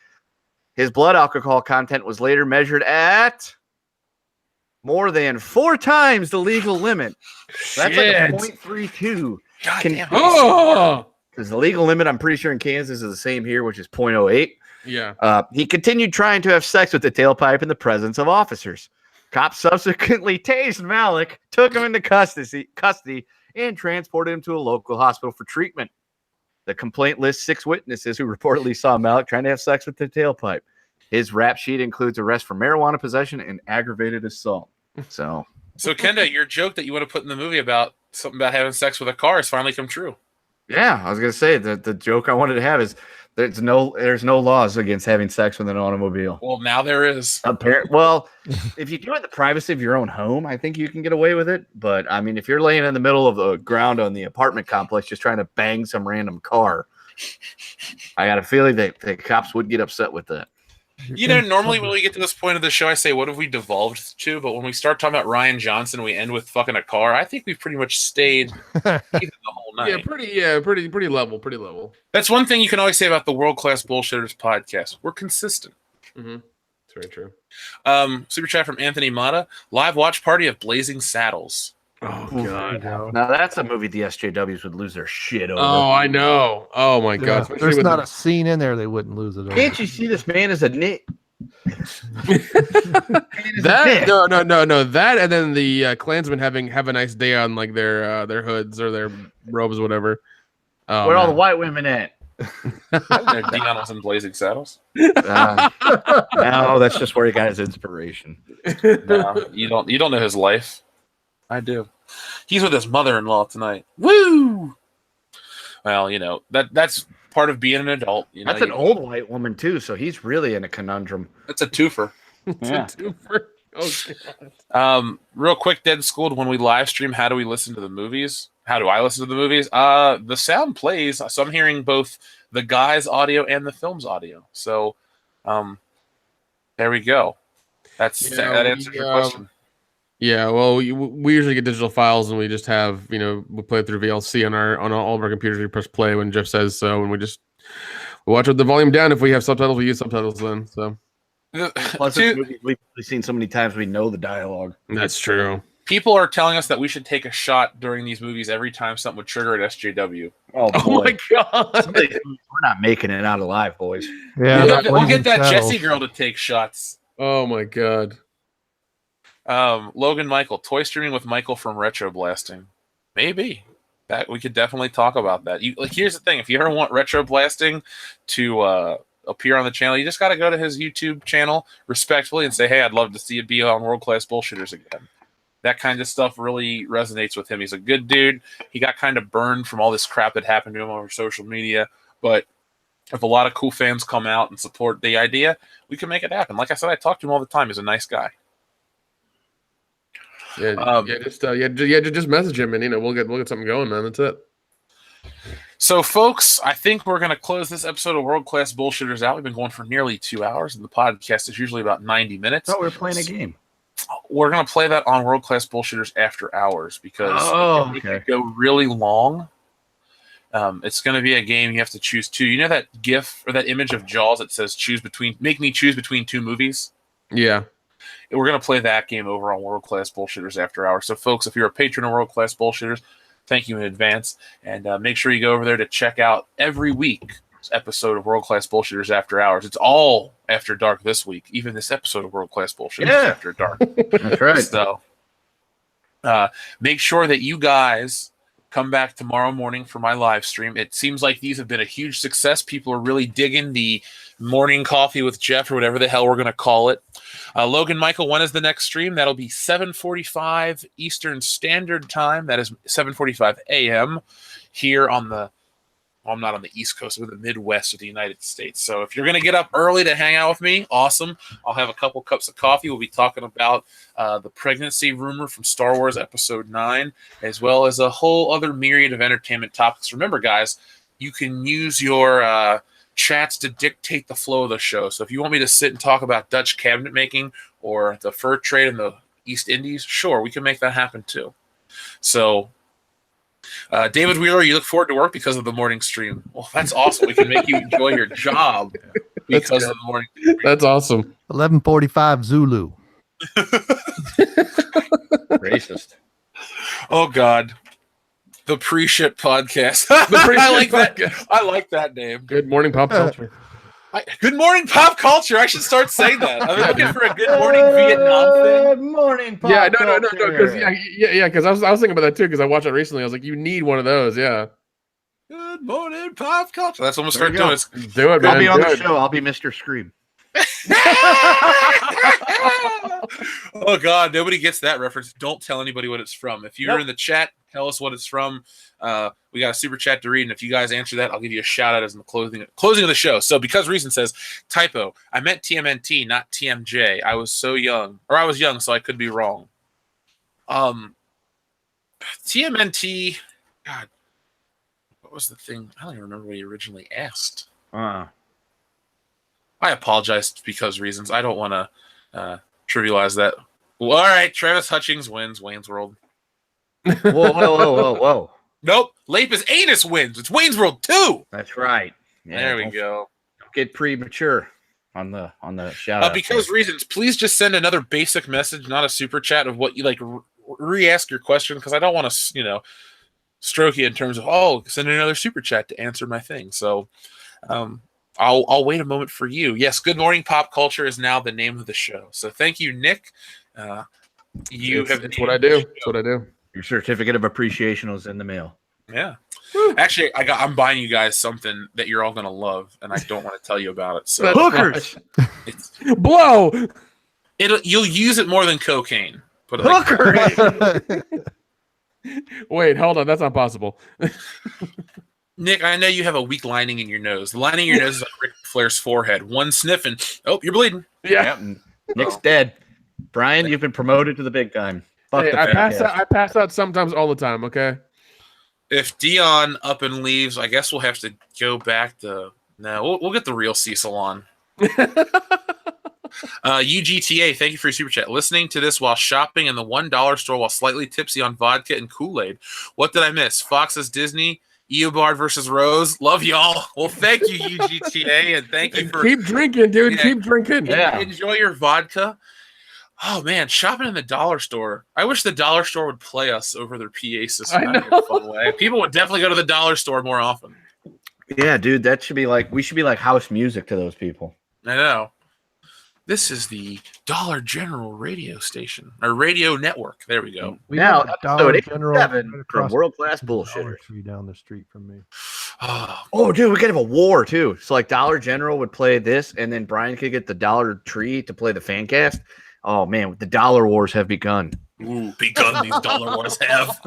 His blood alcohol content was later measured at more than 4 times the legal limit. That's like a 0.32. God damn it. Because the legal limit, I'm pretty sure in Kansas is the same here, which is 0.08. Yeah. He continued trying to have sex with the tailpipe in the presence of officers. Cops subsequently tased Malik, took him into custody, and transported him to a local hospital for treatment. The complaint lists 6 witnesses who reportedly saw Malik trying to have sex with the tailpipe. His rap sheet includes arrest for marijuana possession and aggravated assault. So Kenda, your joke that you want to put in the movie about something about having sex with a car has finally come true. Yeah, I was gonna say that the joke I wanted to have is there's no laws against having sex with an automobile. Well, now there is. Well, if you do it in the privacy of your own home, I think you can get away with it. But I mean, if you're laying in the middle of the ground on the apartment complex just trying to bang some random car, I got a feeling that the cops would get upset with that. You know, normally when we get to this point of the show, I say, what have we devolved to? But when we start talking about Rian Johnson, we end with fucking a car. I think we've pretty much stayed even the whole night. Pretty level. That's one thing you can always say about the World Class Bullshitters podcast. We're consistent. Mm-hmm. That's very true. Super chat from Anthony Mata. Live watch party of Blazing Saddles. Oh, God. Now that's a movie the SJWs would lose their shit over. Oh, I know. Oh my God. There's not a scene in there they wouldn't lose it over. Can't you see this man is a nit? That no. That and then the Klansmen have a nice day on like their hoods or their robes or whatever. Oh, Where all the white women at? Dion was in Blazing Saddles. No, that's just where he got his inspiration. No, you don't know his life. I do. He's with his mother-in-law tonight. Woo! Well, you know that's part of being an adult. You know, That's an old white woman too, so he's really in a conundrum. It's a twofer. Yeah. Oh, God. Real quick, Dead Schooled. When we live stream, how do we listen to the movies? How do I listen to the movies? The sound plays, so I'm hearing both the guy's audio and the film's audio. So, there we go. That answers your question. Yeah, well, we usually get digital files and we just have, we play it through VLC on all of our computers. We press play when Jeff says so, and we watch with the volume down. If we have subtitles, we use subtitles then. So, Plus, it's movies we've seen so many times we know the dialogue. That's true. People are telling us that we should take a shot during these movies every time something would trigger at SJW. Oh my God! We're not making it out alive, boys. Yeah, we'll get that Jessie girl to take shots. Oh my God. Logan Michael, toy streaming with Michael from Retro Blasting. Maybe that we could definitely talk about that. Here's the thing: if you ever want Retro Blasting to appear on the channel, you just got to go to his YouTube channel respectfully and say, "Hey, I'd love to see you be on World Class Bullshitters again." That kind of stuff really resonates with him. He's a good dude. He got kind of burned from all this crap that happened to him over social media, but if a lot of cool fans come out and support the idea, we can make it happen. Like I said, I talk to him all the time. He's a nice guy. Just message him and we'll get something going, man. That's it. So, folks, I think we're going to close this episode of World Class Bullshitters out. We've been going for nearly 2 hours, and the podcast is usually about 90 minutes. I thought we were playing a game. We're going to play that on World Class Bullshitters after hours because it could go really long. It's going to be a game you have to choose two. You know that GIF or that image of Jaws that says make me choose between two movies? Yeah. We're going to play that game over on World Class Bullshitters after hours. So, folks, if you're a patron of World Class Bullshitters, thank you in advance. And make sure you go over there to check out every week's episode of World Class Bullshitters After Hours. It's all After Dark this week, even this episode of World Class Bullshitters After Dark. That's right. So make sure that you guys come back tomorrow morning for my live stream. It seems like these have been a huge success. People are really digging the morning coffee with Jeff or whatever the hell we're going to call it. Logan Michael, when is the next stream? That'll be 7:45 Eastern Standard Time. That is 7:45 a.m. here on the I'm not on the East Coast, I'm in the Midwest of the United States. So if you're going to get up early to hang out with me, awesome. I'll have a couple cups of coffee. We'll be talking about the pregnancy rumor from Star Wars Episode 9, as well as a whole other myriad of entertainment topics. Remember, guys, you can use your chats to dictate the flow of the show. So if you want me to sit and talk about Dutch cabinet making or the fur trade in the East Indies, sure, we can make that happen too. So David Wheeler, you look forward to work because of the morning stream. Well, that's awesome. We can make you enjoy your job because of the morning stream. That's awesome. 11:45 Zulu. Racist. Oh God. The pre-shit podcast. I like that name. Good morning, pop culture. Good morning, pop culture. I should start saying that. I've been looking for a good morning Vietnam thing. Good morning, pop culture. Because I was thinking about that too. Because I watched it recently. I was like, you need one of those. Yeah. Good morning, pop culture. That's what I'm gonna start doing. Do it, man. I'll be on the show. I'll be Mr. Scream. Oh God, nobody gets that reference. Don't tell anybody what it's from. If you're in the chat, tell us what it's from. We got a super chat to read, and if you guys answer that, I'll give you a shout out as in the closing of the show. So because Reason says typo, I meant TMNT, not TMJ. I was young, so I could be wrong. TMNT. God, what was the thing? I don't even remember what he originally asked. I apologize because reasons. I don't want to trivialize that. Well, all right, Travis Hutchings wins Wayne's World. Whoa. Nope, Lapis Anus wins. It's Wayne's World 2. That's right. Yeah, there we go. Don't get premature on the shout out. Because reasons, please just send another basic message, not a super chat of what you like. Re-ask your question because I don't want to, stroke you in terms of send another super chat to answer my thing. So, I'll wait a moment for you. Yes, Good Morning Pop Culture is now the name of the show. So thank you, Nick. It's what I do. It's what I do. Your certificate of appreciation was in the mail. Yeah. Actually, I'm buying you guys something that you're all gonna love, and I don't want to tell you about it. So hookers, blow. You'll use it more than cocaine. But hookers. Wait, hold on. That's not possible. Nick, I know you have a weak lining in your nose. The lining in your nose is like Ric Flair's forehead. One sniff and you're bleeding. Yeah. Nick's dead. Brian, you've been promoted to the big time. Hey, I pass out sometimes all the time, okay? If Dion up and leaves, I guess we'll have to go back to... No, we'll get the real Cecil on. UGTA, thank you for your super chat. Listening to this while shopping in the $1 store while slightly tipsy on vodka and Kool-Aid. What did I miss? Fox's Disney, Eobard versus Rose. Love y'all. Well, thank you, UGTA, and thank you for... Keep drinking, dude. Keep drinking. Yeah. Enjoy your vodka. Oh, man, shopping in the dollar store. I wish the dollar store would play us over their PA system. I know. Fun way. People would definitely go to the dollar store more often. Yeah, dude, we should be like house music to those people. I know. This is the Dollar General radio station, or radio network. There we go. We now, have a Dollar General from World Class Bullshitters. Down the street from me. Oh, dude, we could have a war too. So like Dollar General would play this, and then Brian could get the Dollar Tree to play the fan cast. Oh man, the dollar wars have begun. Ooh, begun these dollar wars have.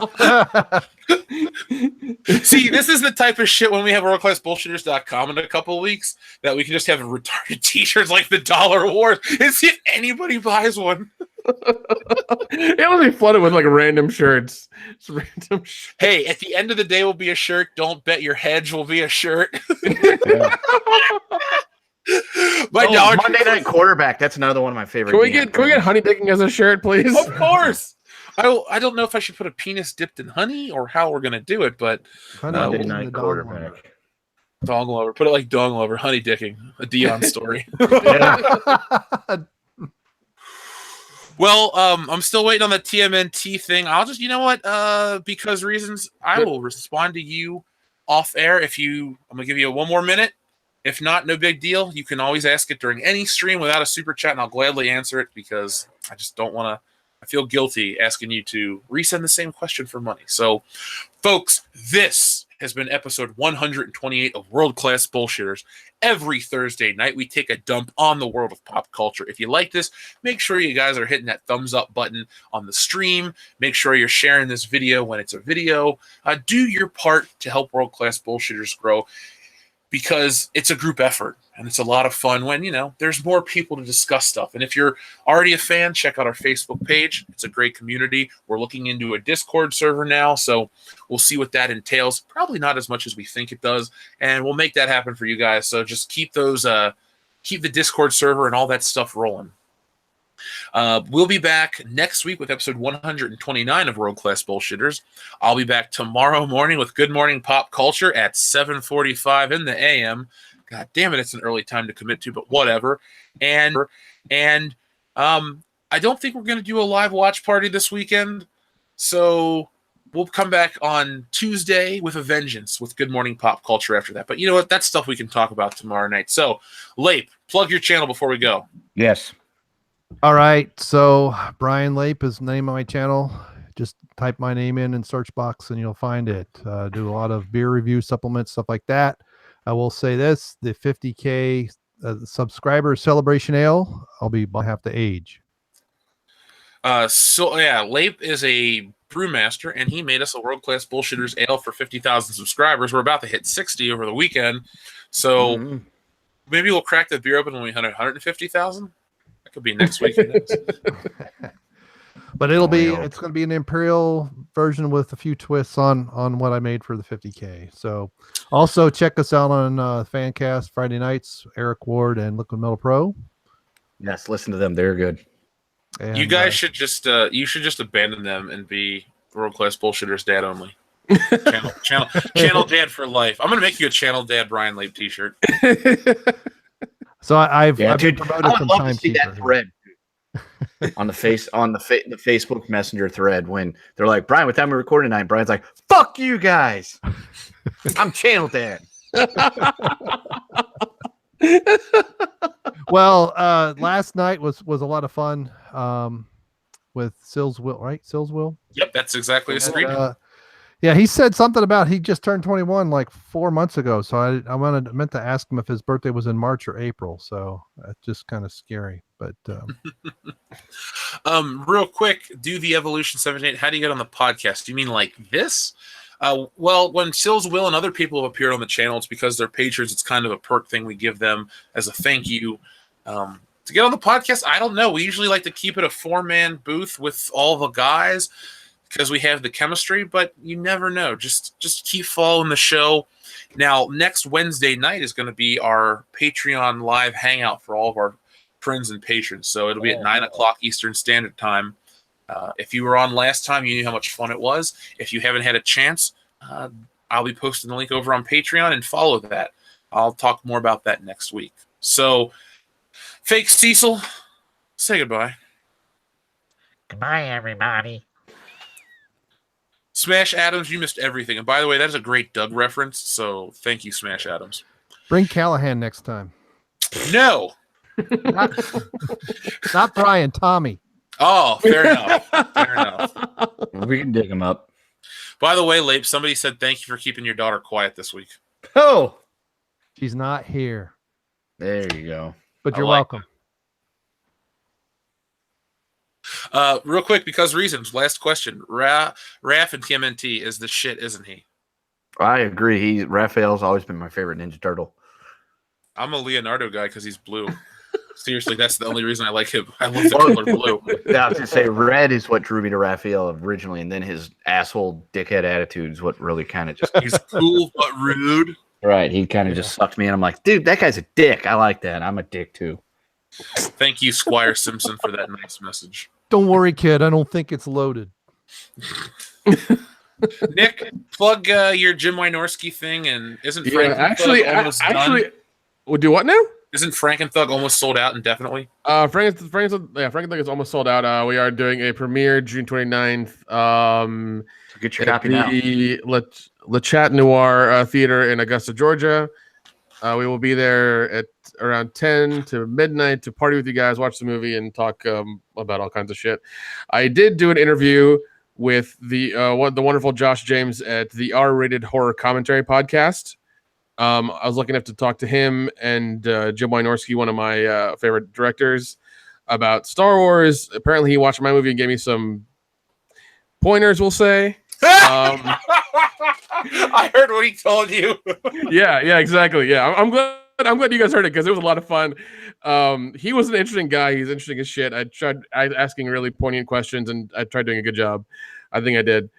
See, this is the type of shit when we have worldclassbullshitters.com in a couple of weeks that we can just have retarded t-shirts like the dollar wars and see if anybody buys one. It'll be flooded with like random shirts. It's random shirts. Hey, at the end of the day will be a shirt. Don't bet your hedge will be a shirt. Monday Night Quarterback. That's another one of my favorite. Can we get honey dicking as a shirt, please? Of course. I don't know if I should put a penis dipped in honey or how we're gonna do it, but Monday Night Quarterback. Dong lover. Put it like dong lover. Honey dicking. A Dion story. Well, I'm still waiting on the TMNT thing. I'll just, because reasons, I will respond to you off air. I'm gonna give you one more minute. If not, no big deal. You can always ask it during any stream without a super chat, and I'll gladly answer it because I just don't want to. I feel guilty asking you to resend the same question for money. So, folks, this has been episode 128 of World Class Bullshitters. Every Thursday night, we take a dump on the world of pop culture. If you like this, make sure you guys are hitting that thumbs up button on the stream. Make sure you're sharing this video when it's a video. Do your part to help World Class Bullshitters grow, because it's a group effort and it's a lot of fun when, there's more people to discuss stuff. And if you're already a fan, check out our Facebook page. It's a great community. We're looking into a Discord server now, so we'll see what that entails. Probably not as much as we think it does, and we'll make that happen for you guys. So just keep the Discord server and all that stuff rolling. We'll be back next week with episode 129 of World Class Bullshitters. I'll be back tomorrow morning with Good Morning Pop Culture at 7:45 in the AM. God damn it, it's an early time to commit to, but whatever. And I don't think we're going to do a live watch party this weekend, so we'll come back on Tuesday with a vengeance with Good Morning Pop Culture after that. But you know what? That's stuff we can talk about tomorrow night. So, Lape, plug your channel before we go. Yes. All right, so Brian Lape is the name of my channel. Just type my name in search box and you'll find it. Do a lot of beer review supplements, stuff like that. I will say this: the 50K subscriber celebration ale, I'll have to age. Lape is a brewmaster, and he made us a World Class Bullshitters ale for 50,000 subscribers. We're about to hit 60 over the weekend, so maybe we'll crack the beer open when we hit 150,000. Could be next week. But it's going to be an Imperial version with a few twists on what I made for the 50K. So also check us out on Fancast Friday nights, Eric Ward and Liquid Metal Pro. Yes, listen to them. They're good. And, you guys should just abandon them and be World Class Bullshitters Dad only. Channel Dad for life. I'm gonna make you a Channel Dad Brian Lape t-shirt. So I've dude, been promoted I would from love to see that Timekeeper. thread on the Facebook Messenger thread when they're like, Brian, what time are we recording tonight? Brian's like, fuck you guys. I'm Channel Dad. Well, last night was a lot of fun with Sills Will, right? Sills Will. Yep, that's exactly a screen. Yeah, he said something about he just turned 21 like 4 months ago. So I meant to ask him if his birthday was in March or April. So that's just kind of scary. But real quick, do the Evolution 78. How do you get on the podcast? Do you mean like this? Well, when Sills Will and other people have appeared on the channel, it's because they're patrons. It's kind of a perk thing we give them as a thank you. To get on the podcast, I don't know. We usually like to keep it a 4-man booth with all the guys because we have the chemistry, but you never know. Just keep following the show. Now, next Wednesday night is going to be our Patreon live hangout for all of our friends and patrons. So it'll be at 9 o'clock Eastern Standard Time. If you were on last time, you knew how much fun it was. If you haven't had a chance, I'll be posting the link over on Patreon and follow that. I'll talk more about that next week. So, Fake Cecil, say goodbye. Goodbye, everybody. Smash Adams, you missed everything. And by the way, that is a great Doug reference, so thank you, Smash Adams. bring Callahan next time. No. Not Brian, Tommy. Oh, fair enough. Fair enough. We can dig them up. By the way, Lape, somebody said thank you for keeping your daughter quiet this week. Oh, She's not here, there you go. but I you're like welcome. Real quick, because reasons. Last question. Raph and TMNT is the shit, isn't he? I agree. Raphael's always been my favorite Ninja Turtle. I'm a Leonardo guy because he's blue. Seriously, that's the only reason I like him. I love the color blue. Yeah, I was going to say red is what drew me to Raphael originally, and then his asshole dickhead attitude is what really kind of just... He's cool but rude. Right, he kind of just sucked me in. I'm like, dude, that guy's a dick. I like that. I'm a dick too. Thank you, Squire Simpson, for that nice message. Don't worry, kid. I don't think it's loaded. Nick, plug your Jim Wynorski thing, and isn't Frank almost done? We'll do what now? Isn't Frankenthug almost sold out indefinitely? Frankenthug is almost sold out. We are doing a premiere June 29th. Get your at copy now. The Le Chat Noir Theater in Augusta, Georgia. We will be there at around 10 to midnight to party with you guys, watch the movie, and talk about all kinds of shit. I did do an interview with the wonderful Josh James at the R-Rated Horror Commentary podcast. I was lucky enough to talk to him and Jim Wynorski, one of my favorite directors, about Star Wars. Apparently, he watched my movie and gave me some pointers, we'll say. I heard what he told you. Yeah, exactly. Yeah, I'm glad you guys heard it because it was a lot of fun. He was an interesting guy. He's interesting as shit. I tried asking really poignant questions, and I tried doing a good job. I think I did.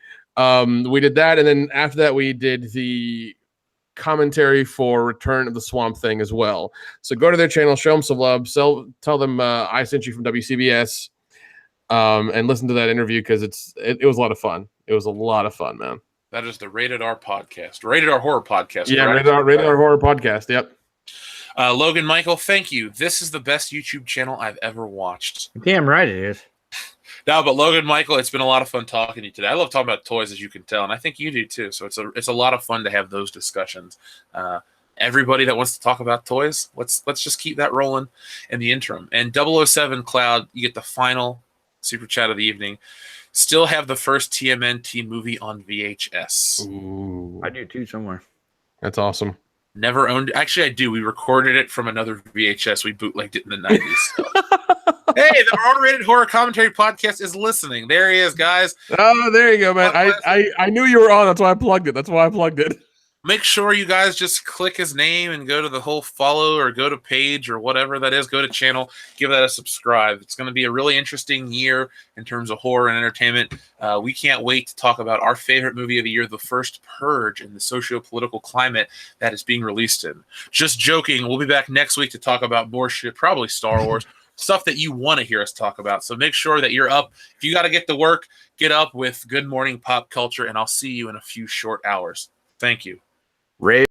We did that, and then after that, we did the commentary for Return of the Swamp Thing as well. So go to their channel, show them some love, tell them I sent you from WCBS, and listen to that interview because it was a lot of fun. It was a lot of fun, man. That is the Rated R podcast, Rated R Horror podcast. Yeah, correct? Rated R Horror podcast. Yep. Logan Michael, thank you. This is the best YouTube channel I've ever watched. Damn right it is. No, but Logan Michael, it's been a lot of fun talking to you today. I love talking about toys, as you can tell, and I think you do too. So it's a lot of fun to have those discussions. Everybody that wants to talk about toys, let's just keep that rolling in the interim. And 007 Cloud, you get the final super chat of the evening. Still have the first TMNT movie on VHS. Ooh, I do too somewhere. that's awesome. Never owned. Actually, I do. We recorded it from another VHS. We bootlegged it in the 90s. So. Hey, the R-Rated Horror Commentary podcast is listening. There he is, guys. Oh, there you go, man. I knew you were on. That's why I plugged it. Make sure you guys just click his name and go to the whole follow or go to page or whatever that is. Go to channel, give that a subscribe. It's going to be a really interesting year in terms of horror and entertainment. We can't wait to talk about our favorite movie of the year, The First Purge, and the socio-political climate that is being released in. Just joking. We'll be back next week to talk about more shit, probably Star Wars, stuff that you want to hear us talk about. So make sure that you're up. If you got to get to work, get up with Good Morning Pop Culture, and I'll see you in a few short hours. Thank you. Ray.